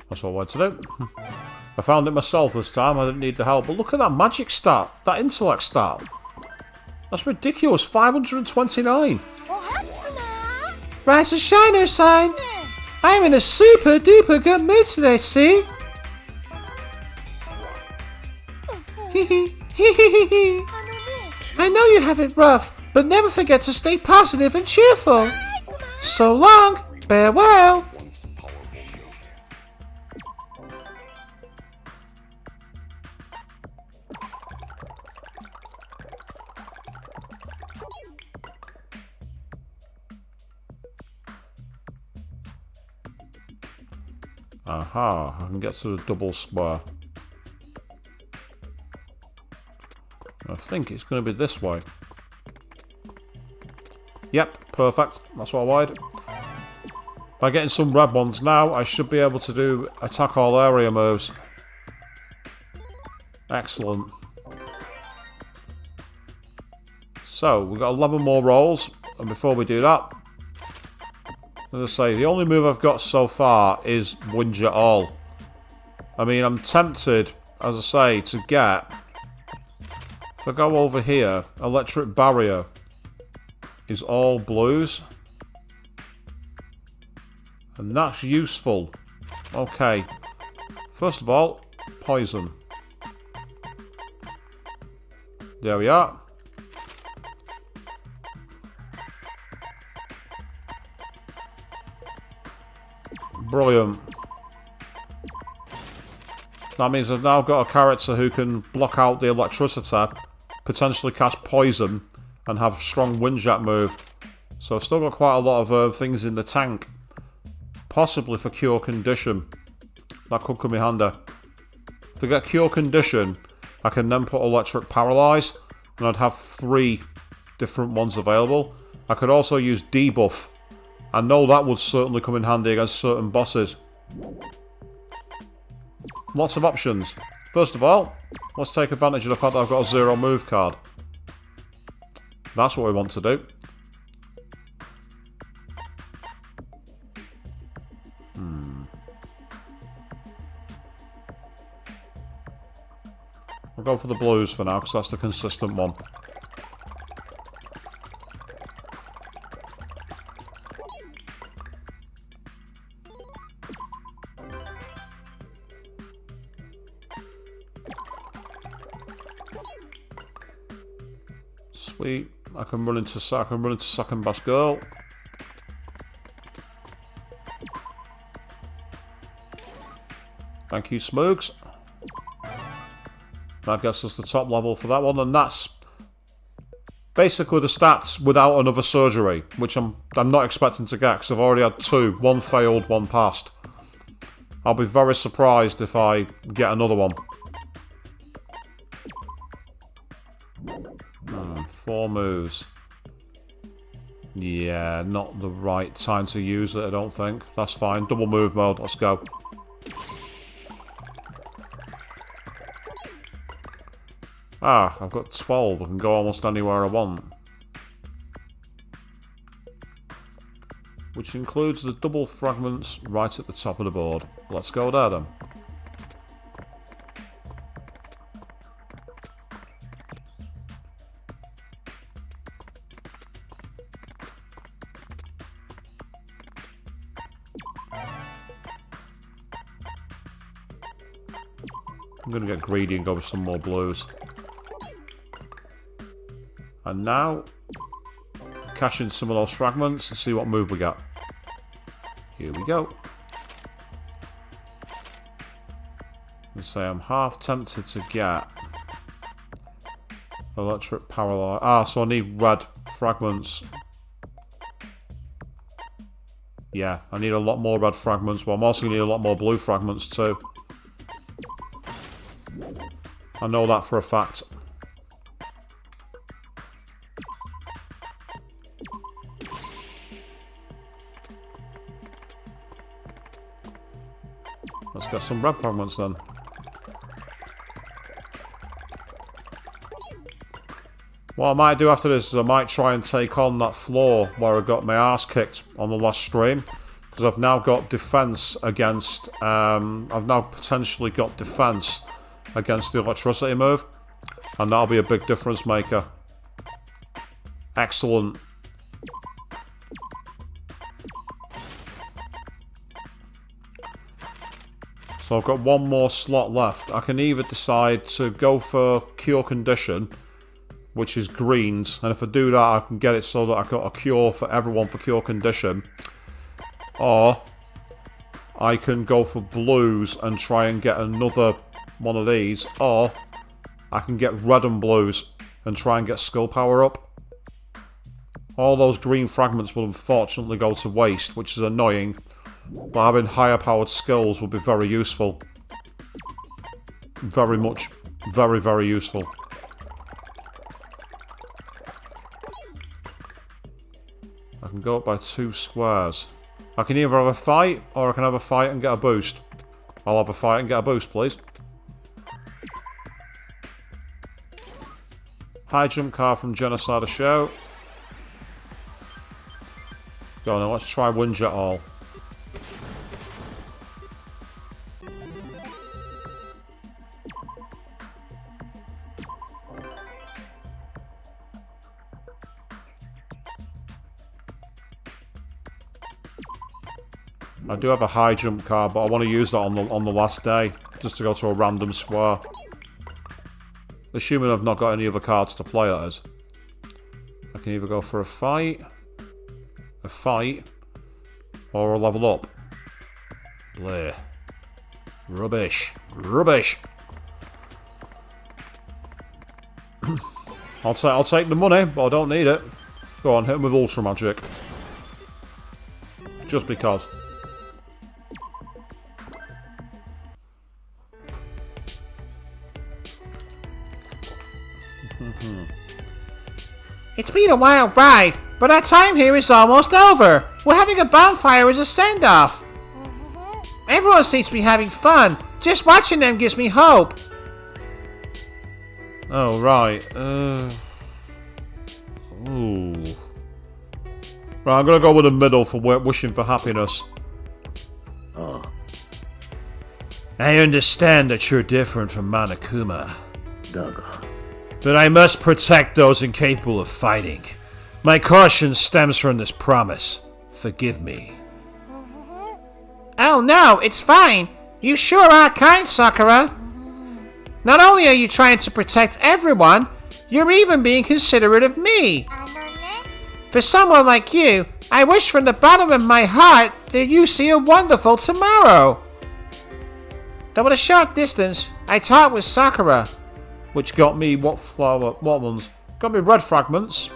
That's what I wanted to do. I found it myself this time, I didn't need the help. But look at that magic stat, that intellect stat. That's ridiculous, 529. Rise and shine, her sign. I'm in a super duper good mood today, see? I know you have it rough, but never forget to stay positive and cheerful. So long, farewell. Aha, I can get to the double square. I think it's going to be this way. Yep, perfect. That's what I wanted. By getting some red ones now, I should be able to do attack all area moves. Excellent. So, we've got 11 more rolls, and before we do that, as I say, the only move I've got so far is Whinge at all. I mean, I'm tempted, as I say, to get... If I go over here, Electric Barrier is all blues. And that's useful. Okay. First of all, Poison. There we are. Brilliant. That means I've now got a character who can block out the electricity, potentially cast poison, and have strong Windjack move. So I've still got quite a lot of things in the tank. Possibly for Cure Condition. That could come in handy. To get Cure Condition, I can then put Electric Paralyze, and I'd have 3 different ones available. I could also use Debuff. I know that would certainly come in handy against certain bosses. Lots of options. First of all, let's take advantage of the fact that I've got a 0 move card. That's what we want to do. I'll go for the blues for now, because that's the consistent one. Sweet. I can run into second best girl. Thank you, Smoogs. That gets us the top level for that one, and that's basically the stats without another surgery, which I'm not expecting to get because I've already had 2. One failed, one passed. I'll be very surprised if I get another one. 4 moves. Yeah, not the right time to use it, I don't think. That's fine. Double move mode, let's go. Ah, I've got 12. I can go almost anywhere I want. Which includes the double fragments right at the top of the board. Let's go there then. I'm going to get greedy and go with some more blues. And now, cash in some of those fragments and see what move we get. Here we go. And say I'm half tempted to get electric paralyze. Ah, so I need red fragments. Yeah, I need a lot more red fragments, but I'm also going to need a lot more blue fragments too. I know that for a fact. Let's get some red fragments then. What I might do after this is I might try and take on that floor where I got my arse kicked on the last stream. Because I've now got defense against... I've now potentially got defense against the electricity move. And that'll be a big difference maker. Excellent. So I've got one more slot left. I can either decide to go for Cure Condition, which is greens, and if I do that I can get it so that I've got a cure for everyone for Cure Condition. Or I can go for blues and try and get another one of these, or I can get red and blues and try and get skill power up. All those green fragments will unfortunately go to waste, which is annoying, but having higher powered skills will be very useful. Very much, very, very useful. I can go up by 2 squares. I can either have a fight, or I can have a fight and get a boost. I'll have a fight and get a boost, please. High jump car from Genocide Show. Go on then, let's try Windjet all. I do have a high jump card, but I want to use that on the last day, just to go to a random square. Assuming I've not got any other cards to play that is. I can either go for a fight, or a level up. Bleh. Rubbish. Rubbish. I'll take the money, but I don't need it. Go on, hit him with Ultra Magic. Just because. It's been a wild ride, but our time here is almost over. We're having a bonfire as a send-off. Everyone seems to be having fun. Just watching them gives me hope. Oh, right. Ooh. Right, I'm gonna go with the middle for wishing for happiness. Oh. I understand that you're different from Monokuma. But I must protect those incapable of fighting. My caution stems from this promise. Forgive me. Oh no, it's fine. You sure are kind, Sakura. Not only are you trying to protect everyone, you're even being considerate of me. For someone like you, I wish from the bottom of my heart that you see a wonderful tomorrow. Though at a short distance, I talked with Sakura. Which got me what flower? What ones? Got me red fragments.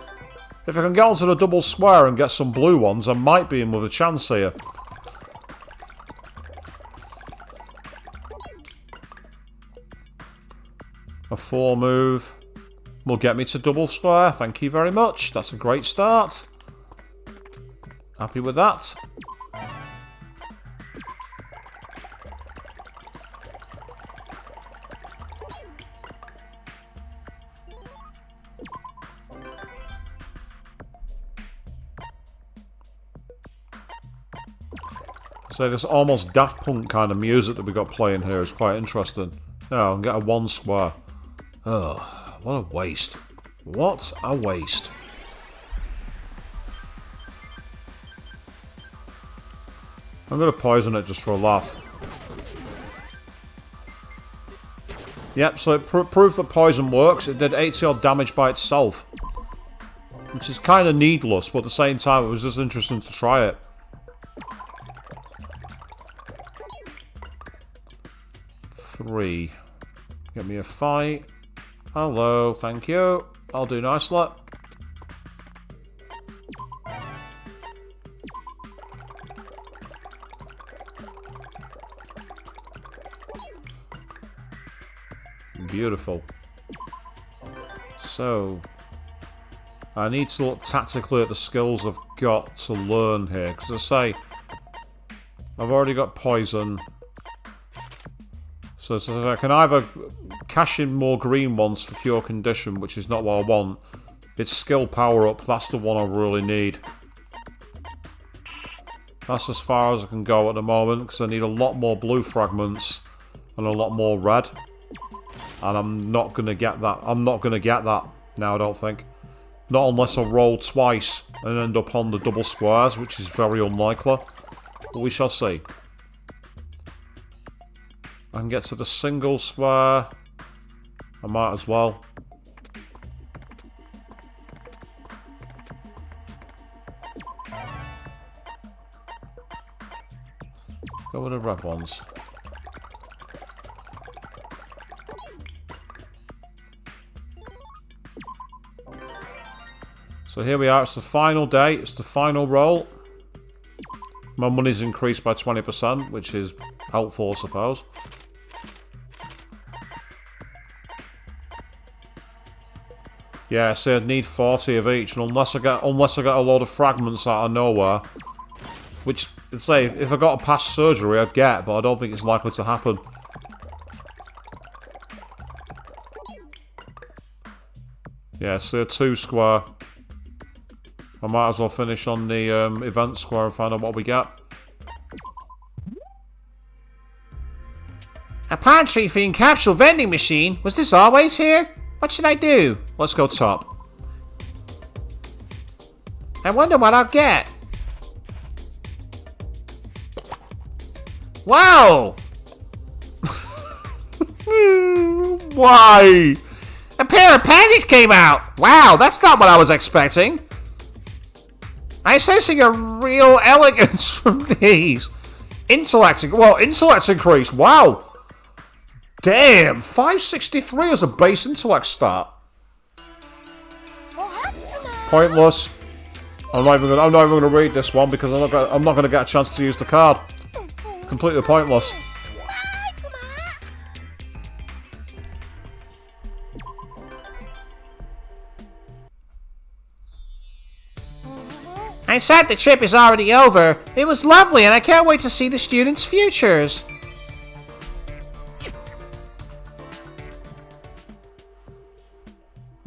If I can get onto the double square and get some blue ones, I might be in with a chance here. A 4 move will get me to double square. Thank you very much. That's a great start. Happy with that. So this almost Daft Punk kind of music that we got playing here is quite interesting. Oh, and get a 1 square. Oh, what a waste. What a waste. I'm going to poison it just for a laugh. Yep, so it proved that poison works. It did 80 odd damage by itself. Which is kind of needless, but at the same time it was just interesting to try it. Three. Get me a fight. Hello, thank you. I'll do nicely. Beautiful. So, I need to look tactically at the skills I've got to learn here. Because I say, I've already got poison. So I can either cash in more green ones for cure condition, which is not what I want. It's skill power up, that's the one I really need. That's as far as I can go at the moment, because I need a lot more blue fragments and a lot more red. And I'm not going to get that. I'm not going to get that now, I don't think. Not unless I roll twice and end up on the double squares, which is very unlikely. But we shall see. I can get to the single square. I might as well. Go with the red ones. So here we are, it's the final day, it's the final roll. My money's increased by 20%, which is helpful, I suppose. Yeah, see, I'd need 40 of each, and unless I get a load of fragments out of nowhere, which, I'd say, if I got a past surgery, I'd get, but I don't think it's likely to happen. Yeah, see, a 2 square. I might as well finish on the event square and find out what we get. A palm tree themed capsule vending machine? Was this always here? What should I do? Let's go top. I wonder what I'll get. Wow! Why? A pair of panties came out! Wow, that's not what I was expecting. I'm sensing a real elegance from these. Intellect's increased. Wow. Damn, 563 as a base intellect start. Pointless. I'm not even gonna read this one because I'm not gonna get a chance to use the card. Completely pointless. I'm sad the trip is already over. It was lovely and I can't wait to see the students' futures.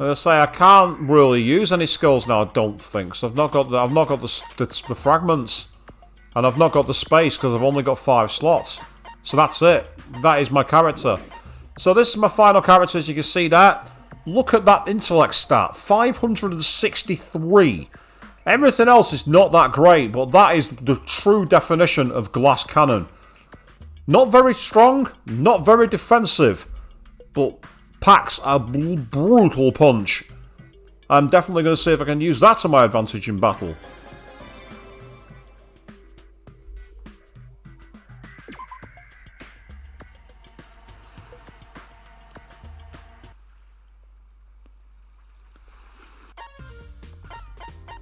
As I say, I can't really use any skills now, I don't think. So I've not got the fragments. And I've not got the space because I've only got 5 slots. So that's it. That is my character. So this is my final character, as you can see that. Look at that intellect stat. 563. Everything else is not that great, but that is the true definition of glass cannon. Not very strong, not very defensive, but packs a brutal punch. I'm definitely going to see if I can use that to my advantage in battle.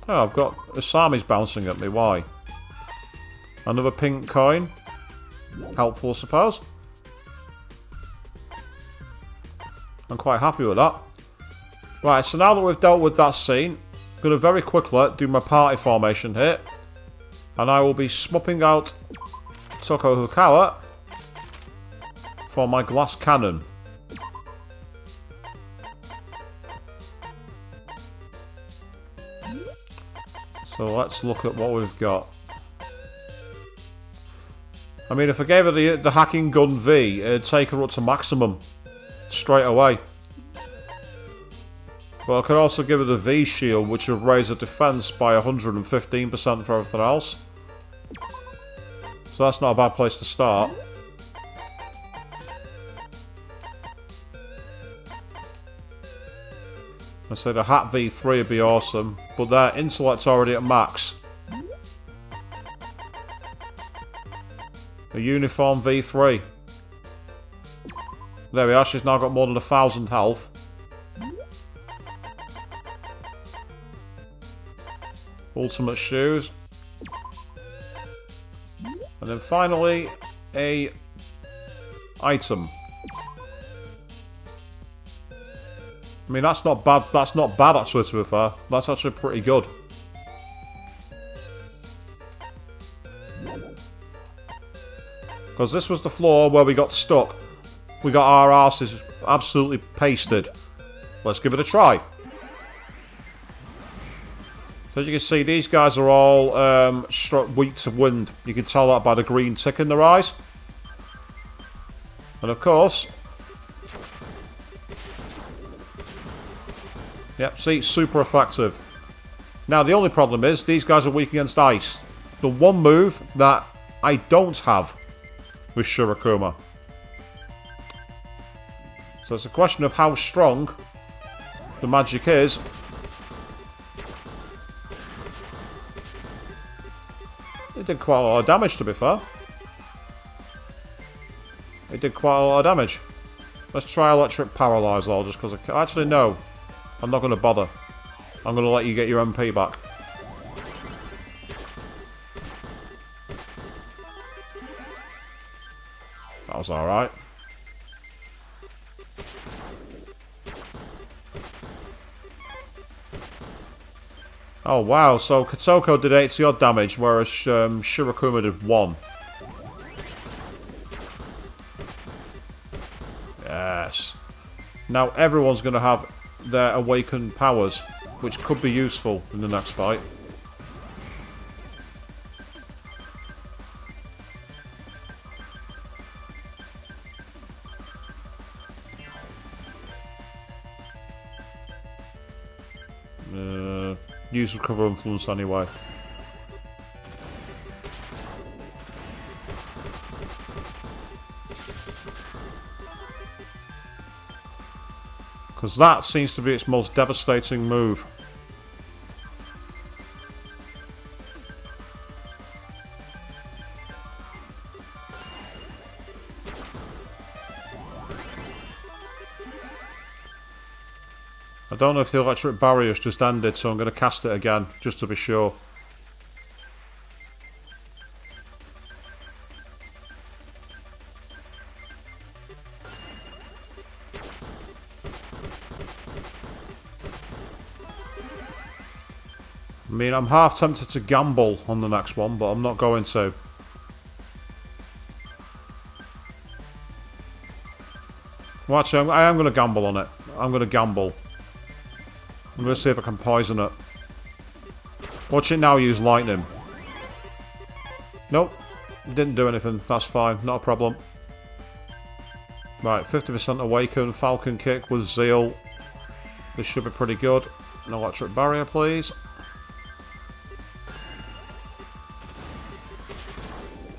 Oh, I've got Asami's bouncing at me. Why? Another pink coin. Helpful, I suppose. I'm quite happy with that. Right, so now that we've dealt with that scene, I'm going to very quickly do my party formation here. And I will be swapping out Toko Hukawa for my glass cannon. So let's look at what we've got. I mean, if I gave her the hacking gun V, it'd take her up to maximum straight away. But I could also give her the V shield, which would raise her defense by 115% for everything else. So that's not a bad place to start. I said a hat V3 would be awesome, but their intellect's already at max. A uniform V3. There we are, she's now got more than 1,000 health. Ultimate shoes. And then finally, a item. I mean, that's not bad. That's not bad, actually, to be fair. That's actually pretty good. Because this was the floor where we got stuck. We got our asses absolutely pasted. Let's give it a try. So as you can see, these guys are all weak to wind. You can tell that by the green tick in their eyes. And of course... Yep, see, super effective. Now, the only problem is, these guys are weak against ice. The one move that I don't have with Shirokuma. So it's a question of how strong the magic is. It did quite a lot of damage, to be fair. It did quite a lot of damage. Let's try Electric Paralyze, though, just because I... Actually, no. I'm not going to bother. I'm going to let you get your MP back. That was alright. Oh wow, so Kotoko did 80 odd damage, whereas Shirokuma did 1. Yes. Now everyone's going to have their awakened powers, which could be useful in the next fight. Use Recover Influence anyway. Because that seems to be its most devastating move. I don't know if the electric barrier's just ended, so I'm going to cast it again, just to be sure. I mean, I'm half tempted to gamble on the next one, but I'm not going to. Well, actually, I am going to gamble on it. I'm going to gamble. I'm going to see if I can poison it. Watch it now use lightning. Nope. Didn't do anything. That's fine. Not a problem. Right, 50% awaken. Falcon kick with zeal. This should be pretty good. An electric barrier, please.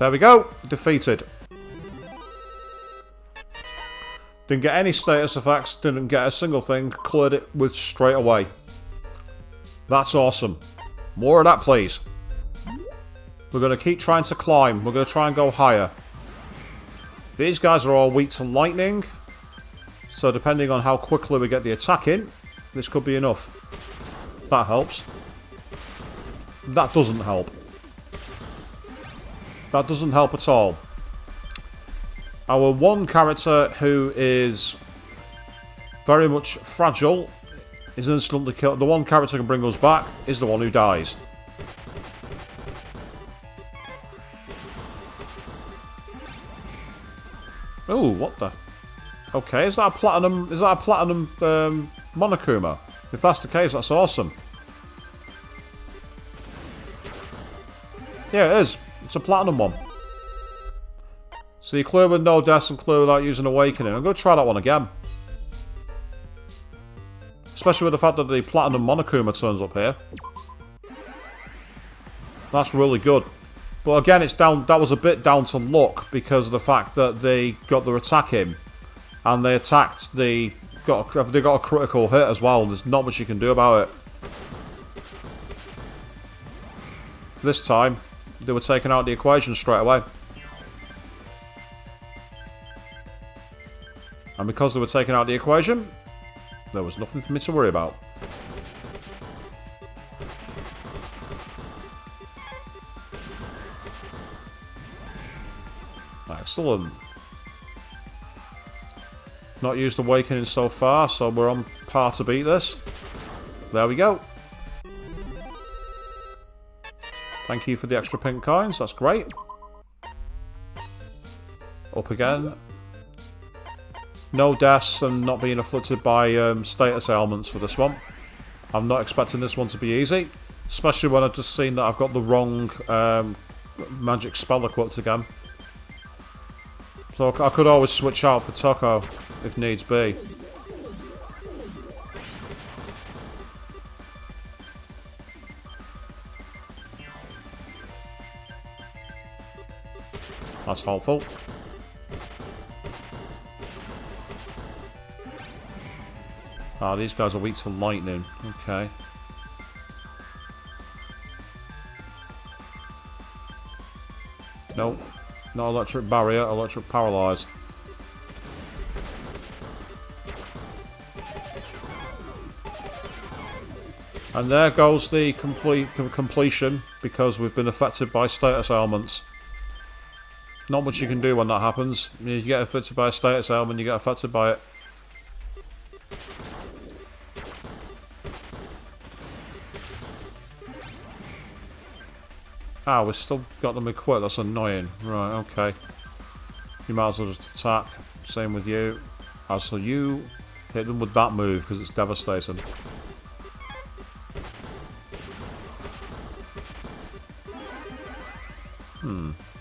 There we go. Defeated. Didn't get any status effects, didn't get a single thing, cleared it with straight away. That's awesome. More of that, please. We're going to keep trying to climb. We're going to try and go higher. These guys are all weak to lightning. So depending on how quickly we get the attack in, this could be enough. That helps. That doesn't help. That doesn't help at all. Our one character who is very much fragile is instantly killed. The one character who can bring us back is the one who dies. Oh, what the? Okay, is that a platinum? Is that a platinum Monokuma? If that's the case, that's awesome. Yeah, it is. It's a platinum one. So you clear with no deaths and clear without using Awakening. I'm going to try that one again. Especially with the fact that the Platinum Monokuma turns up here. That's really good. But again, it's down. That was a bit down to luck because of the fact that they got their attack in. And they attacked the they got a critical hit as well. There's not much you can do about it. This time, they were taking out the equation straight away. And because they were taking out the equation, there was nothing for me to worry about. Excellent. Not used Awakening so far, so we're on par to beat this. There we go. Thank you for the extra pink coins, that's great. Up again. No deaths and not being afflicted by status ailments for this one. I'm not expecting this one to be easy. Especially when I've just seen that I've got the wrong magic spell equipped again. So I could always switch out for Toko if needs be. That's helpful. Ah, these guys are weak to lightning. Okay. Nope. Not electric barrier, electric paralyze. And there goes the completion because we've been affected by status ailments. Not much you can do when that happens. You get affected by a status ailment, you get affected by it. Ah, we've still got them equipped. That's annoying. Right, okay. You might as well just attack. Same with you. As for you, hit them with that move because it's devastating.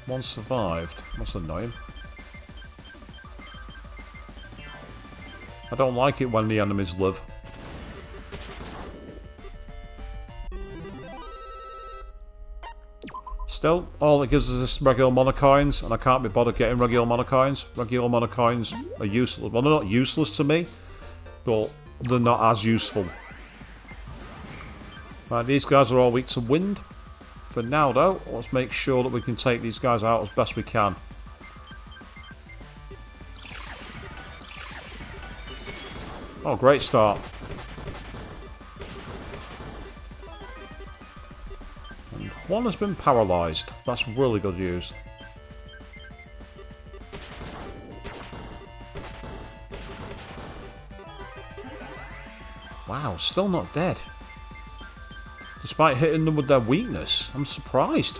One survived. That's annoying. I don't like it when the enemies live. Still, all it gives us is regular monocoins, and I can't be bothered getting regular monocoins. Regular monocoins are useless. Well, they're not useless to me, but they're not as useful. Right, these guys are all weak to wind. For now, though, let's make sure that we can take these guys out as best we can. Oh, great start. And one has been paralysed. That's really good news. Wow, still not dead. Despite hitting them with their weakness, I'm surprised.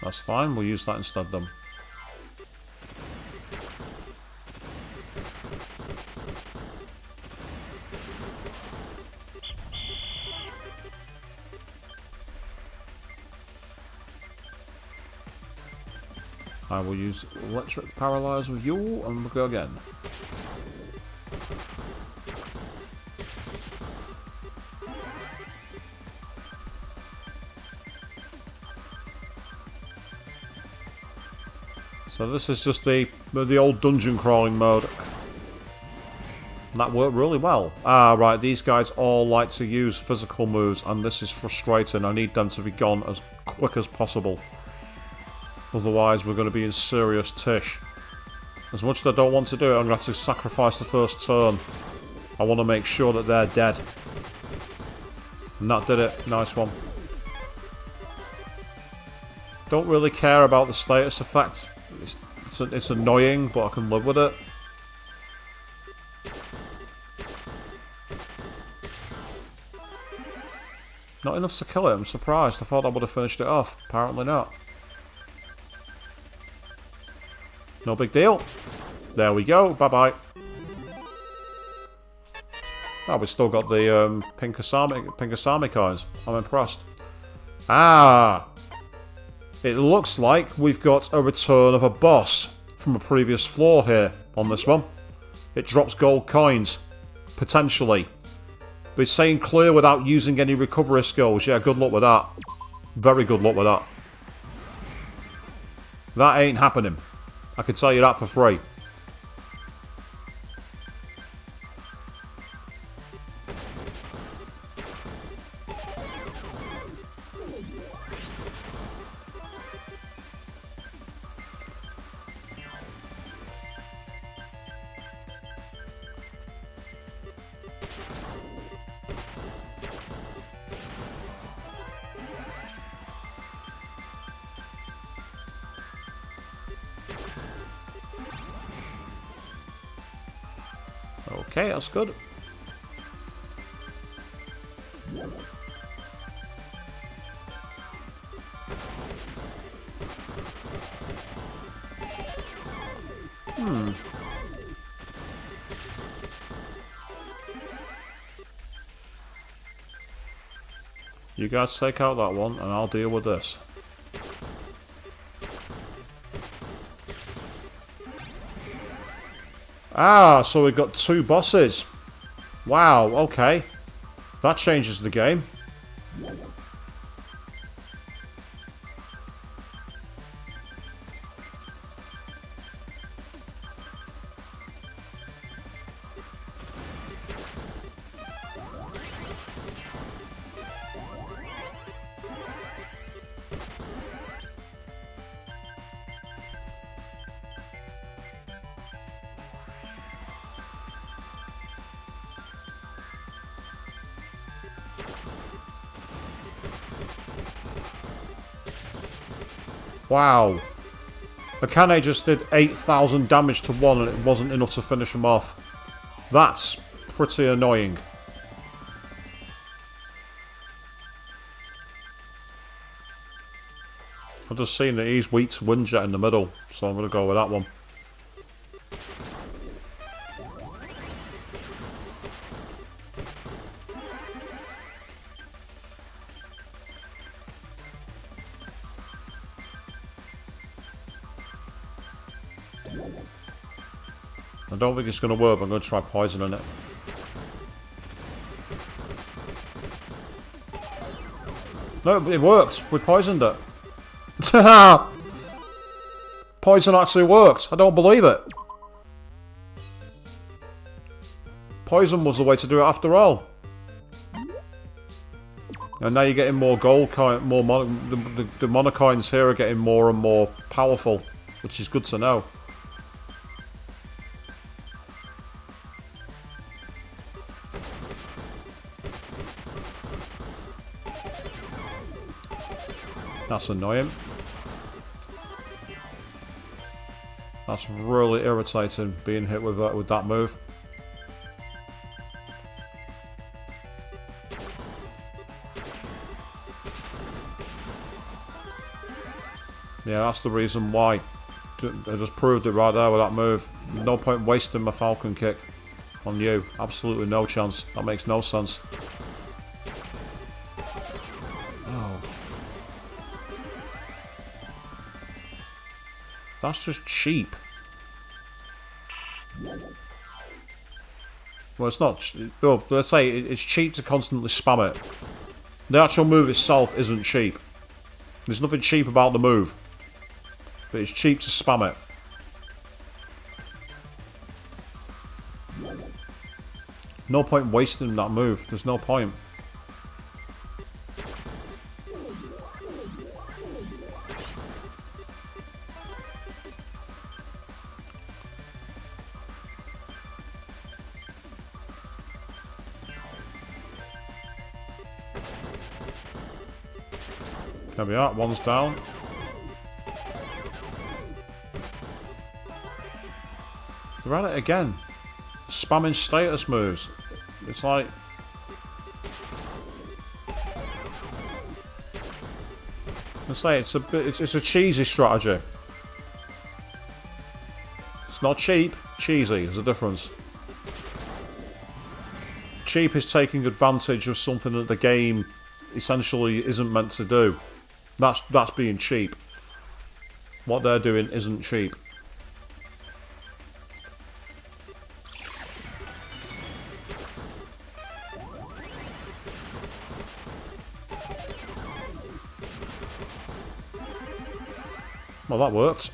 That's fine, we'll use that instead then. I will use electric paralyze with you, and we'll go again. So this is just the old dungeon crawling mode. And that worked really well. Ah, right, these guys all like to use physical moves, and this is frustrating. I need them to be gone as quick as possible. Otherwise, we're going to be in serious tish. As much as I don't want to do it, I'm going to have to sacrifice the first turn. I want to make sure that they're dead. And that did it. Nice one. Don't really care about the status effect. It's annoying, but I can live with it. Not enough to kill it, I'm surprised. I thought I would have finished it off. Apparently not. No big deal. There we go. Bye-bye. Oh, we still got the pink Asami coins. I'm impressed. Ah! It looks like we've got a return of a boss from a previous floor here on this one. it drops gold coins. Potentially. But it's saying clear without using any recovery skills. Yeah, good luck with that. Very good luck with that. That ain't happening. I can tell you that for free. Okay, that's good. You guys take out that one, and I'll deal with this. Ah, so we've got 2 bosses. Wow, okay. That changes the game. Wow. Akane just did 8,000 damage to one and it wasn't enough to finish him off. That's pretty annoying. I've just seen that he's weak to Windjet in the middle, so I'm going to go with that one. I don't think it's going to work, but I'm going to try poisoning it. No, it worked. We poisoned it. Poison actually worked. I don't believe it. Poison was the way to do it after all. And now you're getting more gold coin, more the monocoins here are getting more and more powerful, which is good to know. That's annoying. That's really irritating, being hit with that move. Yeah, that's the reason why. I just proved it right there with that move. No point wasting my Falcon kick on you. Absolutely no chance. That makes no sense. That's just cheap. Well, it's not. Well, let's say it's cheap to constantly spam it. The actual move itself isn't cheap. There's nothing cheap about the move. But it's cheap to spam it. No point wasting that move. There's no point. There we are, one's down. They're at it again. Spamming status moves. It's like... I say, it's a cheesy strategy. It's not cheap, cheesy, there's a difference. Cheap is taking advantage of something that the game essentially isn't meant to do. That's being cheap. What they're doing isn't cheap. Well, that worked.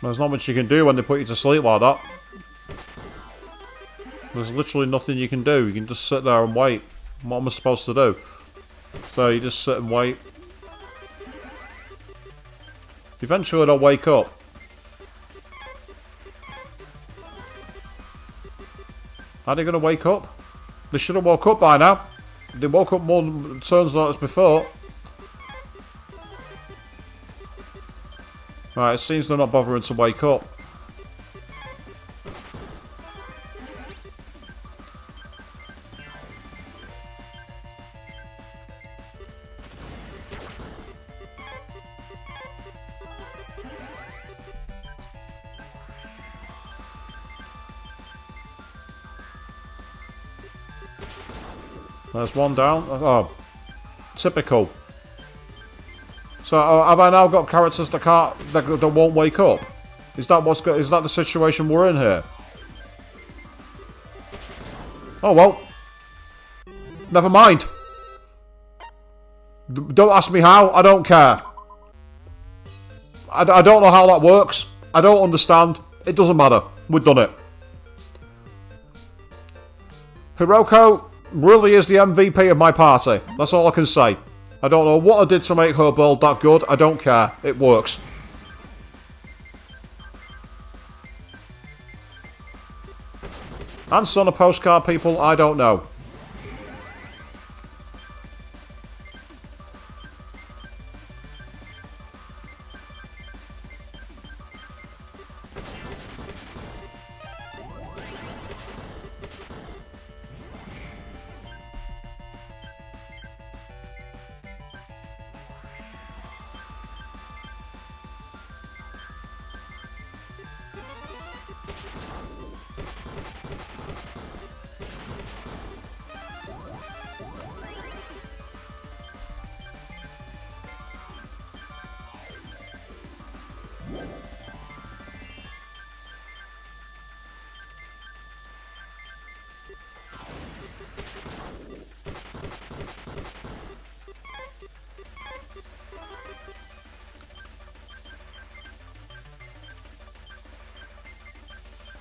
There's not much you can do when they put you to sleep like that. There's literally nothing you can do. You can just sit there and wait. What am I supposed to do? So you just sit and wait. Eventually they'll wake up. Are they going to wake up? They should have woke up by now. They woke up more turns like this before. Right, it seems they're not bothering to wake up. There's one down. Oh, typical. So have I now got characters that won't wake up? Is that the situation we're in here? Oh well. Never mind. Don't ask me how. I don't care. I don't know how that works. I don't understand. It doesn't matter. We've done it. Hiroko really is the MVP of my party. That's all I can say. I don't know what I did to make her build that good. I don't care. It works. Answer on a postcard, people. I don't know.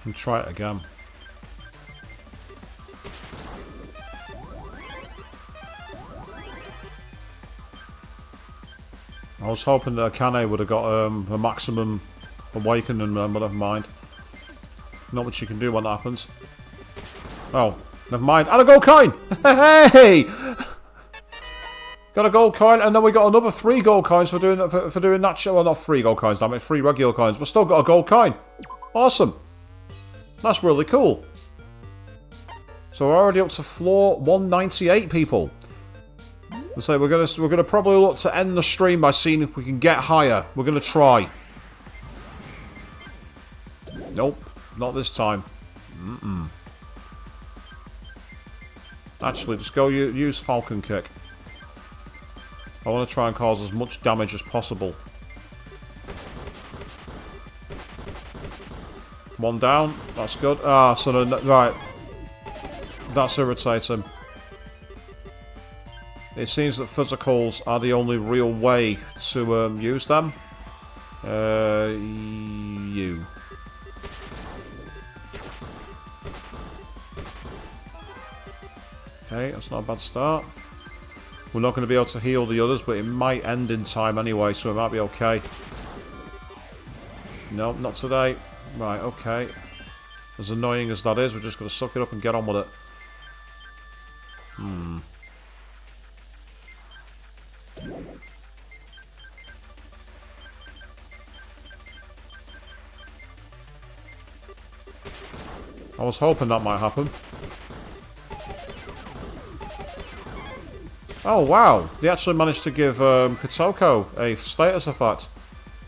And try it again. I was hoping that Akane would have got a maximum awakening, but never mind. Not much you can do when that happens. Oh, never mind. And a gold coin! Hey! Got a gold coin, and then we got another 3 gold coins for doing that show. Well, not 3 gold coins, damn it, 3 regular coins. But still got a gold coin. Awesome. That's really cool. So we're already up to floor 198, people. So we're gonna probably look to end the stream by seeing if we can get higher. We're gonna try. Nope, not this time. Actually, just go use Falcon Kick. I want to try and cause as much damage as possible. One down. That's good. Ah, so right. That's irritating. It seems that physicals are the only real way to use them. You. Okay, that's not a bad start. We're not going to be able to heal the others, but it might end in time anyway, so it might be okay. No, not today. Right, okay. As annoying as that is, we're just going to suck it up and get on with it. I was hoping that might happen. Oh wow, they actually managed to give Kotoko a status effect.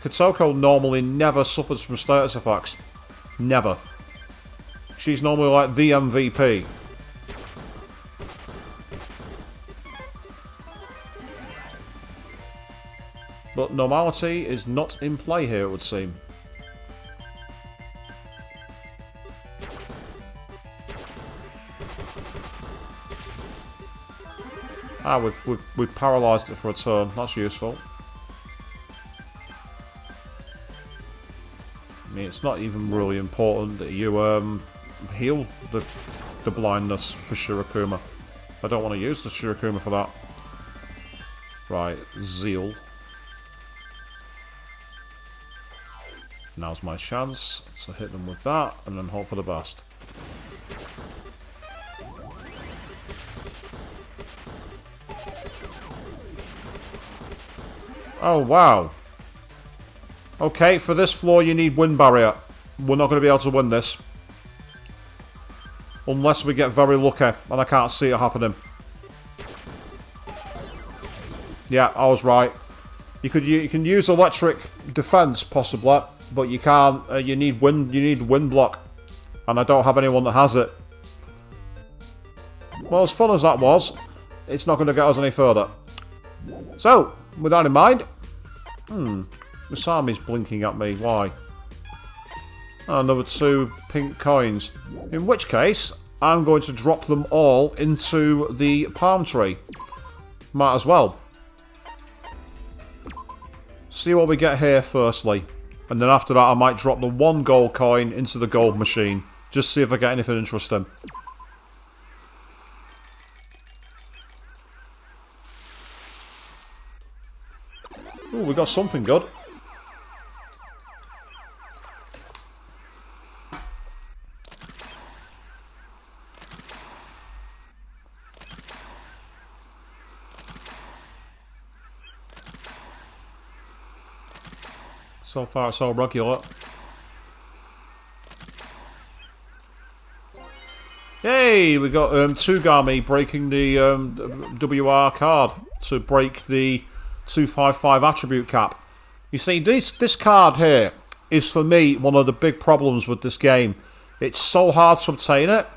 Kotoko normally never suffers from status effects. Never. She's normally like the MVP. But normality is not in play here, it would seem. Ah, we've paralysed it for a turn. That's useful. I mean, it's not even really important that you heal the blindness for Shirokuma. I don't want to use the Shirokuma for that. Right, Zeal. Now's my chance to hit them with that, and then hope for the best. Oh, wow. Okay, for this floor you need wind barrier. We're not going to be able to win this. Unless we get very lucky, and I can't see it happening. Yeah, I was right. You can use electric defense, possibly, but you can't. You need wind block. And I don't have anyone that has it. Well, as fun as that was, it's not going to get us any further. So, with that in mind... Masami's blinking at me. Why? Oh, another 2 pink coins. In which case, I'm going to drop them all into the palm tree. Might as well. See what we get here firstly. And then after that, I might drop the 1 gold coin into the gold machine. Just see if I get anything interesting. Ooh, we got something good. So far, it's all regular. Hey, we got Tsugami breaking the WR card to break the 255 attribute cap. You see, this card here is for me one of the big problems with this game. It's so hard to obtain it,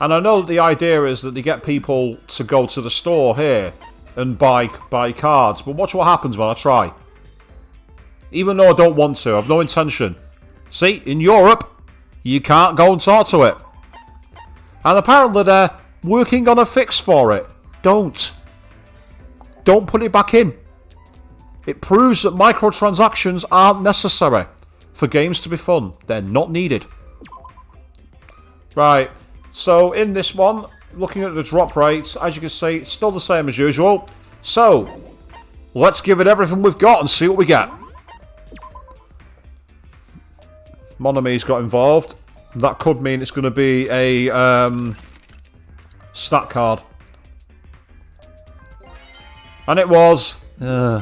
and I know that the idea is that they get people to go to the store here and buy cards, but watch what happens when I try. Even though I don't want to, I've no intention. See, in Europe, you can't go and talk to it. And apparently they're working on a fix for it. Don't put it back in. It proves that microtransactions aren't necessary for games to be fun. They're not needed. Right, so in this one, looking at the drop rates, as you can see, it's still the same as usual. So, let's give it everything we've got and see what we get. Monami's got involved. That could mean it's going to be a stat card. And it was... Yeah,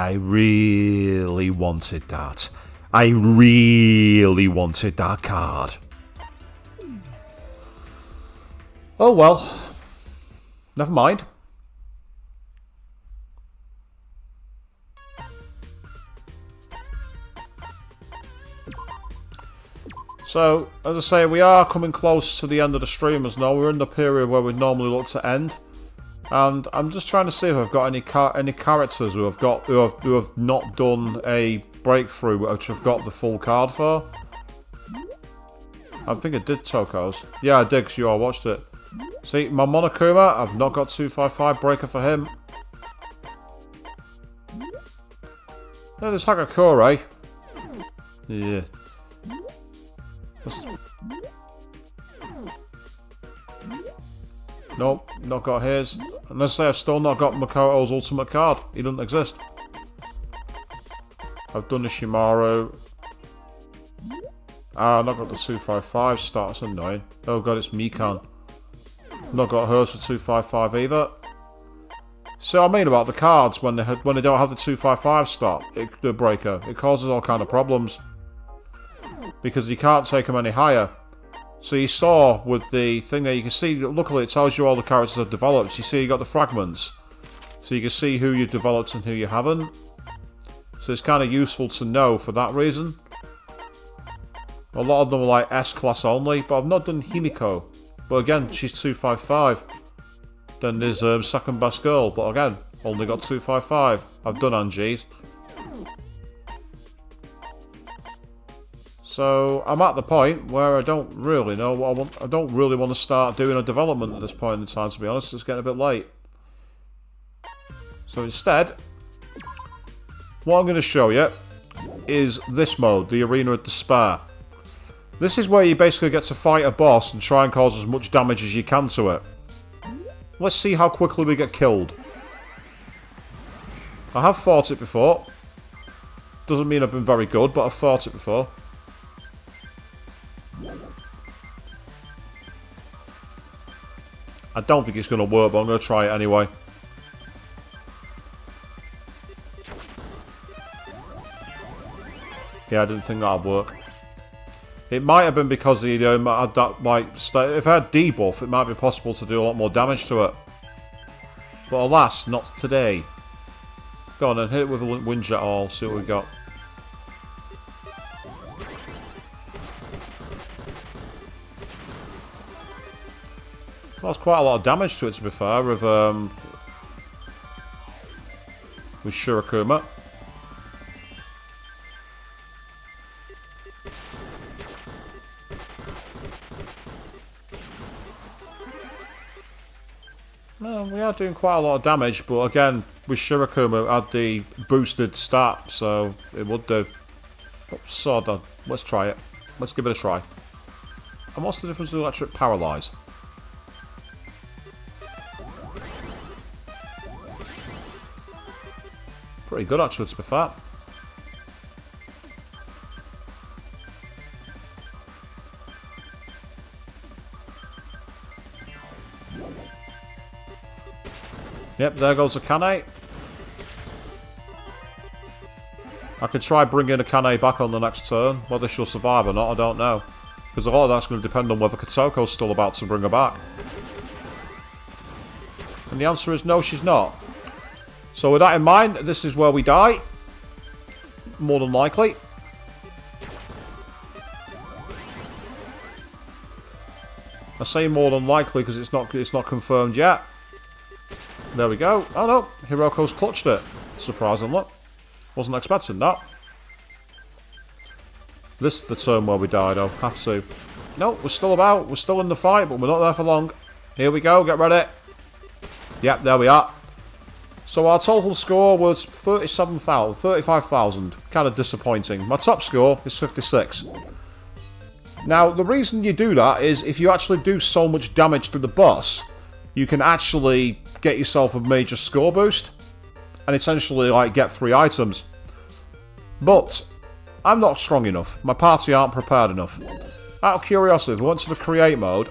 I really wanted that. I really wanted that card. Oh well. Never mind. So, as I say, we are coming close to the end of the streamers now. We're in the period where we normally look to end. And I'm just trying to see if I've got any characters who have not done a breakthrough, which I've got the full card for. I think I did Toko's. Yeah, I did, because you all watched it. See, my Monokuma, I've not got 255 breaker for him. Yeah, there's Hagakure. Yeah. Nope, not got his. Unless I've still not got Makoto's ultimate card. He doesn't exist. I've done the Shimaru. Ah, I've not got the 255 start. That's annoying. Oh god, it's Mikan. Not got hers for 255 either. So I mean about the cards when they don't have the 255 stop, the breaker, it causes all kind of problems because you can't take them any higher. So you saw with the thing there, you can see. Luckily, it tells you all the characters have developed. You see, you got the fragments, so you can see who you developed and who you haven't. So it's kind of useful to know for that reason. A lot of them are like S class only, but I've not done Himiko. But again, she's 255. Then there's second best girl, but again, only got 255. I've done Angie's. So I'm at the point where I don't really know what I want. I don't really want to start doing a development at this point in time, to be honest. It's getting a bit late. So instead, what I'm going to show you is this mode, the Arena of Despair. This is where you basically get to fight a boss and try and cause as much damage as you can to it. Let's see how quickly we get killed. I have fought it before. Doesn't mean I've been very good, but I've fought it before. I don't think it's going to work, but I'm going to try it anyway. Yeah, I didn't think that would work. It might have been because he had that, like, if I had debuff, it might be possible to do a lot more damage to it. But alas, not today. Go on then, hit it with a Windjet all, see what we got. That's quite a lot of damage to it, to be fair, with Shirokuma. No, we are doing quite a lot of damage, but again, with Shirokuma, it had the boosted stat, so it would do. Oh, sword on. Let's try it. Let's give it a try. And what's the difference with electric paralyze? Pretty good, actually, to be fair. Yep, there goes a Kane. I could try bringing a Kane back on the next turn. Whether she'll survive or not, I don't know. Because a lot of that's going to depend on whether Kotoko's still about to bring her back. And the answer is no, she's not. So with that in mind, this is where we die. More than likely. I say more than likely because it's not confirmed yet. There we go. Oh no, Hiroko's clutched it. Surprisingly. Wasn't expecting that. This is the turn where we die though. Have to. No, we're still about. We're still in the fight, but we're not there for long. Here we go, get ready. Yep, there we are. So our total score was 35,000. Kind of disappointing. My top score is 56. Now, the reason you do that is if you actually do so much damage to the boss, you can actually get yourself a major score boost and essentially like get 3 items. But I'm not strong enough. My party aren't prepared enough. Out of curiosity, if we went to the create mode,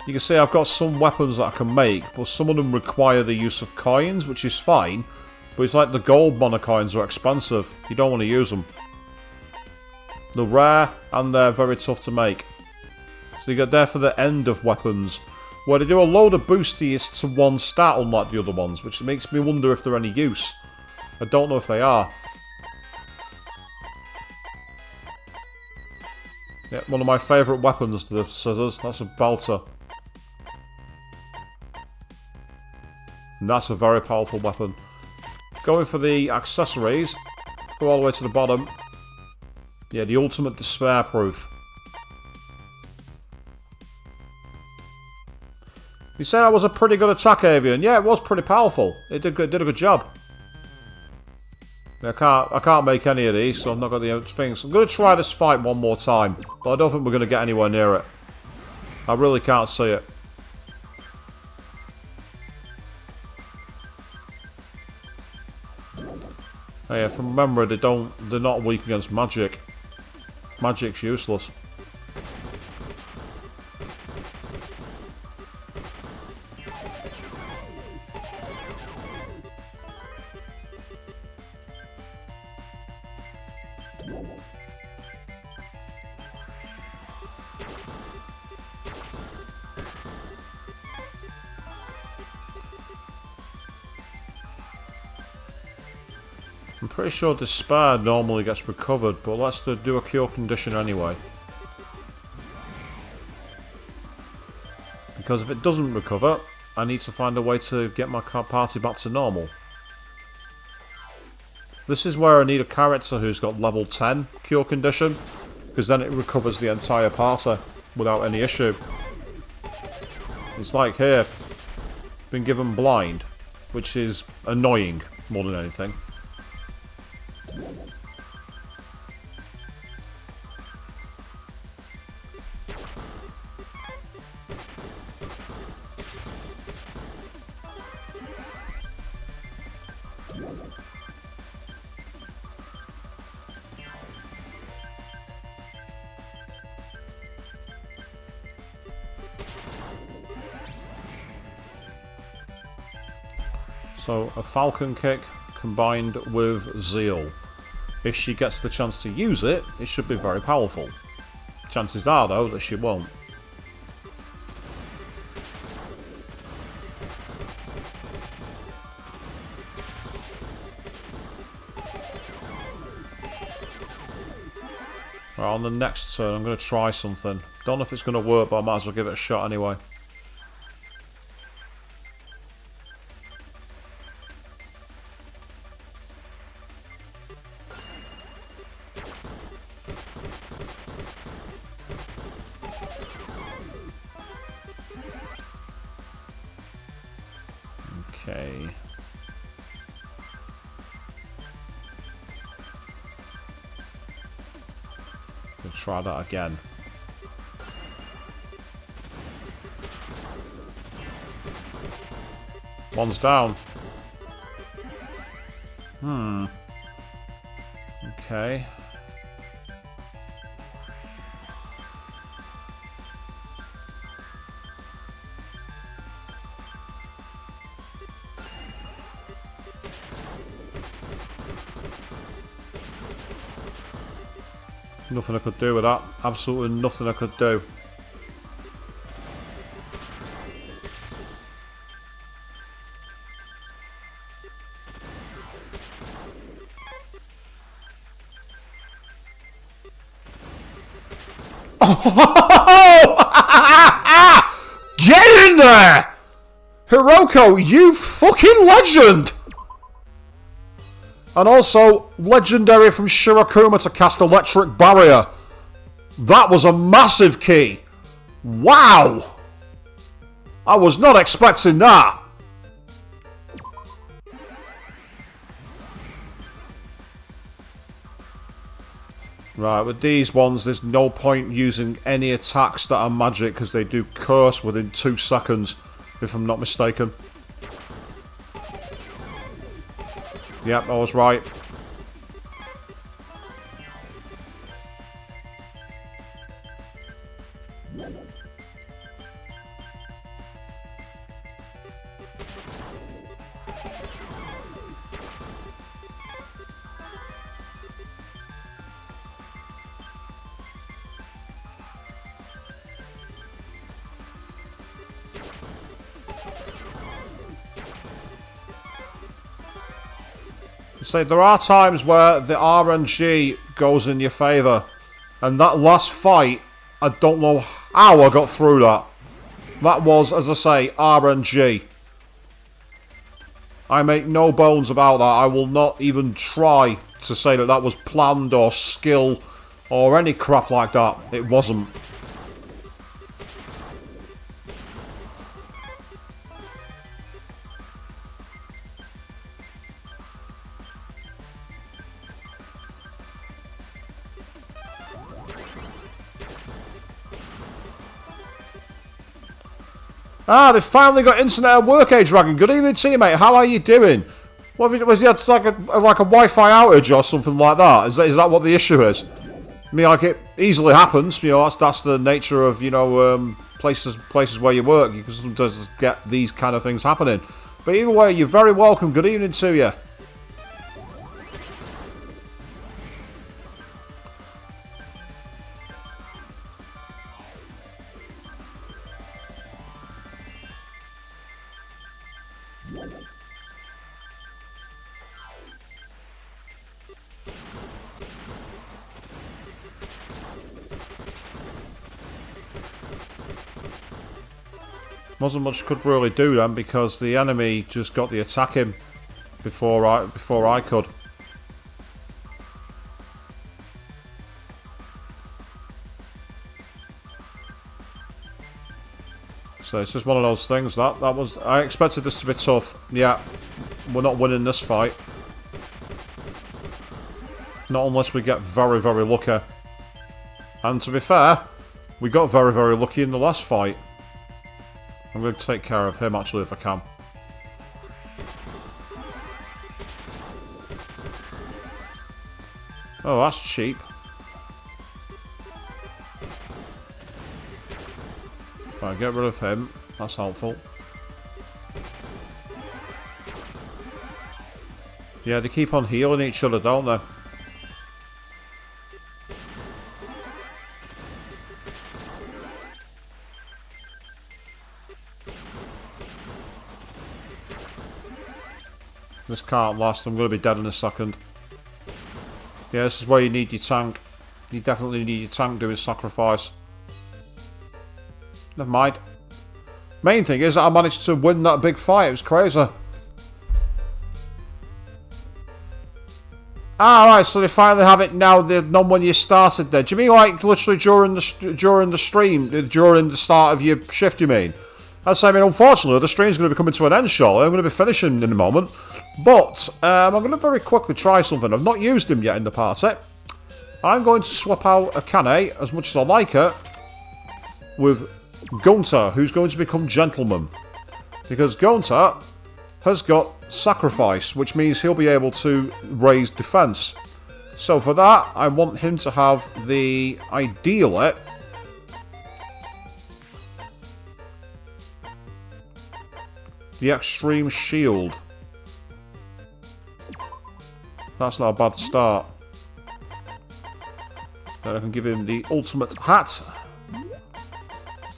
you can see I've got some weapons that I can make, but some of them require the use of coins, which is fine. But it's like the gold monocoins are expensive. You don't want to use them. They're rare and they're very tough to make. So you get there for the end of weapons, where they do a load of boosties to one stat unlike the other ones, which makes me wonder if they're any use. I don't know if they are. Yeah, one of my favourite weapons, the scissors. That's a belter. And that's a very powerful weapon. Going for the accessories. Go all the way to the bottom. Yeah, the ultimate despair proof. You said I was a pretty good attack avian. Yeah, it was pretty powerful. It did a good job. I can't make any of these, so I've not got the things. I'm going to try this fight one more time, but I don't think we're going to get anywhere near it. I really can't see it. Oh yeah, from memory, they're not weak against magic. Magic's useless. I'm pretty sure despair normally gets recovered, but let's do a cure condition anyway. Because if it doesn't recover, I need to find a way to get my party back to normal. This is where I need a character who's got level 10 cure condition, because then it recovers the entire party without any issue. It's like here, been given blind, which is annoying more than anything. So, a falcon kick combined with zeal. If she gets the chance to use it, it should be very powerful. Chances are, though, that she won't. Right, on the next turn, I'm going to try something. Don't know if it's going to work, but I might as well give it a shot anyway. Okay. We'll try that again. One's down. Okay. Nothing I could do with that. Absolutely nothing I could do. Get in there! Hiroko, you fucking legend! And also, legendary from Shirakuma to cast Electric Barrier. That was a massive key. Wow! I was not expecting that. Right, with these ones, there's no point using any attacks that are magic because they do curse within 2 seconds, if I'm not mistaken. Yep, I was right. Say there are times where the RNG goes in your favour, and that last fight, I don't know how I got through that. That was, as I say, RNG. I make no bones about that. I will not even try to say that that was planned or skill or any crap like that. It wasn't. Ah, they've finally got internet at work, Dragon. Good evening to you, mate. How are you doing? What have you, was it like a Wi-Fi outage or something like that? Is that what the issue is? I mean, like, it easily happens. You know, that's the nature of, you know, places where you work. You can sometimes get these kind of things happening. But either way, you're very welcome. Good evening to you. Wasn't much could really do then because the enemy just got the attack in before I could. So it's just one of those things. That was, I expected this to be tough. Yeah, we're not winning this fight. Not unless we get very, very lucky. And to be fair, we got very, very lucky in the last fight. I'm going to take care of him actually if I can. Oh, that's cheap. Right, get rid of him. That's helpful. Yeah, they keep on healing each other, don't they? This can't last. I'm going to be dead in a second. Yeah, this is where you need your tank. You definitely need your tank doing sacrifice. Never mind. Main thing is that I managed to win that big fight. It was crazy. Alright, so they finally have it now. They've known when you started there. Do you mean like literally during the stream? During the start of your shift, you mean? I mean, unfortunately, the stream's going to be coming to an end shortly. I'm going to be finishing in a moment. But I'm going to very quickly try something. I've not used him yet in the party. I'm going to swap out Akane, as much as I like her, with Gunter, who's going to become Gentleman. Because Gunter has got Sacrifice, which means he'll be able to raise defense. So for that, I want him to have the, ideally, the Extreme Shield. That's not a bad start. Then I can give him the Ultimate Hat.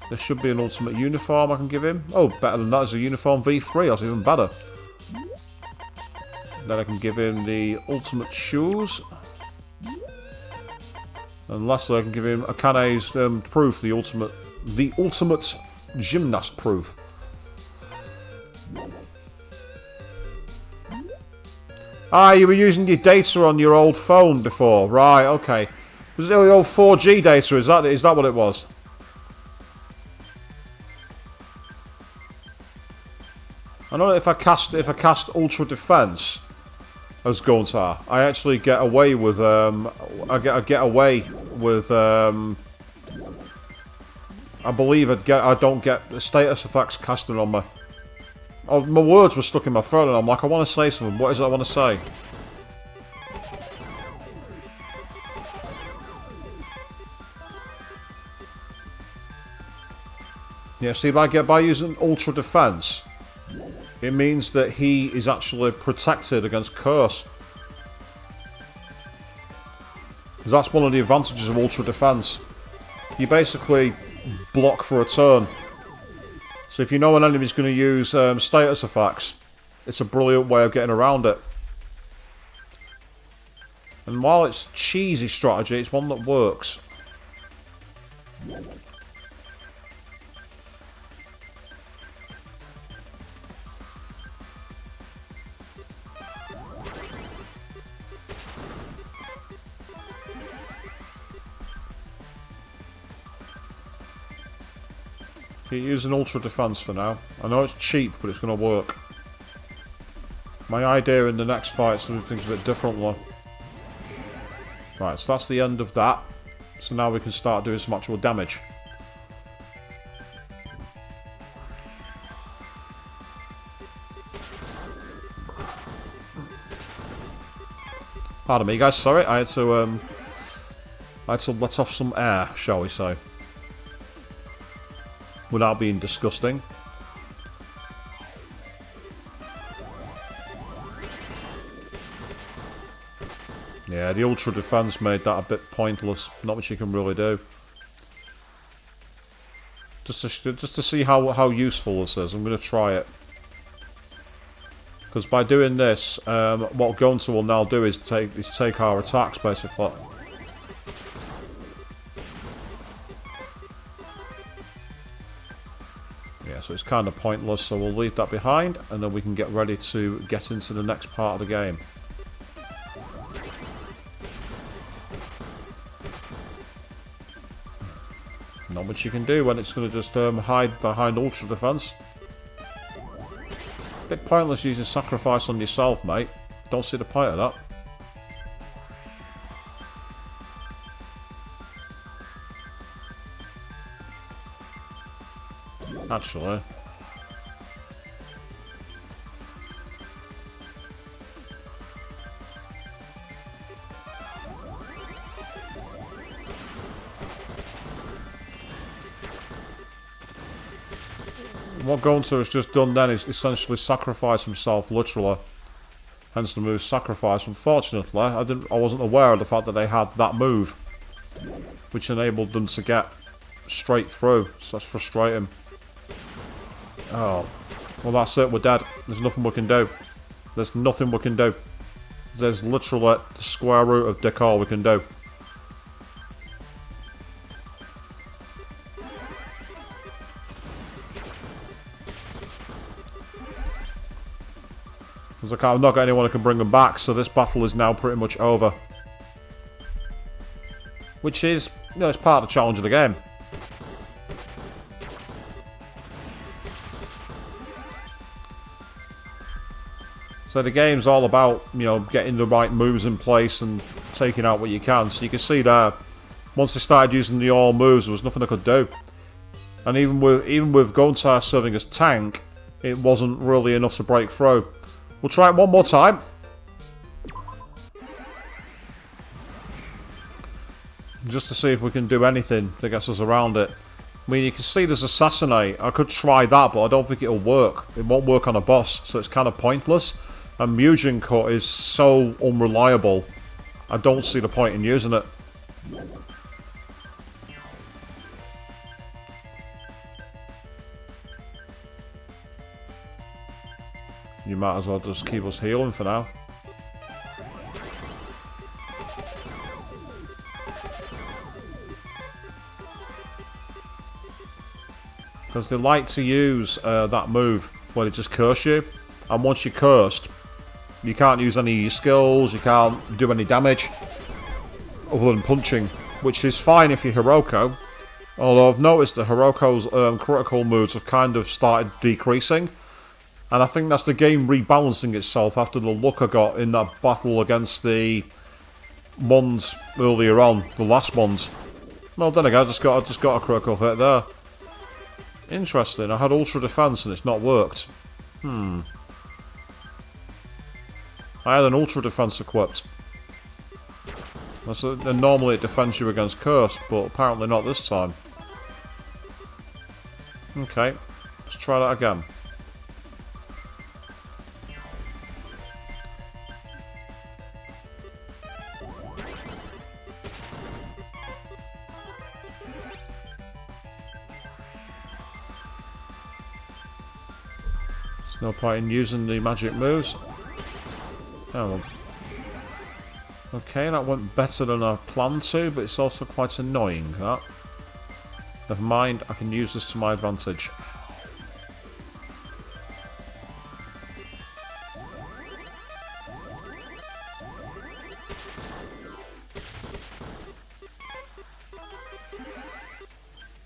There should be an Ultimate Uniform I can give him. Oh, better than that is a Uniform V3. That's even better. Then I can give him the Ultimate Shoes. And lastly I can give him Akane's proof, the Ultimate Gymnast proof. Ah, you were using your data on your old phone before. Right, okay. Was it the old 4G data? Is that what it was? I know that if I cast Ultra Defense as Gunter, I actually get away with I believe I don't get the status effects casting on me. Oh, my words were stuck in my throat and I'm like, I want to say something. What is it I want to say? Yeah, see, by using Ultra Defense, it means that he is actually protected against Curse. Because that's one of the advantages of Ultra Defense. You basically block for a turn. So if you know an enemy's going to use status effects, it's a brilliant way of getting around it. And while it's cheesy strategy, it's one that works. Use an Ultra Defense for now. I know it's cheap, but it's going to work. My idea in the next fight is to do things a bit differently. Right, so that's the end of that. So now we can start doing some actual damage. Pardon me, guys. Sorry, I had to let off some air, shall we say. Without being disgusting. Yeah, the Ultra Defense made that a bit pointless. Not much you can really do. Just to see how useful this is, I'm going to try it. Because by doing this, what Gunter will now do is take our attacks, basically. so it's kind of pointless, so we'll leave that behind, and then we can get ready to get into the next part of the game. Not much you can do when it's going to just hide behind ultra defense. Bit pointless using sacrifice on yourself, mate. Don't see the point of that. Actually, what Gonta has just done then is essentially sacrifice himself, literally. Hence the move sacrifice. Unfortunately, I wasn't aware of the fact that they had that move, which enabled them to get straight through. So that's frustrating. Oh, well that's it, we're dead. There's nothing we can do. There's nothing we can do. There's literally the square root of dick all we can do. Because I've not got anyone who can bring them back, so this battle is now pretty much over. Which is, you know, it's part of the challenge of the game. So the game's all about, you know, getting the right moves in place and taking out what you can. So you can see there, once they started using the all moves, there was nothing I could do. And even with Gontar serving as tank, it wasn't really enough to break through. We'll try it one more time. Just to see if we can do anything that gets us around it. I mean, you can see there's Assassinate. I could try that, but I don't think it'll work. It won't work on a boss, so it's kind of pointless. And Mugen Cut is so unreliable. I don't see the point in using it. You might as well just keep us healing for now. Because they like to use that move where they just curse you. And once you're cursed, you can't use any of your skills, you can't do any damage other than punching, which is fine if you're Hiroko. Although I've noticed that Hiroko's critical moves have kind of started decreasing. And I think that's the game rebalancing itself after the look I got in that battle against the ones earlier on, the last ones. Well, then again, I just got a critical hit there. Interesting, I had ultra defense and it's not worked. I had an ultra defense equipped. And normally it defends you against curse, but apparently not this time. Okay, let's try that again. There's no point in using the magic moves. Oh well. Okay, that went better than I planned to, but it's also quite annoying, that. Never mind, I can use this to my advantage.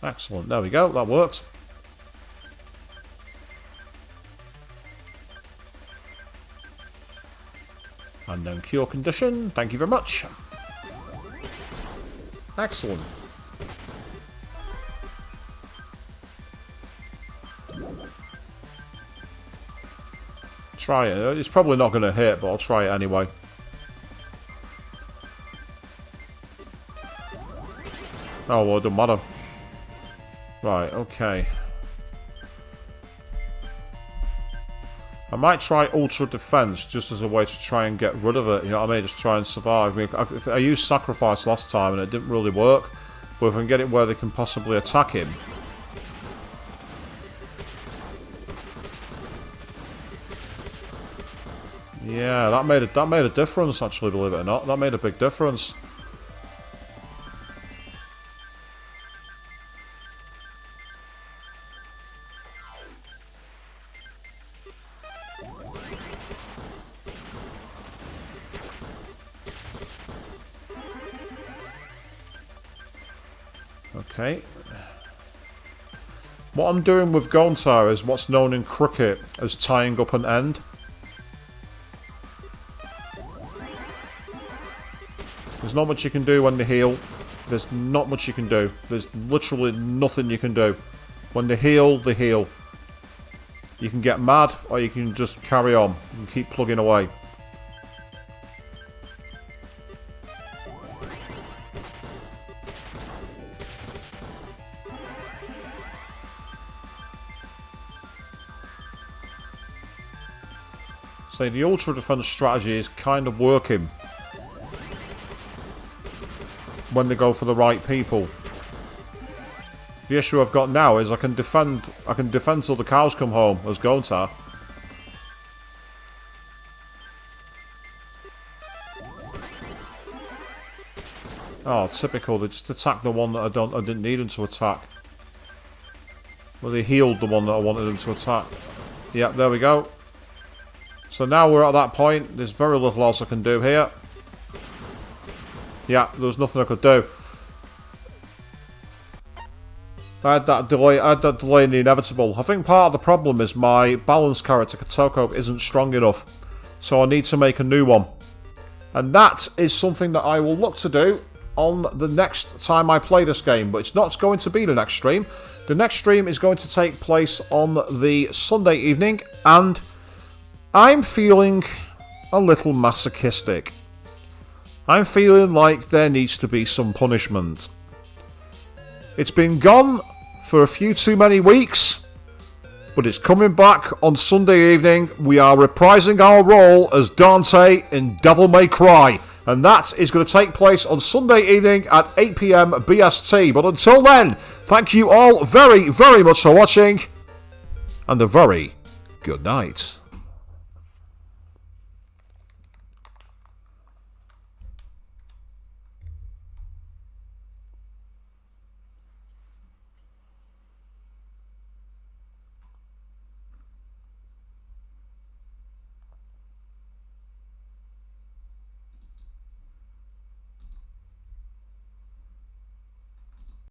Excellent, there we go, that worked. Unknown cure condition, thank you very much. Excellent. Try it. It's probably not going to hit, but I'll try it anyway. Oh, well, it doesn't matter. Right, okay. I might try Ultra Defense just as a way to try and get rid of it, you know what I mean? Just try and survive. I mean, if I used Sacrifice last time and it didn't really work, but if I can get it where they can possibly attack him. Yeah, that made a difference actually, believe it or not. That made a big difference. Okay. What I'm doing with Gontar is what's known in cricket as tying up an end. There's not much you can do when they heal. There's not much you can do. There's literally nothing you can do. When they heal, they heal. You can get mad, or you can just carry on and keep plugging away. So the ultra defense strategy is kind of working when they go for the right people. The issue I've got now is I can defend till the cows come home as Gontar. Oh, typical. They just attacked the one that I didn't need them to attack. Well, they healed the one that I wanted them to attack. Yep, there we go. So now we're at that point. There's very little else I can do here. Yeah, there was nothing I could do. I had that delay in the inevitable. I think part of the problem is my balanced character, Kotoko, isn't strong enough. So I need to make a new one. And that is something that I will look to do on the next time I play this game. But it's not going to be the next stream. The next stream is going to take place on the Sunday evening. And I'm feeling a little masochistic. I'm feeling like there needs to be some punishment. It's been gone for a few too many weeks, but it's coming back on Sunday evening. We are reprising our role as Dante in Devil May Cry, and that is going to take place on Sunday evening at 8 PM BST. But until then, thank you all very, very much for watching, and a very good night.